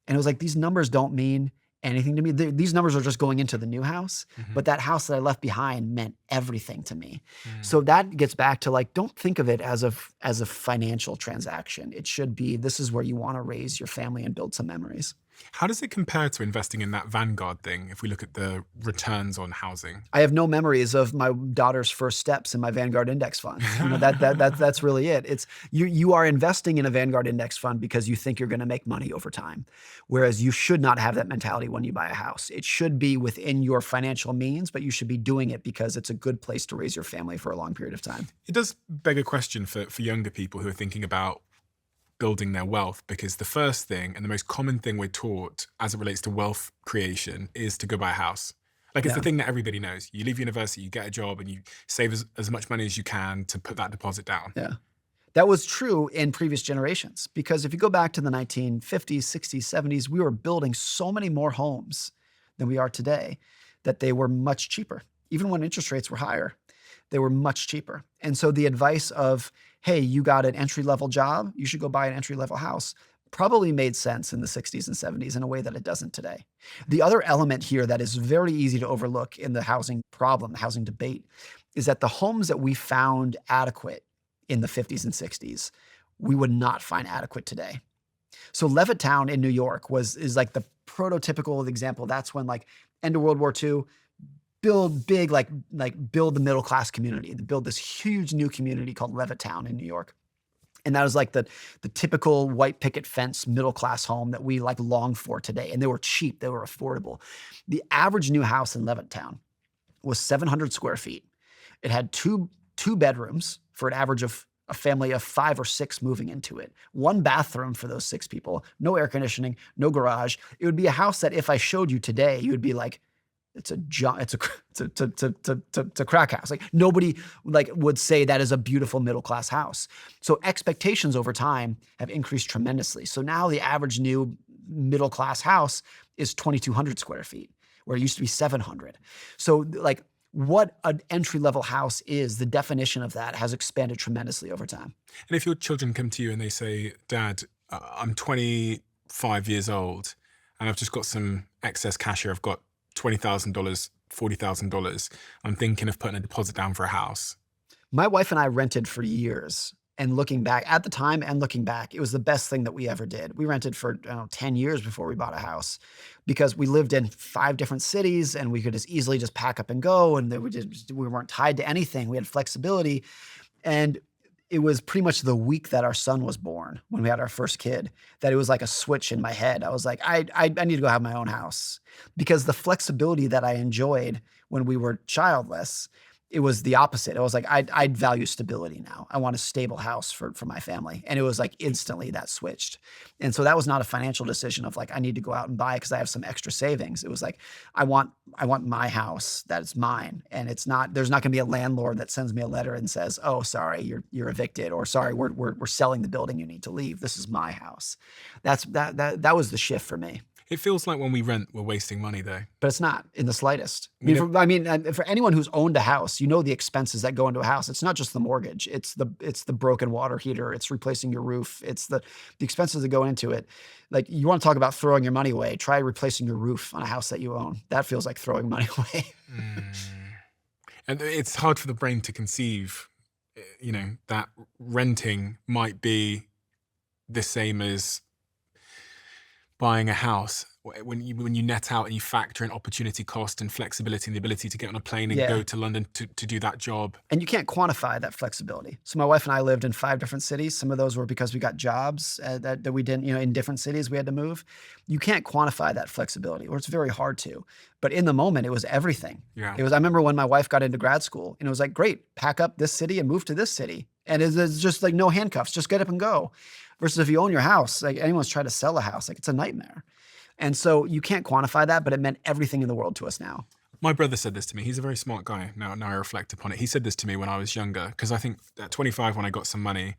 Speaker 2: it was like, these numbers don't mean anything to me. These numbers are just going into the new house, but that house that I left behind meant everything to me. So that gets back to like, don't think of it as a financial transaction. It should be, this is where you want to raise your family and build some memories.
Speaker 1: How does it compare to investing in that Vanguard thing if we look at the returns on housing?
Speaker 2: I have no memories of my daughter's first steps in my Vanguard index fund. That's really it. It's you are investing in a Vanguard index fund because you think you're going to make money over time. Whereas you should not have that mentality when you buy a house. It should be within your financial means, but you should be doing it because it's a good place to raise your family for a long period of time.
Speaker 1: It does beg a question for younger people who are thinking about building their wealth, because the first thing and the most common thing we're taught as it relates to wealth creation is to go buy a house. Like it's the thing that everybody knows. You leave university, you get a job, and you save as much money as you can to put that deposit down.
Speaker 2: Yeah. That was true in previous generations, because if you go back to the 1950s, 60s, 70s, we were building so many more homes than we are today that they were much cheaper. Even when interest rates were higher, they were much cheaper. And so the advice of, hey, you got an entry-level job, you should go buy an entry-level house, probably made sense in the 60s and 70s in a way that it doesn't today. The other element here that is very easy to overlook in the housing problem, the housing debate, is that the homes that we found adequate in the 50s and 60s, we would not find adequate today. So Levittown in New York is like the prototypical example. That's when, like, end of World War II, build big, like build the middle class community, to build this huge new community called Levittown in New York. And that was like the typical white picket fence middle class home that we like long for today. And they were cheap, they were affordable. The average new house in Levittown was 700 square feet. It had two bedrooms for an average of a family of 5 or 6 moving into it. 1 bathroom for those 6 people, no air conditioning, no garage. It would be a house that if I showed you today, you would be like, it's a crack house. Like nobody like would say that is a beautiful middle class house. So expectations over time have increased tremendously. So now the average new middle class house is 2,200 square feet, where it used to be 700. So like what an entry-level house is, the definition of that has expanded tremendously over time.
Speaker 1: And if your children come to you and they say, Dad, I'm 25 years old and I've just got some excess cash here. I've got $20,000, $40,000. I'm thinking of putting a deposit down for a house.
Speaker 2: My wife and I rented for years. And looking back, at the time and looking back, it was the best thing that we ever did. We rented for 10 years before we bought a house because we lived in 5 different cities and we could just easily just pack up and go. And we weren't tied to anything. We had flexibility. And it was pretty much the week that our son was born, when we had our first kid, that it was like a switch in my head. I was like, I need to go have my own house, because the flexibility that I enjoyed when we were childless, it was the opposite. I was like, I value stability now. I want a stable house for my family. And it was like instantly that switched. And so that was not a financial decision of like, I need to go out and buy because I have some extra savings. It was like, I want my house that is mine. And there's not going to be a landlord that sends me a letter and says, oh, sorry, you're evicted, or sorry, we're selling the building, you need to leave. This is my house. That was the shift for me.
Speaker 1: It feels like when we rent, we're wasting money though.
Speaker 2: But it's not in the slightest. I mean, for anyone who's owned a house, you know the expenses that go into a house. It's not just the mortgage. It's the broken water heater. It's replacing your roof. It's the expenses that go into it. Like, you want to talk about throwing your money away, try replacing your roof on a house that you own. That feels like throwing money away.
Speaker 1: And it's hard for the brain to conceive, that renting might be the same as buying a house. When you net out and you factor in opportunity cost and flexibility and the ability to get on a plane and go to London to do that job.
Speaker 2: And you can't quantify that flexibility. So my wife and I lived in 5 different cities. Some of those were because we got jobs that we didn't, in different cities we had to move. You can't quantify that flexibility, or it's very hard to. But in the moment, it was everything. Yeah. I remember when my wife got into grad school, and it was like, great, pack up this city and move to this city. And it's just like no handcuffs, just get up and go. Versus if you own your house, like anyone's tried to sell a house, like it's a nightmare. And so you can't quantify that, but it meant everything in the world to us now.
Speaker 1: My brother said this to me. He's a very smart guy. Now I reflect upon it. He said this to me when I was younger, because I think at 25, when I got some money,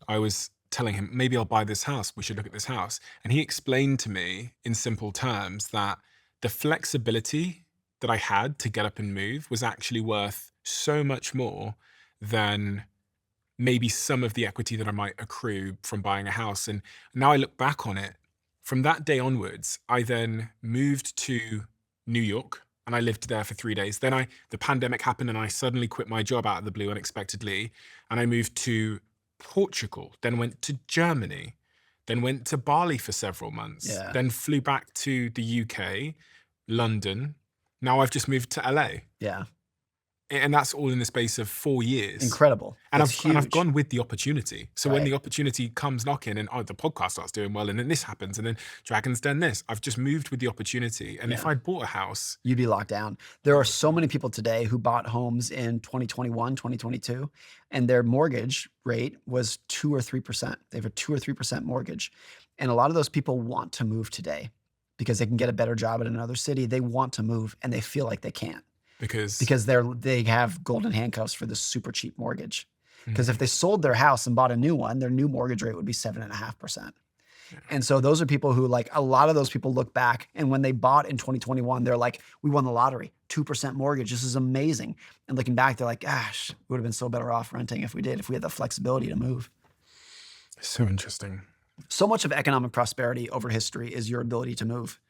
Speaker 1: I was telling him, maybe I'll buy this house. We should look at this house. And he explained to me in simple terms that the flexibility that I had to get up and move was actually worth so much more than maybe some of the equity that I might accrue from buying a house. And now I look back on it, from that day onwards, I then moved to New York and I lived there for 3 days. Then the pandemic happened and I suddenly quit my job out of the blue unexpectedly. And I moved to Portugal, then went to Germany, then went to Bali for several months, then flew back to the UK, London. Now I've just moved to LA. Yeah. And that's all in the space of 4 years.
Speaker 2: Incredible.
Speaker 1: And I've gone with the opportunity. So when the opportunity comes knocking and the podcast starts doing well and then this happens and then Dragon's done this, I've just moved with the opportunity. And if I'd bought a house,
Speaker 2: you'd be locked down. There are so many people today who bought homes in 2021, 2022, and their mortgage rate was 2 or 3%. They have a 2 or 3% mortgage. And a lot of those people want to move today because they can get a better job at another city. They want to move and they feel like they can't. Because they have golden handcuffs for this super cheap mortgage. Because if they sold their house and bought a new one, their new mortgage rate would be 7.5%. And so those are people who, like, a lot of those people look back, and when they bought in 2021, they're like, we won the lottery, 2% mortgage. This is amazing. And looking back, they're like, gosh, we would have been so better off renting if we had the flexibility to move.
Speaker 1: So interesting.
Speaker 2: So much of economic prosperity over history is your ability to move.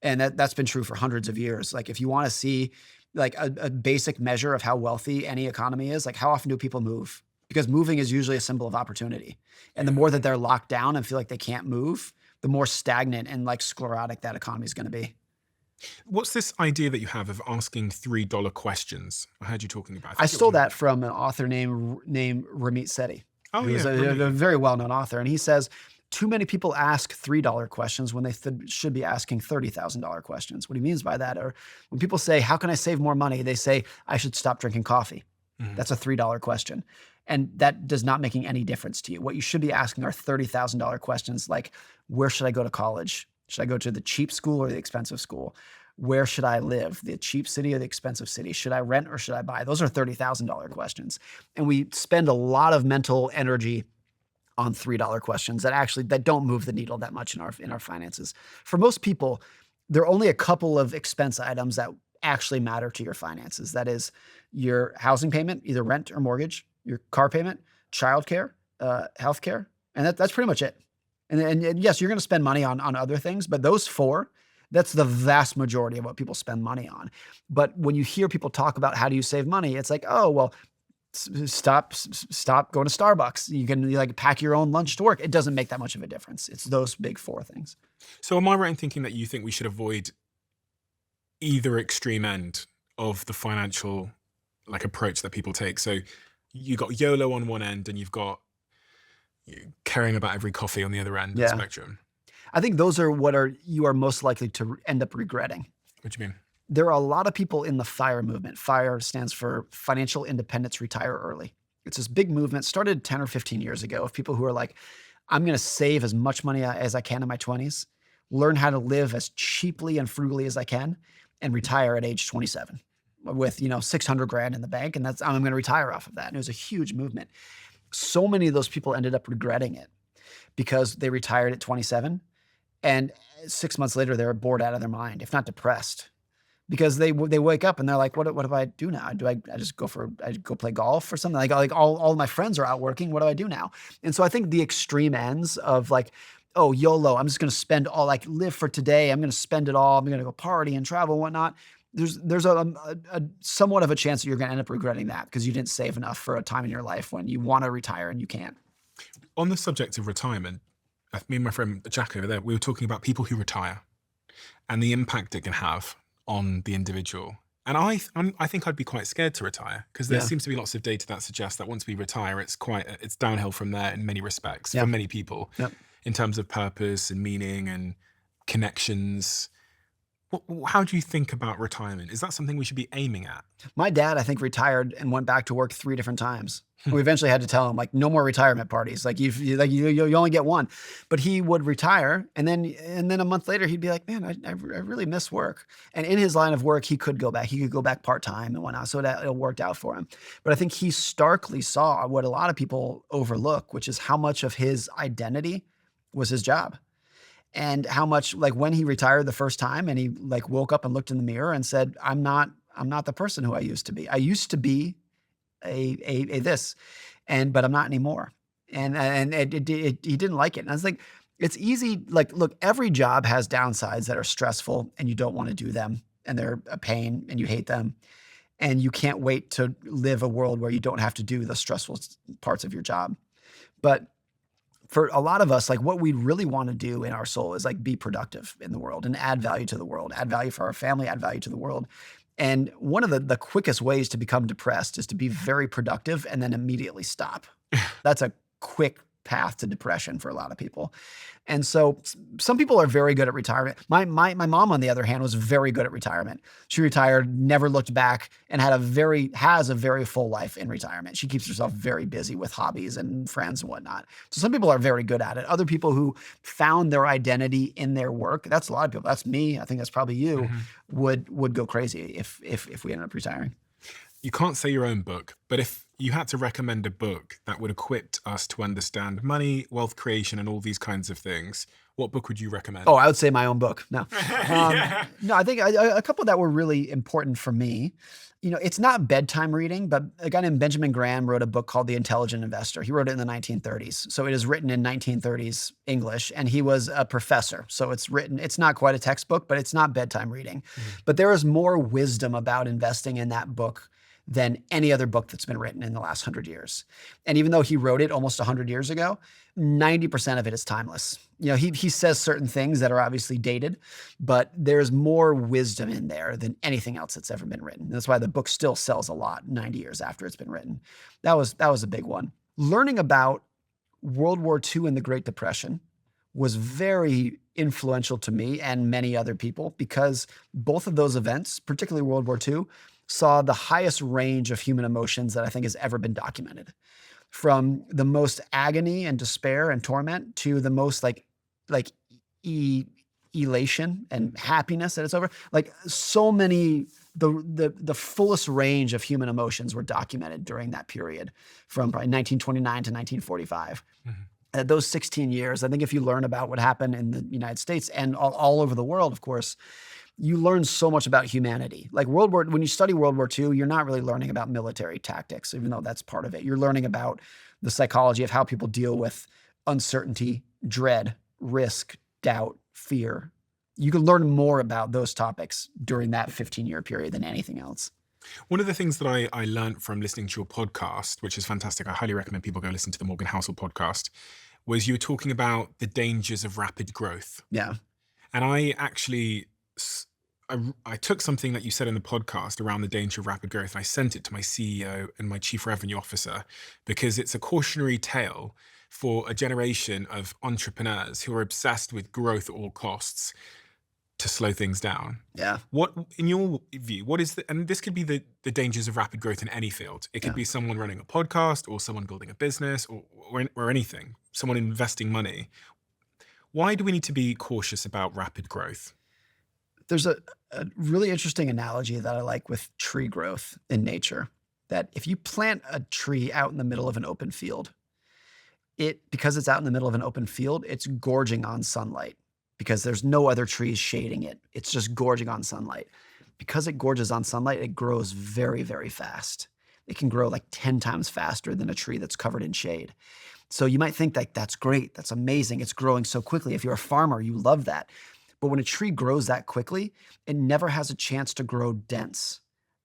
Speaker 2: And that's been true for hundreds of years. Like, if you want to see like a basic measure of how wealthy any economy is, like, how often do people move? Because moving is usually a symbol of opportunity. And the more that they're locked down and feel like they can't move, the more stagnant and like sclerotic that economy is going to be.
Speaker 1: What's this idea that you have of asking $3 questions? I heard you talking about it.
Speaker 2: I stole that from an author named Ramit Sethi.
Speaker 1: Oh,
Speaker 2: who is
Speaker 1: yeah,
Speaker 2: a
Speaker 1: brilliant.
Speaker 2: very well-known author. And he says, too many people ask $3 questions when they should be asking $30,000 questions. What he means by that are when people say, how can I save more money? They say, I should stop drinking coffee. That's a $3 question. And that does not making any difference to you. What you should be asking are $30,000 questions like, where should I go to college? Should I go to the cheap school or the expensive school? Where should I live? The cheap city or the expensive city? Should I rent or should I buy? Those are $30,000 questions. And we spend a lot of mental energy on $3 questions that don't move the needle that much in our finances. For most people, there are only a couple of expense items that actually matter to your finances. That is your housing payment, either rent or mortgage, your car payment, childcare, healthcare, and that's pretty much it. And yes, you're going to spend money on other things, but those four, that's the vast majority of what people spend money on. But when you hear people talk about how do you save money, it's like, oh, well, stop going to Starbucks. You can like pack your own lunch to work. It doesn't make that much of a difference. It's those big four things.
Speaker 1: So am I right in thinking that you think we should avoid either extreme end of the financial like approach that people take? So you got YOLO on one end and you've got caring about every coffee on the other end of the spectrum.
Speaker 2: I think those are you are most likely to end up regretting.
Speaker 1: What do you mean?
Speaker 2: There are a lot of people in the FIRE movement. FIRE stands for Financial Independence, Retire Early. It's this big movement, started 10 or 15 years ago, of people who are like, I'm going to save as much money as I can in my 20s, learn how to live as cheaply and frugally as I can, and retire at age 27 with, 600 grand in the bank. And I'm going to retire off of that. And it was a huge movement. So many of those people ended up regretting it because they retired at 27. And 6 months later, they're bored out of their mind, if not depressed. Because they wake up and they're like, what do I do now? I just go play golf or something? Like all my friends are out working. What do I do now? And so I think the extreme ends of like, oh, YOLO, I'm just going to spend all, like live for today. I'm going to spend it all. I'm going to go party and travel and whatnot. There's a somewhat of a chance that you're going to end up regretting that because you didn't save enough for a time in your life when you want to retire and you can't.
Speaker 1: On the subject of retirement, me and my friend Jack over there, we were talking about people who retire and the impact it can have on the individual. And I think I'd be quite scared to retire because there seems to be lots of data that suggests that once we retire, it's downhill from there in many respects for many people in terms of purpose and meaning and connections. How do you think about retirement? Is that something we should be aiming at?
Speaker 2: My dad, I think, retired and went back to work 3 different times. We eventually had to tell him, like, no more retirement parties. Like you only get one. But he would retire, and then a month later, he'd be like, man, I really miss work. And in his line of work, he could go back. He could go back part-time and whatnot. So it worked out for him. But I think he starkly saw what a lot of people overlook, which is how much of his identity was his job. And how much, like when he retired the first time and he like woke up and looked in the mirror and said, I'm not the person who I used to be. I used to be a this, but I'm not anymore. And he didn't like it. And I was like, it's easy. Like, look, every job has downsides that are stressful and you don't want to do them and they're a pain and you hate them. And you can't wait to live a world where you don't have to do the stressful parts of your job. But for a lot of us, like what we really want to do in our soul is like be productive in the world and add value to the world, add value for our family, add value to the world. And one of the quickest ways to become depressed is to be very productive and then immediately stop. That's a quick path to depression for a lot of people. And so some people are very good at retirement. My mom, on the other hand, was very good at retirement. She retired, never looked back, and has a very full life in retirement. She keeps herself very busy with hobbies and friends and whatnot. So some people are very good at it. Other people who found their identity in their work, that's a lot of people. That's me. I think that's probably you, would go crazy if we ended up retiring.
Speaker 1: You can't say your own book, but if you had to recommend a book that would equip us to understand money, wealth creation, and all these kinds of things, what book would you recommend?
Speaker 2: Oh, I would say my own book. No, no, I think a couple that were really important for me. It's not bedtime reading, but a guy named Benjamin Graham wrote a book called The Intelligent Investor. He wrote it in the 1930s. So it is written in 1930s English, and he was a professor. So it's not quite a textbook, but it's not bedtime reading. But there is more wisdom about investing in that book than any other book that's been written in the last 100 years. And even though he wrote it almost 100 years ago, 90% of it is timeless. He says certain things that are obviously dated, but there's more wisdom in there than anything else that's ever been written. That's why the book still sells a lot 90 years after it's been written. That was a big one. learning about World War II and the Great Depression was very influential to me and many other people because both of those events, particularly World War II, saw the highest range of human emotions that I think has ever been documented. From the most agony and despair and torment to the most elation and happiness that it's over. Like so many, the fullest range of human emotions were documented during that period from probably 1929 to 1945. Those 16 years, I think if you learn about what happened in the United States and all over the world, of course, you learn so much about humanity. Like when you study World War II, you're not really learning about military tactics, even though that's part of it. You're learning about the psychology of how people deal with uncertainty, dread, risk, doubt, fear. You can learn more about those topics during that 15-year period than anything else.
Speaker 1: One of the things that I learned from listening to your podcast, which is fantastic, I highly recommend people go listen to the Morgan Housel podcast, was you were talking about the dangers of rapid growth.
Speaker 2: Yeah.
Speaker 1: And I actually, I took something that you said in the podcast around the danger of rapid growth, and I sent it to my CEO and my chief revenue officer because it's a cautionary tale for a generation of entrepreneurs who are obsessed with growth at all costs to slow things down.
Speaker 2: Yeah.
Speaker 1: What, in your view, what is and this could be the dangers of rapid growth in any field. It could be someone running a podcast or someone building a business or anything, someone investing money. Why do we need to be cautious about rapid growth?
Speaker 2: There's a really interesting analogy that I like with tree growth in nature, that if you plant a tree out in the middle of an open field, because it's out in the middle of an open field, it's gorging on sunlight because there's no other trees shading it. It's just gorging on sunlight. Because it gorges on sunlight, it grows very, very fast. It can grow like 10 times faster than a tree that's covered in shade. So you might think like, that's great, that's amazing, it's growing so quickly. If you're a farmer, you love that. But when a tree grows that quickly, it never has a chance to grow dense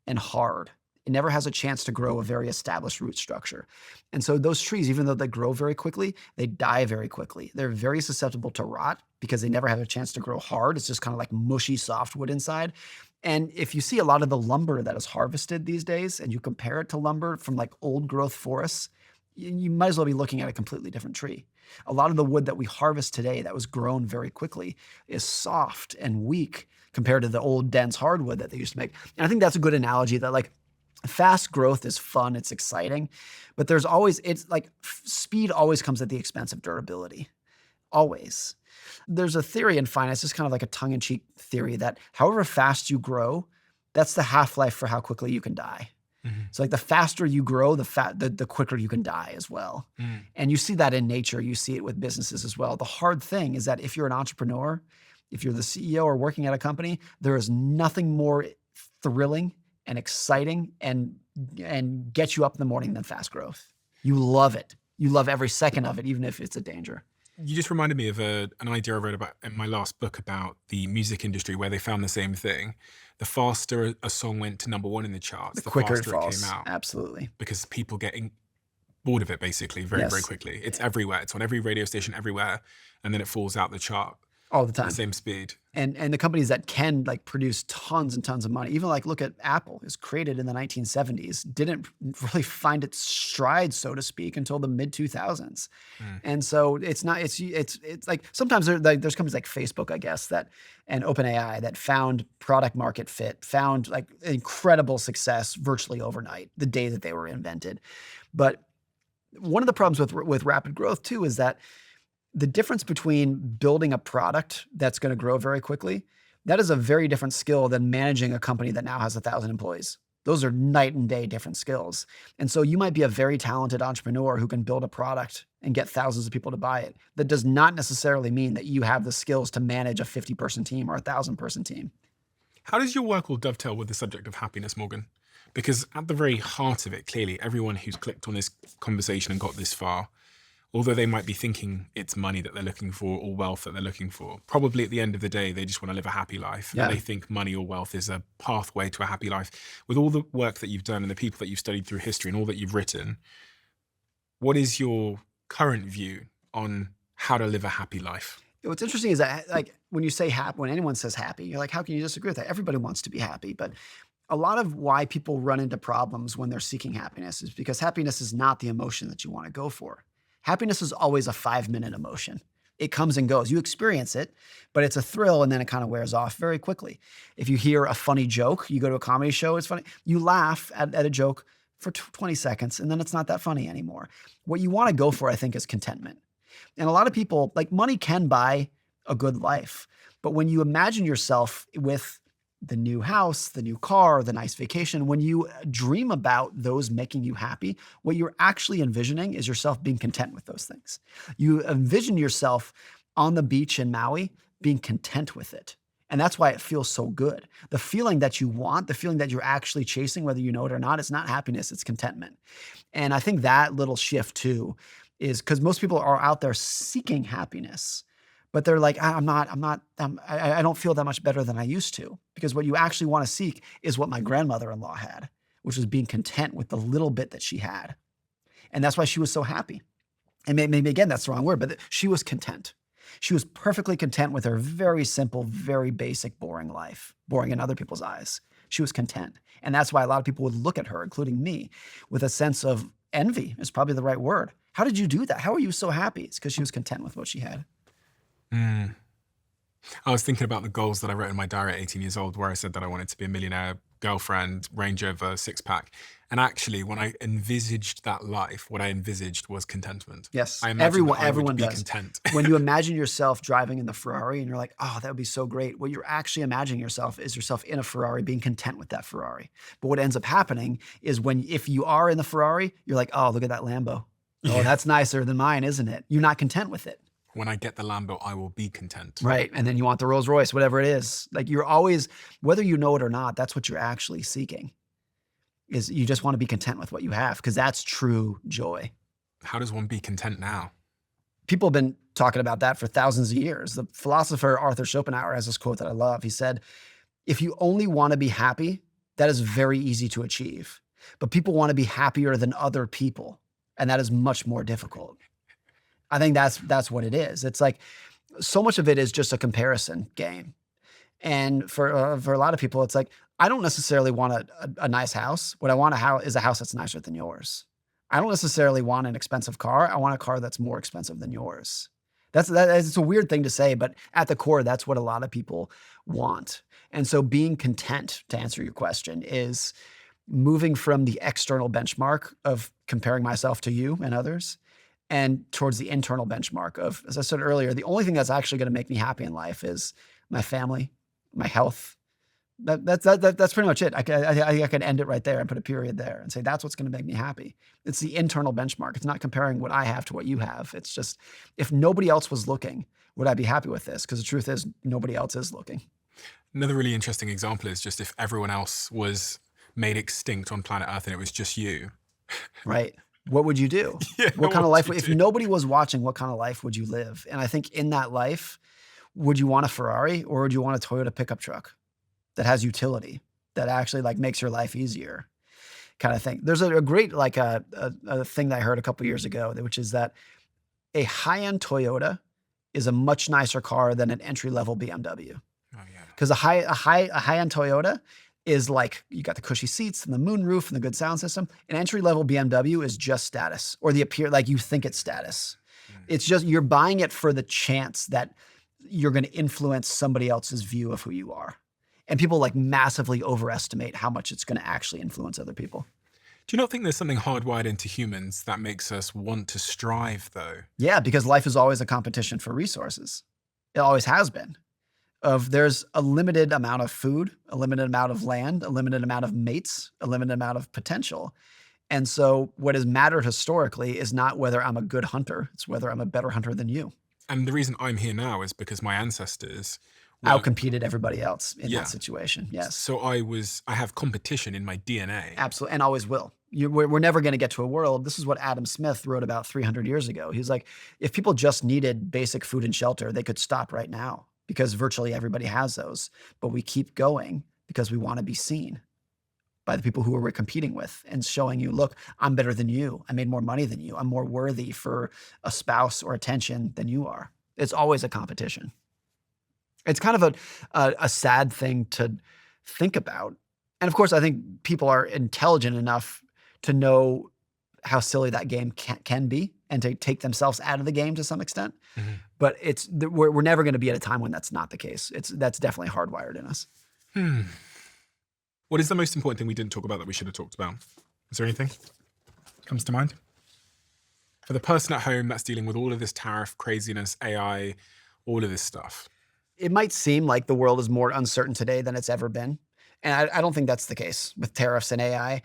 Speaker 2: and hard. It never has a chance to grow a very established root structure. And so those trees, even though they grow very quickly, they die very quickly. They're very susceptible to rot because they never have a chance to grow hard. It's just kind of like mushy softwood inside. And if you see a lot of the lumber that is harvested these days and you compare it to lumber from like old growth forests, you might as well be looking at a completely different tree. A lot of the wood that we harvest today that was grown very quickly is soft and weak compared to the old dense hardwood that they used to make. And I think that's a good analogy that like fast growth is fun, it's exciting, but it's like speed always comes at the expense of durability. Always. There's a theory in finance, it's kind of like a tongue-in-cheek theory that however fast you grow, that's the half-life for how quickly you can die. So like the faster you grow, the quicker you can die as well. And you see that in nature, you see it with businesses as well. The hard thing is that if you're an entrepreneur, if you're the CEO or working at a company, there is nothing more thrilling and exciting and get you up in the morning than fast growth. You love it. You love every second of it, even if it's a danger.
Speaker 1: You just reminded me of an idea I wrote about in my last book about the music industry where they found the same thing. The faster a song went to #1 in the charts, the
Speaker 2: quicker
Speaker 1: faster
Speaker 2: it falls.
Speaker 1: came out.
Speaker 2: Absolutely.
Speaker 1: Because people getting bored of it basically very, very quickly. It's everywhere. It's on every radio station everywhere. And then it falls out the chart.
Speaker 2: All the time.
Speaker 1: At the same speed.
Speaker 2: And the companies that can like produce tons and tons of money, even like look at Apple, is created in the 1970s, didn't really find its stride, so to speak, until the mid 2000s. And so it's like sometimes there's companies like Facebook, I guess, and OpenAI that found product market fit, found like incredible success virtually overnight, the day that they were invented. But one of the problems with rapid growth too is that the difference between building a product that's going to grow very quickly, that is a very different skill than managing a company that now has 1,000 employees. Those are night and day different skills. And so you might be a very talented entrepreneur who can build a product and get thousands of people to buy it. That does not necessarily mean that you have the skills to manage a 50-person team or a 1,000-person team.
Speaker 1: How does your work all dovetail with the subject of happiness, Morgan? Because at the very heart of it, clearly, everyone who's clicked on this conversation and got this far, although they might be thinking it's money that they're looking for or wealth that they're looking for, probably at the end of the day, they just want to live a happy life.
Speaker 2: Yeah.
Speaker 1: And they think money or wealth is a pathway to a happy life. With all the work that you've done and the people that you've studied through history and all that you've written, what is your current view on how to live a happy life?
Speaker 2: What's interesting is that like when you say happy, when anyone says happy, you're like, how can you disagree with that? Everybody wants to be happy, but A lot of why people run into problems when they're seeking happiness is because happiness is not the emotion that you want to go for. Happiness is always a 5-minute emotion. It comes and goes. You experience it, but it's a thrill and then it kind of wears off very quickly. If you hear a funny joke, you go to a comedy show, it's funny. You laugh at a joke for 20 seconds and then it's not that funny anymore. What you want to go for, I think, is contentment. And a lot of people, like, money can buy a good life, but when you imagine yourself with the new house, the new car, the nice vacation, when you dream about those making you happy, what you're actually envisioning is yourself being content with those things. You envision yourself on the beach in Maui being content with it. And that's why it feels so good. The feeling that you want, the feeling that you're actually chasing, whether you know it or not, it's not happiness, it's contentment. And I think that little shift too is because most people are out there seeking happiness, but they're like, I don't feel that much better than I used to. Because what you actually want to seek is what my grandmother-in-law had, which was being content with the little bit that she had. And that's why she was so happy. And maybe again, that's the wrong word, but she was content. She was perfectly content with her very simple, very basic, boring life, boring in other people's eyes. She was content. And that's why a lot of people would look at her, including me, with a sense of envy is probably the right word. How did you do that? How are you so happy? It's because she was content with what she had.
Speaker 1: I was thinking about the goals that I wrote in my diary at 18 years old, where I said that I wanted to be a millionaire, girlfriend, Range Rover, 6-pack. And actually, when I envisaged that life, what I envisaged was contentment.
Speaker 2: Yes,
Speaker 1: I imagined that
Speaker 2: everyone
Speaker 1: I would be
Speaker 2: does.
Speaker 1: content.
Speaker 2: When you imagine yourself driving in the Ferrari and you're like, oh, that would be so great. What you're actually imagining yourself is yourself in a Ferrari being content with that Ferrari. But what ends up happening is if you are in the Ferrari, you're like, oh, look at that Lambo. Oh, that's nicer than mine, isn't it? You're not content with it.
Speaker 1: When I get the Lambo, I will be content.
Speaker 2: Right. And then you want the Rolls Royce, whatever it is. Like, you're always, whether you know it or not, that's what you're actually seeking. Is you just want to be content with what you have, because that's true joy.
Speaker 1: How does one be content now?
Speaker 2: People have been talking about that for thousands of years. The philosopher Arthur Schopenhauer has this quote that I love. He said, if you only want to be happy, that is very easy to achieve. But people want to be happier than other people. And that is much more difficult. I think that's what it is. It's like, so much of it is just a comparison game. And for a lot of people, it's like, I don't necessarily want a nice house. What I want is a house that's nicer than yours. I don't necessarily want an expensive car. I want a car that's more expensive than yours. It's a weird thing to say, but at the core, that's what a lot of people want. And so being content, to answer your question, is moving from the external benchmark of comparing myself to you and others, and towards the internal benchmark of, as I said earlier, the only thing that's actually going to make me happy in life is my family, my health. That's pretty much it. I can end it right there and put a period there and say, that's what's going to make me happy. It's the internal benchmark. It's not comparing what I have to what you have. It's just, if nobody else was looking, would I be happy with this? Because the truth is, nobody else is looking.
Speaker 1: Another really interesting example is just if everyone else was made extinct on planet Earth and it was just you.
Speaker 2: Right. What would you do?
Speaker 1: Yeah,
Speaker 2: what kind of life, if
Speaker 1: do?
Speaker 2: nobody was watching, what kind of life would you live? And I think in that life, would you want a Ferrari or would you want a Toyota pickup truck that has utility, that actually like makes your life easier, kind of thing? There's a great, like a thing that I heard a couple years ago, which is that a high-end Toyota is a much nicer car than an entry-level BMW.
Speaker 1: Oh, yeah.
Speaker 2: Because a high-end Toyota is like, you got the cushy seats and the moonroof and the good sound system. An entry-level BMW is just status, or like you think it's status. It's just, you're buying it for the chance that you're going to influence somebody else's view of who you are. And people like massively overestimate how much it's going to actually influence other people.
Speaker 1: Do you not think there's something hardwired into humans that makes us want to strive, though?
Speaker 2: Yeah, because life is always a competition for resources. It always has been. There's a limited amount of food, a limited amount of land, a limited amount of mates, a limited amount of potential. And so what has mattered historically is not whether I'm a good hunter, it's whether I'm a better hunter than you.
Speaker 1: And the reason I'm here now is because my ancestors
Speaker 2: outcompeted everybody else in that situation. Yes.
Speaker 1: So I have competition in my DNA.
Speaker 2: Absolutely. And always will. We're never going to get to a world. This is what Adam Smith wrote about 300 years ago. He's like, if people just needed basic food and shelter, they could stop right now because virtually everybody has those. But we keep going because we want to be seen by the people who we're competing with and showing you, look, I'm better than you. I made more money than you. I'm more worthy for a spouse or attention than you are. It's always a competition. It's kind of a sad thing to think about And of course, I think people are intelligent enough to know how silly that game can be and to take themselves out of the game to some extent. But we're never going to be at a time when that's not the case. That's definitely hardwired in us.
Speaker 1: What is the most important thing we didn't talk about that we should have talked about? Is there anything comes to mind? For the person at home that's dealing with all of this tariff craziness, AI, all of this stuff.
Speaker 2: It might seem like the world is more uncertain today than it's ever been. And I don't think that's the case with tariffs and AI.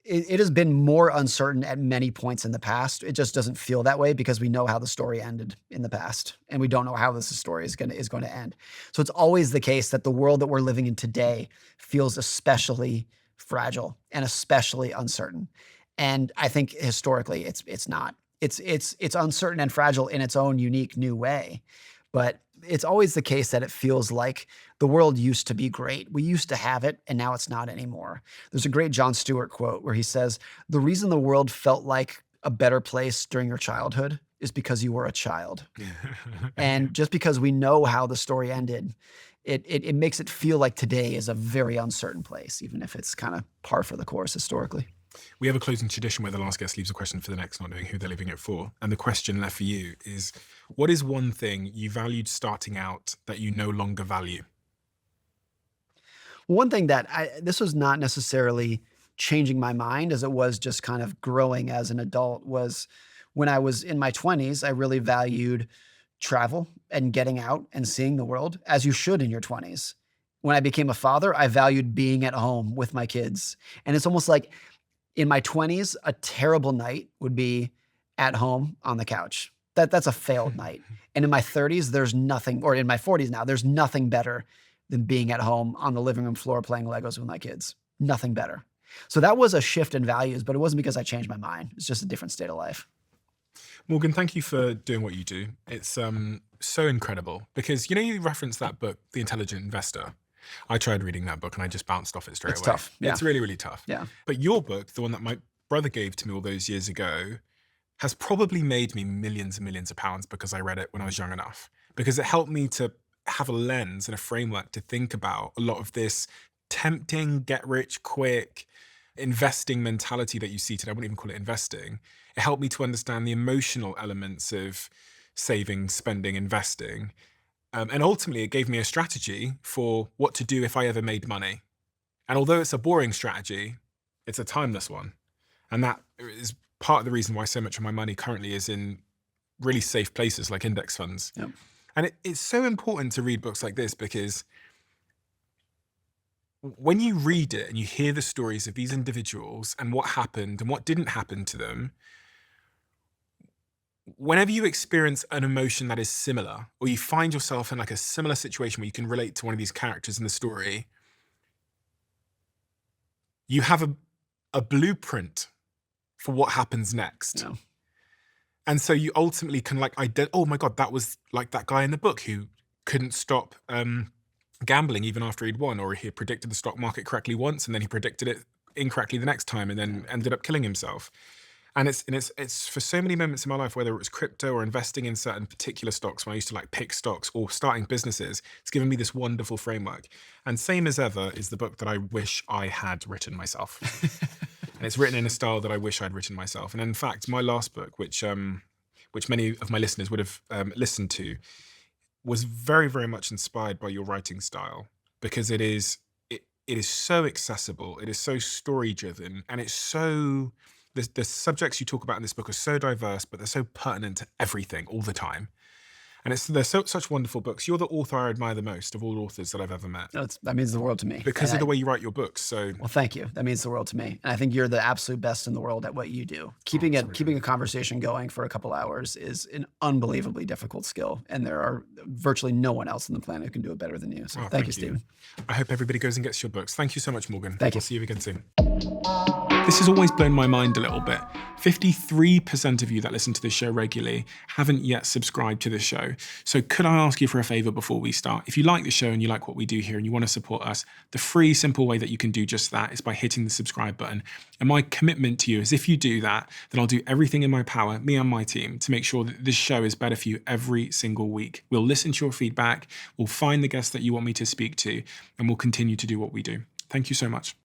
Speaker 2: It has been more uncertain at many points in the past. It just doesn't feel that way because we know how the story ended in the past, and we don't know how this story is going to end. So it's always the case that the world that we're living in today feels especially fragile and especially uncertain. And I think historically, it's not. It's uncertain and fragile in its own unique new way, but it's always the case that it feels like the world used to be great. We used to have it, and now it's not anymore. There's a great Jon Stewart quote where he says, "The reason the world felt like a better place during your childhood is because you were a child." And just because we know how the story ended, it makes it feel like today is a very uncertain place, even if it's kind of par for the course historically.
Speaker 1: We have a closing tradition where the last guest leaves a question for the next, not knowing who they're leaving it for. And the question left for you is, what is one thing you valued starting out that you no longer value?
Speaker 2: One thing that this was not necessarily changing my mind as it was just kind of growing as an adult was when I was in my 20s, I really valued travel and getting out and seeing the world, as you should in your 20s. When I became a father, I valued being at home with my kids. And it's almost like in my 20s, a terrible night would be at home on the couch. That's a failed night. And in my 30s, there's nothing, or in my 40s now, there's nothing better than being at home on the living room floor playing Legos with my kids. Nothing better. So that was a shift in values, but it wasn't because I changed my mind. It's just a different state of life.
Speaker 1: Morgan, thank you for doing what you do. It's so incredible because, you referenced that book, The Intelligent Investor. I tried reading that book and I just bounced off it straight away.
Speaker 2: It's tough. Yeah.
Speaker 1: It's really, really tough.
Speaker 2: Yeah.
Speaker 1: But your book, the one that my brother gave to me all those years ago, has probably made me millions and millions of pounds because I read it when I was young enough. Because it helped me to have a lens and a framework to think about a lot of this tempting, get rich quick, investing mentality that you see today. I wouldn't even call it investing. It helped me to understand the emotional elements of saving, spending, investing. And ultimately, it gave me a strategy for what to do if I ever made money. And although it's a boring strategy, it's a timeless one. And that is part of the reason why so much of my money currently is in really safe places like index funds.
Speaker 2: Yep.
Speaker 1: And it's so important to read books like this because when you read it and you hear the stories of these individuals and what happened and what didn't happen to them, whenever you experience an emotion that is similar, or you find yourself in like a similar situation where you can relate to one of these characters in the story, you have a blueprint for what happens next.
Speaker 2: Yeah.
Speaker 1: And so you ultimately can oh my God, that was like that guy in the book who couldn't stop gambling even after he'd won, or he had predicted the stock market correctly once and then he predicted it incorrectly the next time and then ended up killing himself. And it's for so many moments in my life, whether it was crypto or investing in certain particular stocks, when I used to pick stocks or starting businesses, it's given me this wonderful framework. And Same as Ever is the book that I wish I had written myself. And it's written in a style that I wish I'd written myself. And in fact, my last book, which many of my listeners would have listened to, was very, very much inspired by your writing style, because it is so accessible, it is so story driven, and it's so the subjects you talk about in this book are so diverse, but they're so pertinent to everything all the time. And they're such wonderful books. You're the author I admire the most of all authors that I've ever met.
Speaker 2: That means the world to me.
Speaker 1: Because of the way you write your books. So,
Speaker 2: well, thank you. That means the world to me. And I think you're the absolute best in the world at what you do. Keeping a conversation going for a couple hours is an unbelievably difficult skill. And there are virtually no one else on the planet who can do it better than you. So thank you, Stephen.
Speaker 1: I hope everybody goes and gets your books. Thank you so much, Morgan.
Speaker 2: Thank you.
Speaker 1: I'll see you again soon. This has always blown my mind a little bit. 53% of you that listen to this show regularly haven't yet subscribed to the show. So could I ask you for a favor before we start? If you like the show and you like what we do here and you want to support us, the free, simple way that you can do just that is by hitting the subscribe button. And my commitment to you is if you do that, then I'll do everything in my power, me and my team, to make sure that this show is better for you every single week. We'll listen to your feedback, we'll find the guests that you want me to speak to, and we'll continue to do what we do. Thank you so much.